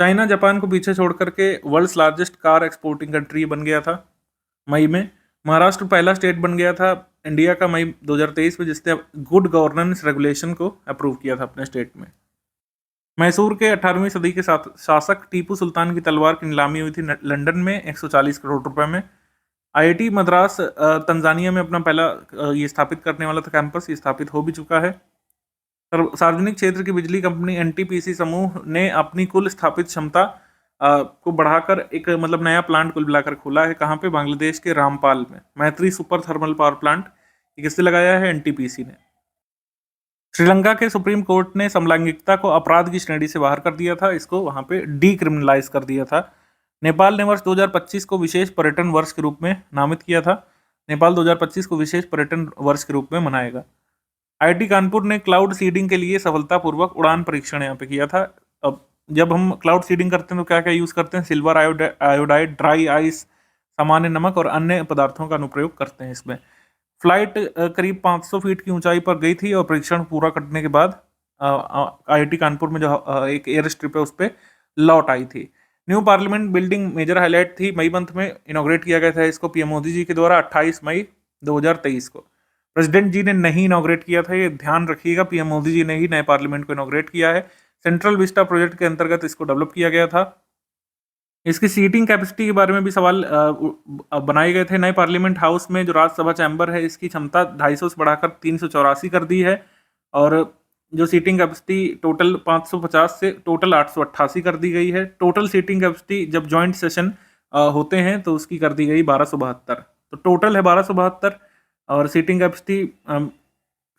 चाइना जापान को पीछे छोड़ करके world's largest car exporting country बन गया था मई में। महाराष्ट्र पहला स्टेट बन गया था इंडिया का मई 2023 में जिसने गुड गवर्नेंस रेगुलेशन को अप्रूव किया था अपने स्टेट में। मैसूर के 18वीं सदी के शासक टीपू सुल्तान की तलवार की नीलामी हुई थी लंदन में 140 करोड़ रुपए में। IIT मद्रास तंजानिया में अपना पहला ये स्थापित करने वाला था कैंपस, ये स्थापित हो भी चुका है। सार्वजनिक क्षेत्र की बिजली कंपनी NTPC समूह ने अपनी कुल स्थापित क्षमता को बढ़ाकर एक मतलब नया प्लांट कुल मिलाकर खोला है। कहाँ पे? बांग्लादेश के रामपाल में। मैत्री सुपर थर्मल पावर प्लांट ये किससे लगाया है? NTPC ने। श्रीलंका के सुप्रीम कोर्ट ने समलैंगिकता को अपराध की श्रेणी से बाहर कर दिया था, इसको वहां पे डीक्रिमिनलाइज कर दिया था। नेपाल ने वर्ष 2025 को विशेष पर्यटन वर्ष के रूप में नामित किया था। नेपाल 2025 को विशेष पर्यटन वर्ष के रूप में मनाएगा। IIT कानपुर ने क्लाउड सीडिंग के लिए सफलतापूर्वक उड़ान परीक्षण यहाँ पे किया था। अब जब हम क्लाउड सीडिंग करते हैं तो क्या क्या यूज करते हैं? सिल्वर आयोडाइड, ड्राई आइस, सामान्य नमक और अन्य पदार्थों का अनुप्रयोग करते हैं इसमें। फ्लाइट करीब 500 फीट की ऊंचाई पर गई थी और परीक्षण पूरा करने के बाद IIT कानपुर में जो एक एयर स्ट्रिप है उस पर लौट आई थी। New parliament building major highlight थी, मई मंथ में इनॉग्रेट किया गया था इसको पीएम मोदी जी के द्वारा 28 मई 2023 को। प्रेसिडेंट जी ने नहीं इनॉग्रेट किया था, ये ध्यान रखिएगा, पीएम मोदी जी ने ही नए पार्लियामेंट को इनॉग्रेट किया है। सेंट्रल विस्टा प्रोजेक्ट के अंतर्गत इसको डेवलप किया गया था। इसकी सीटिंग कैपेसिटी के बारे में भी सवाल बनाए गए थे। नए पार्लियामेंट हाउस में जो राज्यसभा चैम्बर है इसकी क्षमता 250 से बढ़ाकर 384 कर दी है और जो सीटिंग कैपेसिटी टोटल 550 से टोटल 888 कर दी गई है। टोटल सीटिंग कैपेसिटी जब जॉइंट सेशन होते हैं तो उसकी कर दी गई 1272, तो टोटल है 1272 और सीटिंग कैपेसिटी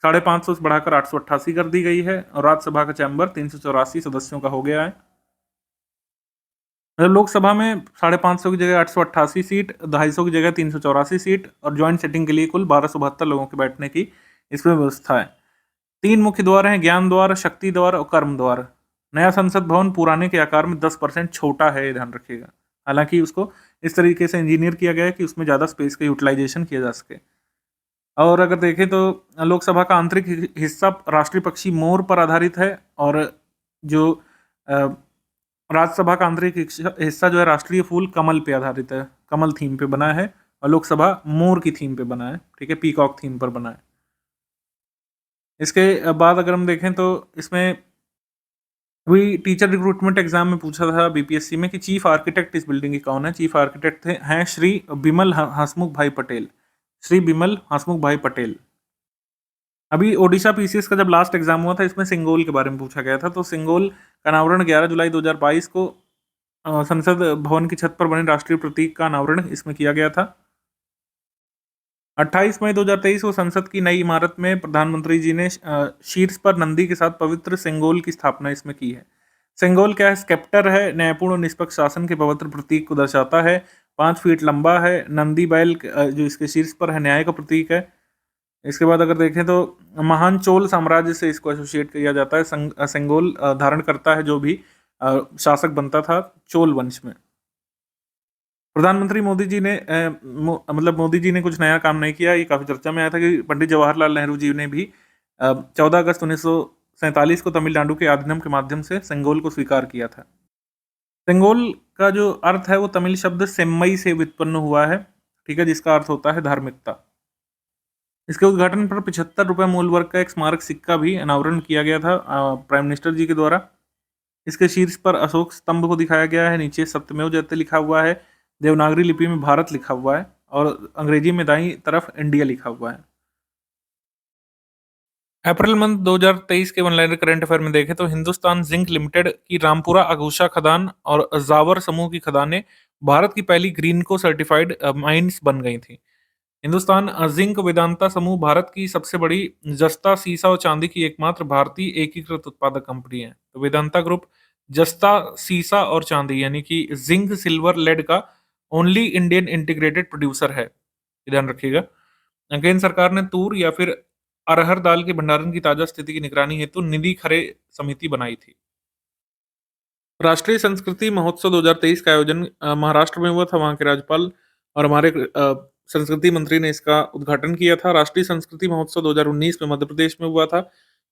550 से बढ़ाकर 888 कर दी गई है और राज्यसभा का चैम्बर 384 सदस्यों का हो गया है। मतलब लोकसभा में 550 की जगह 888 सीट, 250 की जगह 384 सीट और ज्वाइंट सेटिंग के लिए कुल 1272 लोगों के बैठने की इसमें व्यवस्था है। 3 मुख्य द्वार हैं, ज्ञान द्वार, शक्ति द्वार और कर्म द्वार। नया संसद भवन पुराने के आकार में 10% छोटा है, ये ध्यान रखिएगा। हालांकि उसको इस तरीके से इंजीनियर किया गया है कि उसमें ज़्यादा स्पेस का यूटिलाइजेशन किया जा सके। और अगर देखें तो लोकसभा का आंतरिक हिस्सा राष्ट्रीय पक्षी मोर पर आधारित है और जो राज्यसभा का आंतरिक हिस्सा जो है राष्ट्रीय फूल कमल पे आधारित है, कमल थीम पे बना है और लोकसभा मोर की थीम पे बना है, ठीक है, पीकॉक थीम पर बना है। इसके बाद अगर हम देखें तो इसमें वही टीचर रिक्रूटमेंट एग्जाम में पूछा था BPSC में कि चीफ आर्किटेक्ट इस बिल्डिंग के कौन है। चीफ आर्किटेक्ट हैं श्री बिमल हंसमुख भाई पटेल, श्री बिमल हंसमुख भाई पटेल। अभी ओडिशा PCS का जब लास्ट एग्जाम हुआ था इसमें सिंगोल के बारे में पूछा गया था, तो सिंगोल का अनावरण 11 जुलाई 2022 को संसद भवन की छत पर बने राष्ट्रीय प्रतीक का अनावरण इसमें किया गया था। 28 मई 2023 को संसद की नई इमारत में प्रधानमंत्री जी ने शीर्ष पर नंदी के साथ पवित्र सिंगोल की स्थापना इसमें की है। सिंगोल क्या है? स्केप्टर है, न्यायपूर्ण और निष्पक्ष शासन के पवित्र प्रतीक को दर्शाता है। 5 फीट लंबा है। नंदी बैल जो इसके शीर्ष पर है न्याय का प्रतीक है। इसके बाद अगर देखें तो महान चोल साम्राज्य से इसको एसोसिएट किया जाता है। सिंगोल धारण करता है जो भी शासक बनता था चोल वंश में। प्रधानमंत्री मोदी जी ने मोदी जी ने कुछ नया काम नहीं किया। ये काफी चर्चा में आया था कि पंडित जवाहरलाल नेहरू जी ने भी 14 अगस्त 1947 को तमिलनाडु के अधिनियम के माध्यम से सिंगोल को स्वीकार किया था। सिंगोल का जो अर्थ है वो तमिल शब्द सेम्मई से व्युत्पन्न हुआ है, ठीक है, जिसका अर्थ होता है धार्मिकता। इसके उद्घाटन पर 75 रुपये मूल वर्ग का एक स्मारक सिक्का भी अनावरण किया गया था प्राइम मिनिस्टर जी के द्वारा। इसके शीर्ष पर अशोक स्तंभ को दिखाया गया है, नीचे सत्यमेव जयते लिखा हुआ है, देवनागरी लिपि में भारत लिखा हुआ है और अंग्रेजी में दाईं तरफ इंडिया लिखा हुआ है। अप्रैल मंथ 2023 के ऑनलाइन करंट अफेयर में देखें तो हिंदुस्तान जिंक लिमिटेड की रामपुरा अगुशा खदान और जावर समूह की खदानें भारत की पहली ग्रीन को सर्टिफाइड माइंस बन गई थी। हिंदुस्तान जिंक वेदांता समूह भारत की सबसे बड़ी जस्ता सीसा और चांदी की एकमात्र भारतीय एकीकृत उत्पादक कंपनी है। तो वेदांता ग्रुप जस्ता सीसा और चांदी यानी कि जिंक सिल्वर लेड का ओनली इंडियन इंटीग्रेटेड प्रोड्यूसर है, ये ध्यान रखिएगा। केंद्र सरकार ने तूर या फिर अरहर दाल के भंडारण की ताजा स्थिति की निगरानी हेतु निधि खरे समिति बनाई थी। राष्ट्रीय संस्कृति महोत्सव 2023 का आयोजन महाराष्ट्र में हुआ था। वहाँ के राज्यपाल और हमारे संस्कृति मंत्री ने इसका उद्घाटन किया था। राष्ट्रीय संस्कृति महोत्सव 2019 में मध्य प्रदेश में हुआ था।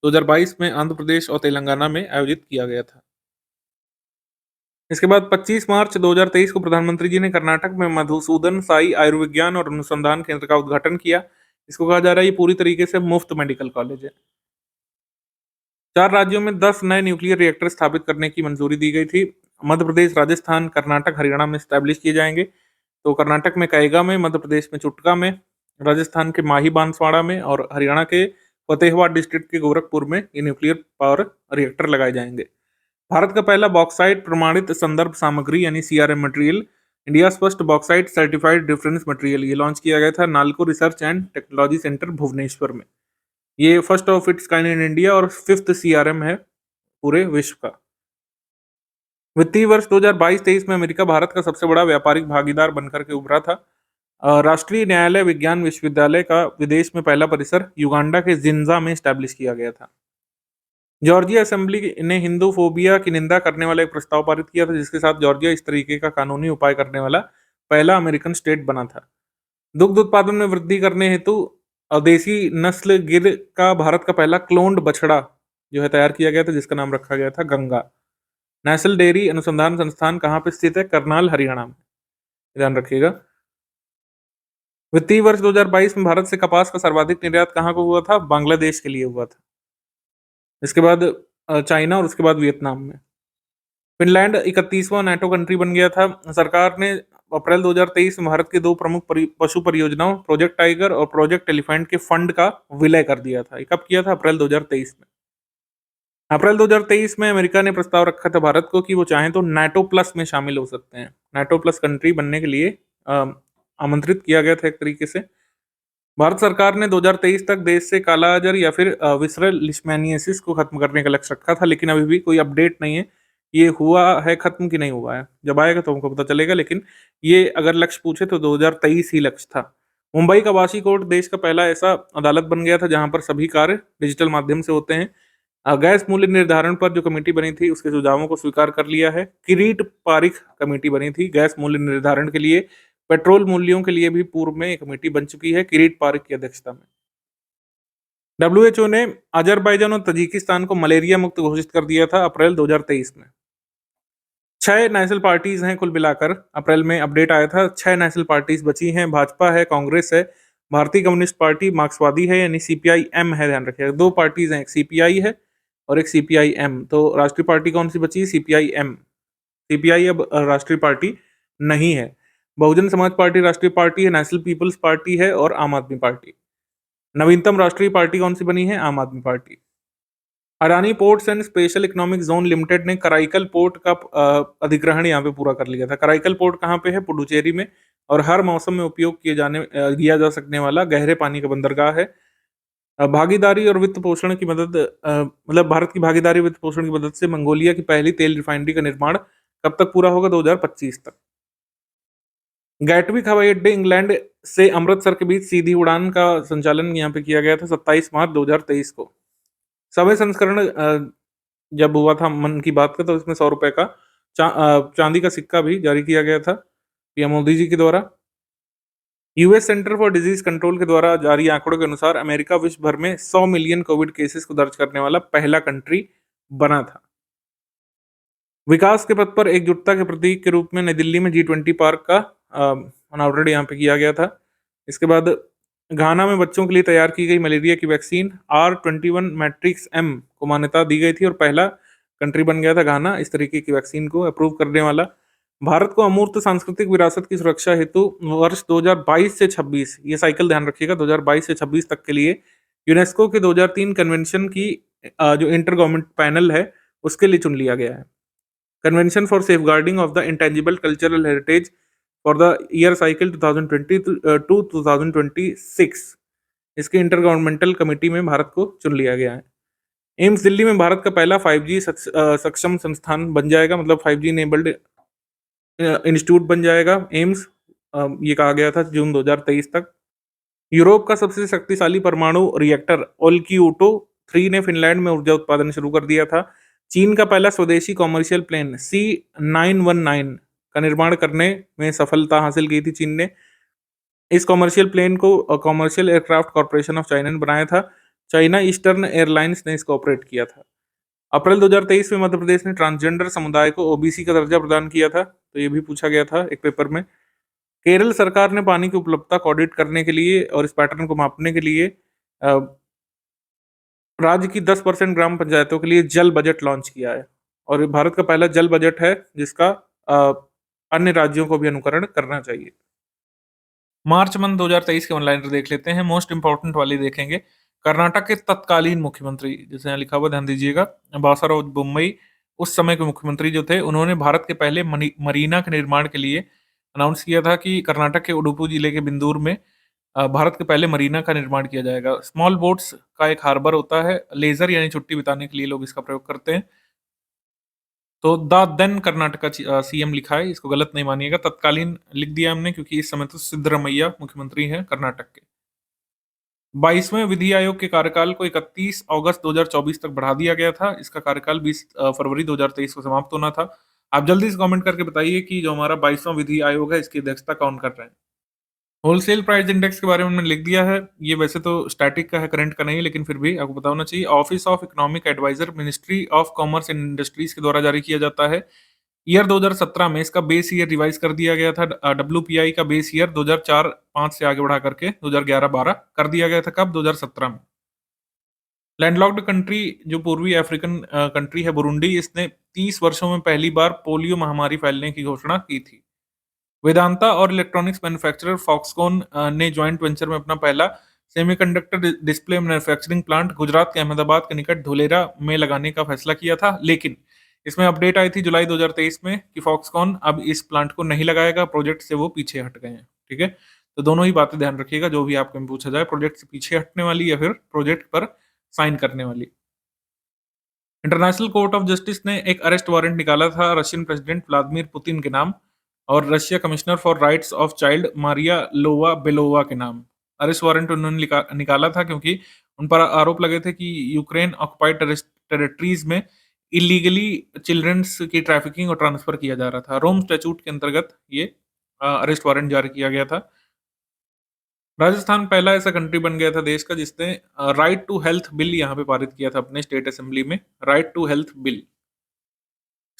2022 में आंध्र प्रदेश और तेलंगाना में आयोजित किया गया था। इसके बाद 25 मार्च 2023 को प्रधानमंत्री जी ने कर्नाटक में मधुसूदन साई आयुर्विज्ञान और अनुसंधान केंद्र का उद्घाटन किया। इसको कहा जा रहा है ये पूरी तरीके से मुफ्त मेडिकल कॉलेज है। 4 राज्यों में 10 नए न्यूक्लियर रिएक्टर स्थापित करने की मंजूरी दी गई थी। मध्य प्रदेश, राजस्थान, कर्नाटक, हरियाणा में स्टैब्लिश किए जाएंगे। तो कर्नाटक में कएगा में, मध्य प्रदेश में चुटका में, राजस्थान के माही बांसवाड़ा में और हरियाणा के फतेहाबाद डिस्ट्रिक्ट के गोरखपुर में ये न्यूक्लियर पावर रिएक्टर लगाए जाएंगे। भारत का पहला बॉक्साइट प्रमाणित संदर्भ सामग्री यानी CRM material, India first bauxite certified reference material, ये लॉन्च किया गया था NALCO research and technology centre Bhubaneswar में। ये first of its kind in India और 5th सीआरएम है पूरे विश्व का। वित्तीय वर्ष 2022-23 में अमेरिका भारत का सबसे बड़ा व्यापारिक भागीदार बनकर के उभरा था। राष्ट्रीय न्यायालय विज्ञान विश्वविद्यालय का विदेश में पहला परिसर युगांडा के जिन्जा में स्टैब्लिश किया गया था। जॉर्जिया असेंबली ने हिंदू फोबिया की निंदा करने वाला एक प्रस्ताव पारित किया था, जिसके साथ जॉर्जिया इस तरीके का कानूनी उपाय करने वाला पहला अमेरिकन स्टेट बना था। दुग्ध उत्पादन में वृद्धि करने हेतु देसी नस्ल गिर का भारत का पहला क्लोन्ड बछड़ा जो है तैयार किया गया था, जिसका नाम रखा गया था गंगा। नेशनल डेयरी अनुसंधान संस्थान कहाँ पे स्थित है? करनाल, हरियाणा में, ध्यान रखिएगा। वित्तीय वर्ष 2022 में भारत से कपास का सर्वाधिक निर्यात कहाँ को हुआ था? बांग्लादेश के लिए हुआ था। इसके बाद चाइना और उसके बाद वियतनाम में। फिनलैंड 31वां नाटो कंट्री बन गया था। सरकार ने अप्रैल 2023 में भारत के 2 प्रमुख पशु परियोजनाओं प्रोजेक्ट टाइगर और प्रोजेक्ट एलिफेंट के फंड का विलय कर दिया था। ये कब किया था? अप्रैल 2023 में। अप्रैल 2023 में अमेरिका ने प्रस्ताव रखा था भारत को कि वो चाहें तो नाटो प्लस में शामिल हो सकते हैं। नाटो प्लस कंट्री बनने के लिए आमंत्रित किया गया था एक तरीके से। भारत सरकार ने 2023 तक देश से कालाजार या फिर विसरल लिशमैनियासिस को खत्म करने का लक्ष्य रखा था, लेकिन अभी भी कोई अपडेट नहीं है ये हुआ है खत्म कि नहीं हुआ है। जब आएगा तो हमको पता चलेगा, लेकिन ये अगर लक्ष्य पूछे तो 2023 ही लक्ष्य था। मुंबई का वाशी कोर्ट देश का पहला ऐसा अदालत बन गया था जहां पर सभी कार्य डिजिटल माध्यम से होते हैं। गैस मूल्य निर्धारण पर जो कमेटी बनी थी उसके सुझावों को स्वीकार कर लिया है। किरीट पारिख कमेटी बनी थी गैस मूल्य निर्धारण के लिए। पेट्रोल मूल्यों के लिए भी पूर्व में एक कमेटी बन चुकी है किरीट पारिख की अध्यक्षता में। डब्ल्यूएचओ ने अजरबैजान और तजिकिस्तान को मलेरिया मुक्त घोषित कर दिया था अप्रैल 2023 में। 6 नेशनल पार्टीज हैं कुल मिलाकर, अप्रैल में अपडेट आया था। 6 नेशनल पार्टीज बची हैं। भाजपा है, कांग्रेस है, भारतीय कम्युनिस्ट पार्टी, मार्क्सवादी है यानी सीपीआई-एम है, ध्यान रखिएगा। 2 पार्टीज हैं, एक सीपीआई है और एक सीपीआई-एम। तो राष्ट्रीय पार्टी कौन सी बची? सीपीआई-एम। सीपीआई अब राष्ट्रीय पार्टी नहीं है। बहुजन समाज पार्टी राष्ट्रीय पार्टी है, नेशनल पीपल्स पार्टी है और आम आदमी पार्टी। नवीनतम राष्ट्रीय पार्टी कौन सी बनी है? आम आदमी party. Adani ports and special economic zone limited ने कराईकल पोर्ट का अधिग्रहण यहाँ पे पूरा कर लिया था। कराईकल पोर्ट कहाँ पे है? पुडुचेरी में, और हर मौसम में उपयोग किया जा सकने वाला गहरे पानी का बंदरगाह है। भागीदारी और वित्त पोषण की मदद मतलब भारत की भागीदारी वित्त पोषण की मदद से मंगोलिया की पहली तेल रिफाइनरी का निर्माण कब तक पूरा होगा? 2025 तक। गैटविक हवाई अड्डे इंग्लैंड से अमृतसर के बीच सीधी उड़ान का संचालन यहाँ पे किया गया था 27 मार्च 2023 को। 100वें संस्करण जब हुआ था मन की बात का, तो इसमें 100 रुपए का चांदी का सिक्का भी जारी किया गया था पीएम मोदी जी के द्वारा। US centre for disease control के द्वारा जारी आंकड़ों के अनुसार अमेरिका विश्व भर में 100 मिलियन कोविड केसेस को दर्ज करने वाला पहला कंट्री बना था। विकास के पथ पर एकजुटता के प्रतीक के रूप में नई दिल्ली में G20 पार्क का अनावरण यहाँ पे किया गया था। इसके बाद घाना में बच्चों के लिए तैयार की गई मलेरिया की वैक्सीन R21 मैट्रिक्स M को मान्यता दी गई थी और पहला कंट्री बन गया था घाना इस तरीके की वैक्सीन को अप्रूव करने वाला। भारत को अमूर्त सांस्कृतिक विरासत की सुरक्षा हेतु वर्ष 2022 से 26, ये साइकिल ध्यान रखिएगा, 2022 से 26 तक के लिए यूनेस्को के 2003 कन्वेंशन की जो इंटर गवर्नमेंट पैनल है उसके लिए चुन लिया गया है। Convention for safeguarding of the intangible cultural heritage for the year cycle 2020 to 2026। इसके इंटर गवर्नमेंटल कमेटी में भारत को चुन लिया गया है। एम्स दिल्ली में भारत का पहला 5G सक्षम संस्थान बन जाएगा, मतलब 5G इनेबल्ड इंस्टीट्यूट बन जाएगा एम्स। ये कहा गया था जून 2023 तक। यूरोप का सबसे शक्तिशाली परमाणु रिएक्टर ओल्क्यूटो 3 ने फिनलैंड में ऊर्जा उत्पादन शुरू कर दिया था। चीन का पहला स्वदेशी कॉमर्शियल प्लेन C919 का निर्माण करने में सफलता हासिल की थी चीन ने। इस कॉमर्शियल प्लेन को commercial aircraft corporation of China ने बनाया था। चाइना ईस्टर्न एयरलाइंस ने इसको ऑपरेट किया था। अप्रैल 2023 में मध्य प्रदेश ने ट्रांसजेंडर समुदाय को ओबीसी का दर्जा प्रदान किया था, तो ये भी पूछा गया था एक पेपर में। केरल सरकार ने पानी की उपलब्धता को ऑडिट करने के लिए और इस पैटर्न को मापने के लिए राज्य की 10% ग्राम पंचायतों के लिए जल बजट लॉन्च किया है, और ये भारत का पहला जल बजट है जिसका अन्य राज्यों को भी अनुकरण करना चाहिए। मार्च मंथ 2023 के ऑनलाइनर देख लेते हैं, मोस्ट इंपॉर्टेंट वाली देखेंगे। कर्नाटक के तत्कालीन मुख्यमंत्री, जैसे यहाँ लिखा हुआ ध्यान दीजिएगा, बासाराव बोम्मई, उस समय के मुख्यमंत्री जो थे, उन्होंने भारत के पहले मरीना के निर्माण के लिए अनाउंस किया था कि कर्नाटक के उडुपी जिले के बिंदूर में भारत के पहले मरीना का निर्माण किया जाएगा। स्मॉल बोट्स का एक हार्बर होता है, लेजर यानी छुट्टी बिताने के लिए लोग इसका प्रयोग करते हैं। तो द देन कर्नाटका सीएम लिखा है, इसको गलत नहीं मानिएगा, तत्कालीन लिख दिया हमने क्योंकि इस समय तो सिद्धरमैया मुख्यमंत्री हैं कर्नाटक के। 22वें विधि आयोग के कार्यकाल को 31 अगस्त 2024 तक बढ़ा दिया गया था। इसका कार्यकाल 20 फरवरी 2023 को समाप्त होना था। आप जल्दी से कमेंट करके बताइए कि जो हमारा 22वां विधि आयोग है इसकी अध्यक्षता कौन कर रहे हैं। होलसेल प्राइस इंडेक्स के बारे में मैंने लिख दिया है। ये वैसे तो स्टैटिक का है, करंट का नहीं है, लेकिन फिर भी आपको पता होना चाहिए। Office of economic adviser, ministry of commerce and industries के द्वारा जारी किया जाता है। ईयर 2017 में इसका बेस ईयर रिवाइज कर दिया गया था। डब्ल्यूपीआई का बेस ईयर 2004-5 से आगे बढ़ा करके 2011-12 कर दिया गया था। कब? 2017 में। लैंडलॉक्ड कंट्री जो पूर्वी अफ्रीकन कंट्री है बुरुंडी, इसने 30 वर्षों में पहली बार पोलियो महामारी फैलने की घोषणा की थी। वेदांता और इलेक्ट्रॉनिक्स मैन्युफैक्चरर फॉक्सकॉन ने जॉइंट वेंचर में अपना पहला semiconductor display manufacturing plant Gujarat के अहमदाबाद के निकट धोलेरा में लगाने का फैसला किया था, लेकिन इसमें अपडेट आई थी जुलाई 2023 में कि फॉक्सकॉन अब इस प्लांट को नहीं लगाएगा, प्रोजेक्ट से वो पीछे हट गए हैं। ठीक है, तो दोनों ही बातें ध्यान रखिएगा जो भी आपको पूछा जाए, प्रोजेक्ट से पीछे हटने वाली या फिर प्रोजेक्ट पर साइन करने वाली। इंटरनेशनल कोर्ट ऑफ जस्टिस ने एक अरेस्ट वारंट निकाला था रशियन प्रेसिडेंट व्लादिमीर पुतिन के नाम और Russia commissioner for rights of child Maria Lvova Belova के नाम। अरेस्ट वारंट उन्होंने निकाला था क्योंकि उन पर आरोप लगे थे कि यूक्रेन ऑक्युपाइड टेरिटरीज में इलीगली चिल्ड्रंस की ट्रैफिकिंग और ट्रांसफर किया जा रहा था। रोम स्टैट्यूट के अंतर्गत ये अरेस्ट वारंट जारी किया गया था। राजस्थान पहला ऐसा कंट्री बन गया था देश का जिसने राइट टू हेल्थ बिल यहाँ पे पारित किया था अपने स्टेट असेंबली में, right to health bill.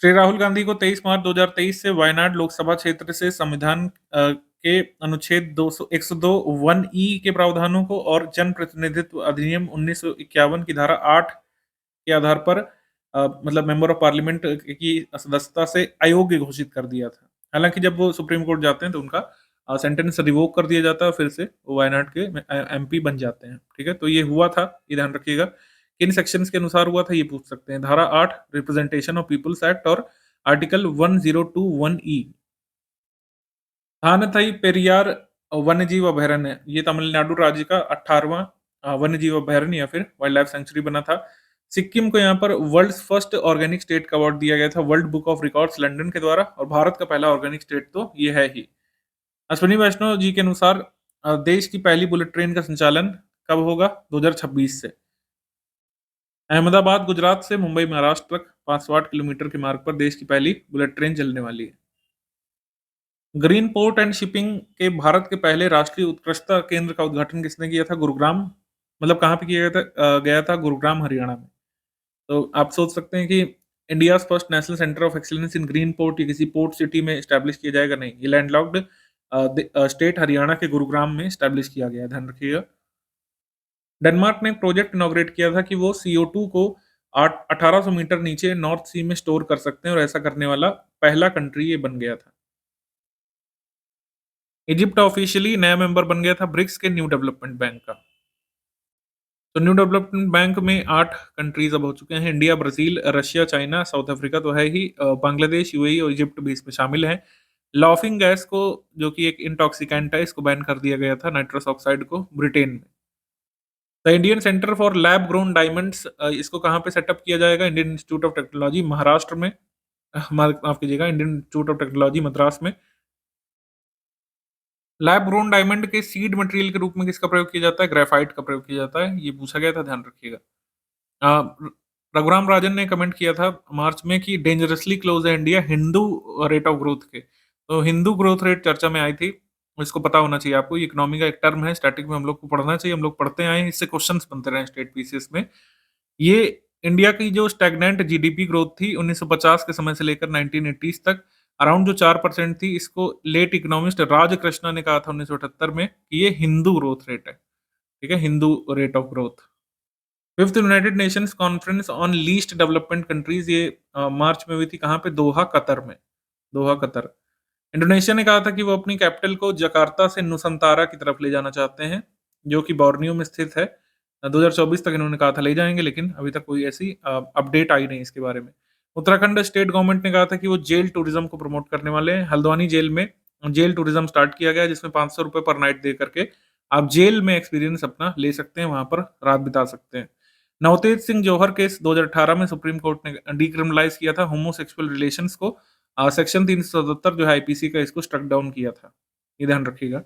Shri Rahul Gandhi को 23 मार्च 2023 से वायनाड लोकसभा क्षेत्र से संविधान के अनुच्छेद 102(1)(e) के प्रावधानों को और जन प्रतिनिधित्व अधिनियम 1951 की धारा 8 के आधार पर मतलब मेंबर ऑफ पार्लियामेंट की सदस्यता से अयोग्य घोषित कर दिया था। हालांकि जब वो सुप्रीम कोर्ट जाते हैं तो उनका सेंटेंस रिवोक कर दिया जाता है, फिर से वो वायनाड के एमपी बन जाते हैं। ठीक है, तो ये हुआ था, ये ध्यान रखिएगा। किन सेक्शंस के अनुसार हुआ था ये पूछ सकते हैं। धारा 8 रिप्रेजेंटेशन ऑफ पीपल्स एक्ट और आर्टिकल 1021E। थानथई पेरियार वन्यजीव अभयारण्य, ये तमिलनाडु राज्य का 18वां वन्यजीव अभयारण्य या फिर वाइल्ड लाइफ सेंचुरी बना था। सिक्किम को यहाँ पर वर्ल्ड फर्स्ट ऑर्गेनिक स्टेट का अवार्ड दिया गया था world book of records London के द्वारा, और भारत का पहला ऑर्गेनिक स्टेट तो ये है ही। अश्विनी वैष्णव जी के अनुसार देश की पहली बुलेट ट्रेन का संचालन कब होगा? 2026 से। अहमदाबाद गुजरात से मुंबई महाराष्ट्र तक 508 किलोमीटर के मार्ग पर देश की पहली बुलेट ट्रेन चलने वाली है। ग्रीन पोर्ट एंड शिपिंग के भारत के पहले राष्ट्रीय उत्कृष्टता केंद्र का उद्घाटन किसने किया था? गुरुग्राम, मतलब कहाँ पे किया गया था? गुरुग्राम हरियाणा में। तो आप सोच सकते हैं कि India first national centre of excellence in green port या किसी पोर्ट सिटी में स्टैब्लिश किया जाएगा, नहीं, ये लैंडलॉक्ड स्टेट हरियाणा के गुरुग्राम में स्टैब्लिश किया गया, ध्यान रखिएगा। डेनमार्क ने एक प्रोजेक्ट इनॉग्रेट किया था कि वो CO2 को 1800 मीटर नीचे नॉर्थ सी में स्टोर कर सकते हैं, और ऐसा करने वाला पहला कंट्री ये बन गया था। इजिप्ट ऑफिशियली नया मेंबर बन गया था ब्रिक्स के न्यू डेवलपमेंट बैंक का। तो न्यू डेवलपमेंट बैंक में 8 कंट्रीज अब हो चुके हैं। India, Brazil, Russia, China, south Africa तो है ही, बांग्लादेश, UAE और इजिप्ट भी इसमें शामिल हैं। लॉफिंग गैस को, जो कि एक इंटॉक्सिकेंट है, इसको बैन कर दिया गया था, नाइट्रस ऑक्साइड को, ब्रिटेन में। The Indian centre for lab grown diamonds, इसको कहाँ पे सेटअप किया जाएगा? Indian institute of technology Maharashtra में, माफ कीजिएगा, Indian institute of technology Madras में। लैब ग्रोन डायमंड के सीड मटेरियल के रूप में किसका प्रयोग किया जाता है? ग्रेफाइट का प्रयोग किया जाता है, ये पूछा गया था, ध्यान रखिएगा। अ, रघुराम राजन ने कमेंट किया था मार्च में कि डेंजरसली क्लोज है India Hindu rate of growth के। तो हिंदू ग्रोथ रेट चर्चा में आई थी, इसको पता होना चाहिए आपको। इकोनॉमी का एक टर्म है, स्टैटिक में हम लोग को पढ़ना चाहिए, हम लोग पढ़ते आए हैं, इससे क्वेश्चंस बनते रहे स्टेट पीसीएस में। ये इंडिया की जो स्टैग्नेंट जीडीपी ग्रोथ थी 1950 के समय से लेकर 1980s तक, अराउंड जो 4% थी, इसको लेट इकोनॉमिस्ट राज कृष्णा ने कहा था 1978 में कि ये हिंदू ग्रोथ रेट है। ठीक है, Hindu rate of growth. Fifth United Nations conference on least development countries, ये मार्च में हुई थी, कहाँ पे? दोहा, कतर में। दोहा, कतर। इंडोनेशिया ने कहा था कि वो अपनी कैपिटल को जकार्ता से नुसंतारा की तरफ ले जाना चाहते हैं, जो कि बोर्नियो में स्थित है। 2024 तक इन्होंने कहा था ले जाएंगे, लेकिन अभी तक कोई ऐसी अपडेट आई नहीं इसके बारे में। उत्तराखंड स्टेट गवर्नमेंट ने कहा था कि वो जेल टूरिज्म को प्रमोट करने वाले हैं। हल्द्वानी जेल में जेल टूरिज्म स्टार्ट किया गया है, जिसमें 500 रुपए पर नाइट दे करके आप जेल में एक्सपीरियंस अपना ले सकते हैं, वहां पर रात बिता सकते हैं। नवतेज सिंह जौहर केस 2018 में सुप्रीम कोर्ट ने डीक्रिमिनलाइज किया था होमोसेक्सुअल रिलेशंस को। सेक्शन 377 जो है आईपीसी का, इसको स्ट्रक डाउन किया था, ये ध्यान रखिएगा।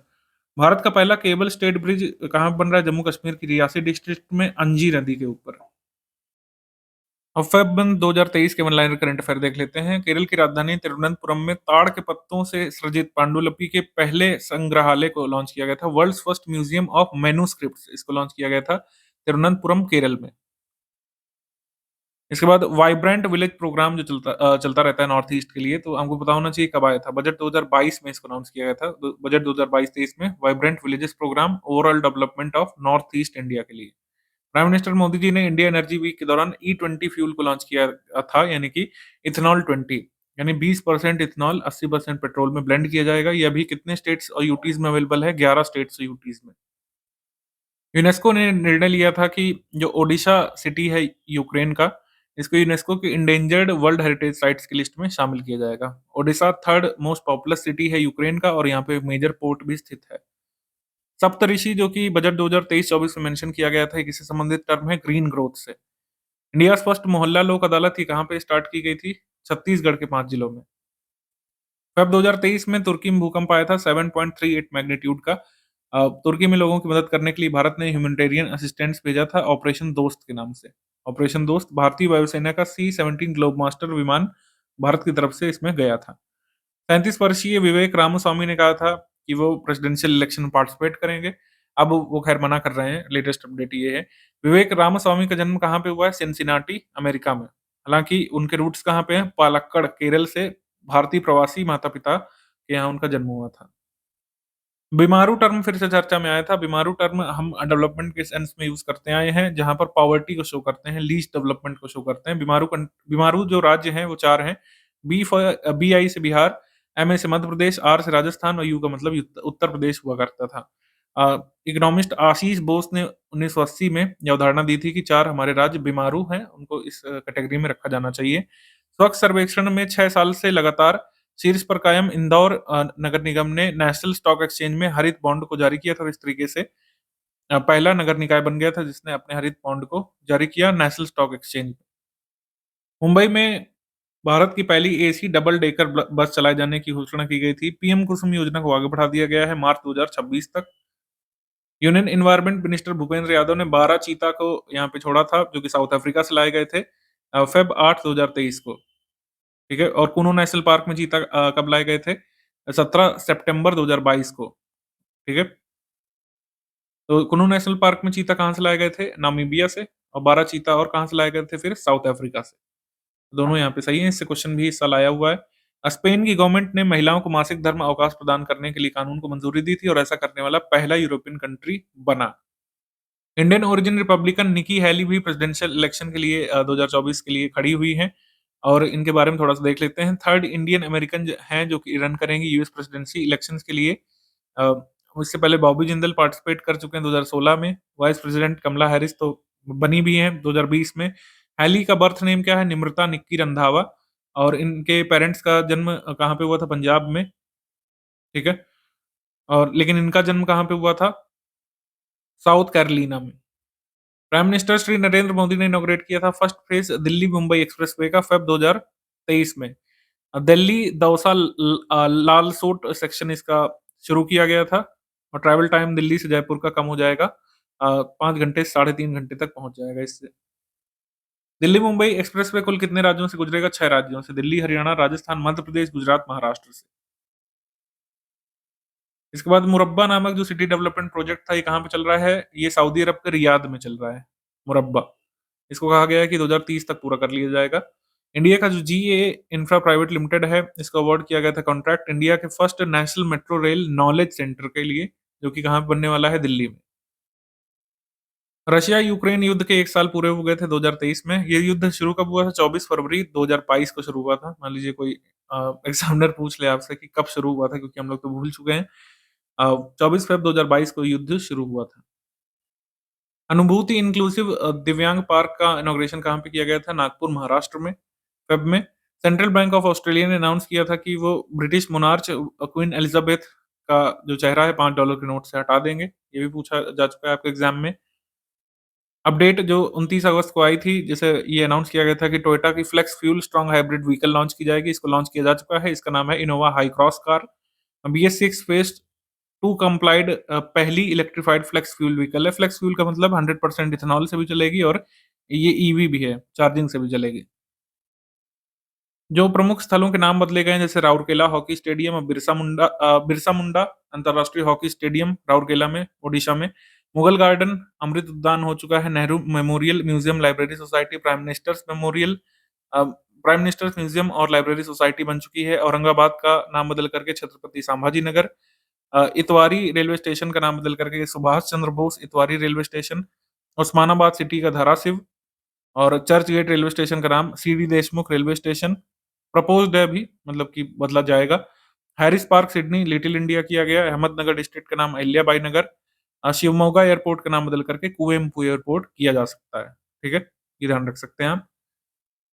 भारत का पहला केबल स्टेट ब्रिज कहाँ बन रहा है? जम्मू कश्मीर की रियासी डिस्ट्रिक्ट में, अंजी नदी के ऊपर। अब फेब 2023 के वन लाइनर करंट अफेयर देख लेते हैं। केरल की राजधानी तिरुवनंतपुरम में ताड़ के पत्तों से सृजित पांडुलिपि के पहले संग्रहालय को लॉन्च किया गया था। World's first museum of manuscripts, इसको लॉन्च किया गया था तिरुवनंतपुरम, केरल में। इसके बाद वाइब्रेंट विलेज प्रोग्राम जो चलता रहता है नॉर्थ ईस्ट के लिए, तो हमको पता होना चाहिए कब आया था। बजट 2022 में इसको अनाउंस किया गया था। बजट 2022-23 में vibrant villages programme overall development of North East India के लिए। प्राइम मिनिस्टर मोदी जी ने इंडिया एनर्जी वीक के दौरान E20 फ्यूल को लॉन्च किया था, यानी कि इथेनॉल 20, यानी 20% इथेनॉल 80% पेट्रोल में ब्लेंड किया जाएगा। ये अभी कितने स्टेट्स और यूटीज में अवेलेबल है? 11 स्टेट्स और यूटीज में। यूनेस्को ने निर्णय लिया था कि जो ओडिशा सिटी है यूक्रेन का, इसको यूनेस्को की इंडेंजर्ड वर्ल्ड हेरिटेज साइट्स की लिस्ट में शामिल किया जाएगा। Odisha third most populous city है यूक्रेन का, और यहाँ पे एक मेजर पोर्ट भी स्थित है। सप्तऋषि, जो कि बजट 2023-24 में मेंशन किया गया था, एक इससे संबंधित टर्म है ग्रीन ग्रोथ से। इंडिया फर्स्ट मोहल्ला लोक अदालत ही कहाँ पे स्टार्ट की गई थी? छत्तीसगढ़ के 5 जिलों में। फेब 2023 में तुर्की में भूकंप आया था 7.38 मैग्नीट्यूड का। तुर्की में लोगों की मदद करने के लिए भारत ने ह्यूमैनिटेरियन असिस्टेंस भेजा था, ऑपरेशन दोस्त के नाम से। ऑपरेशन दोस्त, भारतीय वायुसेना का C-17 ग्लोब मास्टर विमान भारत की तरफ से इसमें गया था। 37 वर्षीय विवेक रामास्वामी ने कहा था कि वो प्रेसिडेंशियल इलेक्शन में पार्टिसिपेट करेंगे। अब वो खैर मना कर रहे हैं, लेटेस्ट अपडेट ये है। विवेक रामास्वामी का जन्म कहाँ पे हुआ है? सिनसिनाटी, अमेरिका में। हालांकि उनके रूट्स कहाँ पे हैं? पालक्कड़, केरल से भारतीय प्रवासी माता पिता के यहाँ उनका जन्म हुआ था। बीमारू टर्म फिर से चर्चा में आया था। बीमारू टर्म हम डेवलपमेंट के सेंस में यूज करते आए हैं, जहां पर पॉवर्टी को शो करते हैं, लीस्ट डेवलपमेंट को शो करते हैं। बीमारू जो राज्य हैं वो 4 हैं। BI से बिहार, MA से मध्य प्रदेश, R से राजस्थान, और U का मतलब उत्तर प्रदेश हुआ करता था। इकोनॉमिस्ट आशीष बोस ने 1980 में यह अवधारणा दी थी कि 4 हमारे राज्य बीमारू हैं, उनको इस कैटेगरी में रखा जाना चाहिए। स्वच्छ सर्वेक्षण में 6 साल से लगातार शीर्ष पर कायम इंदौर नगर निगम ने नेशनल स्टॉक एक्सचेंज में हरित बॉन्ड को जारी किया था, और इस तरीके से पहला नगर निकाय बन गया था जिसने अपने हरित बॉन्ड को जारी किया नेशनल स्टॉक एक्सचेंज। मुंबई में भारत की पहली AC डबल डेकर बस चलाए जाने की घोषणा की गई थी। पीएम कुसुम योजना को आगे बढ़ा दिया गया है मार्च 2026 तक। Union environment minister Bhupendra Yadav ने 12 चीता को यहाँ पे छोड़ा था, जो कि साउथ अफ्रीका से लाए गए थे, फेब 8 2023 को। ठीक है, और कुनो नेशनल पार्क में चीता कब लाए गए थे? 17 सितंबर 2022 को। ठीक है, तो कुनो नेशनल पार्क में चीता कहाँ से लाए गए थे? नामीबिया से। और 12 चीता और कहाँ से लाए गए थे फिर? साउथ अफ्रीका से। दोनों यहाँ पे सही है, इससे क्वेश्चन भी हिस्सा लाया हुआ है। स्पेन की गवर्नमेंट ने महिलाओं को मासिक धर्म अवकाश प्रदान करने के लिए कानून को मंजूरी दी थी, और ऐसा करने वाला पहला यूरोपियन कंट्री बना। इंडियन ओरिजिन रिपब्लिकन निकी हैली भी प्रेसिडेंशियल इलेक्शन के लिए 2024 के लिए खड़ी हुई हैं, और इनके बारे में थोड़ा सा देख लेते हैं। थर्ड इंडियन अमेरिकन हैं जो कि रन करेंगी यूएस प्रेसिडेंसी इलेक्शंस के लिए। अ, इससे पहले बॉबी जिंदल पार्टिसिपेट कर चुके हैं 2016 में। वाइस प्रेसिडेंट कमला हैरिस तो बनी भी हैं 2020 में। हैली का बर्थ नेम क्या है? निमृता निक्की रंधावा, और इनके पेरेंट्स का जन्म कहाँ पे हुआ था? पंजाब में। ठीक है? और लेकिन इनका जन्म कहाँ पे हुआ था? साउथ कैरोलिना में। प्राइम मिनिस्टर श्री नरेंद्र मोदी ने इनॉग्रेट किया था first phase Delhi Mumbai expressway का फ़ेब 2023 में। दिल्ली दौसा लालसोट सेक्शन इसका शुरू किया गया था और ट्रैवल टाइम दिल्ली से जयपुर का कम हो जाएगा। 5 घंटे, साढ़े 3 घंटे तक पहुँच जाएगा इससे। दिल्ली मुंबई एक्सप्रेसवे कुल कितने राज्यों से गुजरेगा? 6 राज्यों से, दिल्ली, हरियाणा, राजस्थान, मध्य प्रदेश, गुजरात, महाराष्ट्र से। इसके बाद मुरब्बा नामक जो सिटी डेवलपमेंट प्रोजेक्ट था, ये कहाँ पे चल रहा है? ये सऊदी अरब के रियाद में चल रहा है, मुरब्बा। इसको कहा गया है कि 2030 तक पूरा कर लिया जाएगा। इंडिया का जो जीए इंफ्रा प्राइवेट लिमिटेड है, इसको अवार्ड किया गया था कॉन्ट्रैक्ट इंडिया के first national metro rail knowledge centre के लिए, जो कि कहाँ पे बनने वाला है? दिल्ली में। रशिया यूक्रेन युद्ध के 1 साल पूरे हो गए थे 2023 में। ये युद्ध शुरू कब हुआ था? 24 फरवरी 2022 को शुरू हुआ था। मान लीजिए कोई एग्ज़ामिनर पूछ ले आपसे कि कब शुरू हुआ था, क्योंकि हम लोग तो भूल चुके हैं। 24 फ़ेब 2022 को युद्ध शुरू हुआ था। अनुभूति इंक्लूसिव दिव्यांग पार्क का इनॉग्रेशन कहाँ पे किया गया था? नागपुर, महाराष्ट्र में, फ़ेब में। सेंट्रल बैंक ऑफ ऑस्ट्रेलिया ने अनाउंस किया था कि वो ब्रिटिश मोनार्च क्वीन एलिज़ाबेथ का जो चेहरा है $5 के नोट से हटा देंगे। ये भी पूछा जा चुका है आपके एग्ज़ाम में। अपडेट जो 29 अगस्त को आई थी, जैसे ये अनाउंस किया गया था कि टोयोटा की flex fuel strong hybrid vehicle launch की जाएगी। इसको लॉन्च किया जा चुका है। इसका नाम है Innova Hycross car. BS6 phase 2 complied पहली इलेक्ट्रिफाइड फ्लेक्स फ्यूल व्हीकल है। फ्लेक्स फ्यूल का मतलब 100% इथेनॉल से भी चलेगी और ये ईवी भी है, चार्जिंग से भी चलेगी। जो प्रमुख स्थलों के नाम बदले गए हैं, जैसे राउरकेला हॉकी स्टेडियम और बिरसा मुंडा अंतर्राष्ट्रीय हॉकी स्टेडियम राउरकेला में, ओडिशा में। मुगल गार्डन अमृत उद्यान हो चुका है। Nehru memorial museum library society prime minister's museum और लाइब्रेरी सोसाइटी बन चुकी है। औरंगाबाद का नाम बदल करके छत्रपति संभाजी नगर। इतवारी रेलवे स्टेशन का नाम बदल करके Subhash Chandra Bose Itwari railway station. Osmanabad city का धाराशिव। और चर्च गेट रेलवे स्टेशन का नाम C D Deshmukh railway station. Proposed है अभी, मतलब कि बदला जाएगा। Harris Park Sydney Little India किया गया। अहमदनगर डिस्ट्रिक्ट का नाम अहिल्या बाई नगर। शिवमोगा एयरपोर्ट का नाम बदल करके कुवेम्पू एयरपोर्ट किया जा सकता है। ठीक है, ये ध्यान रख सकते हैं आप।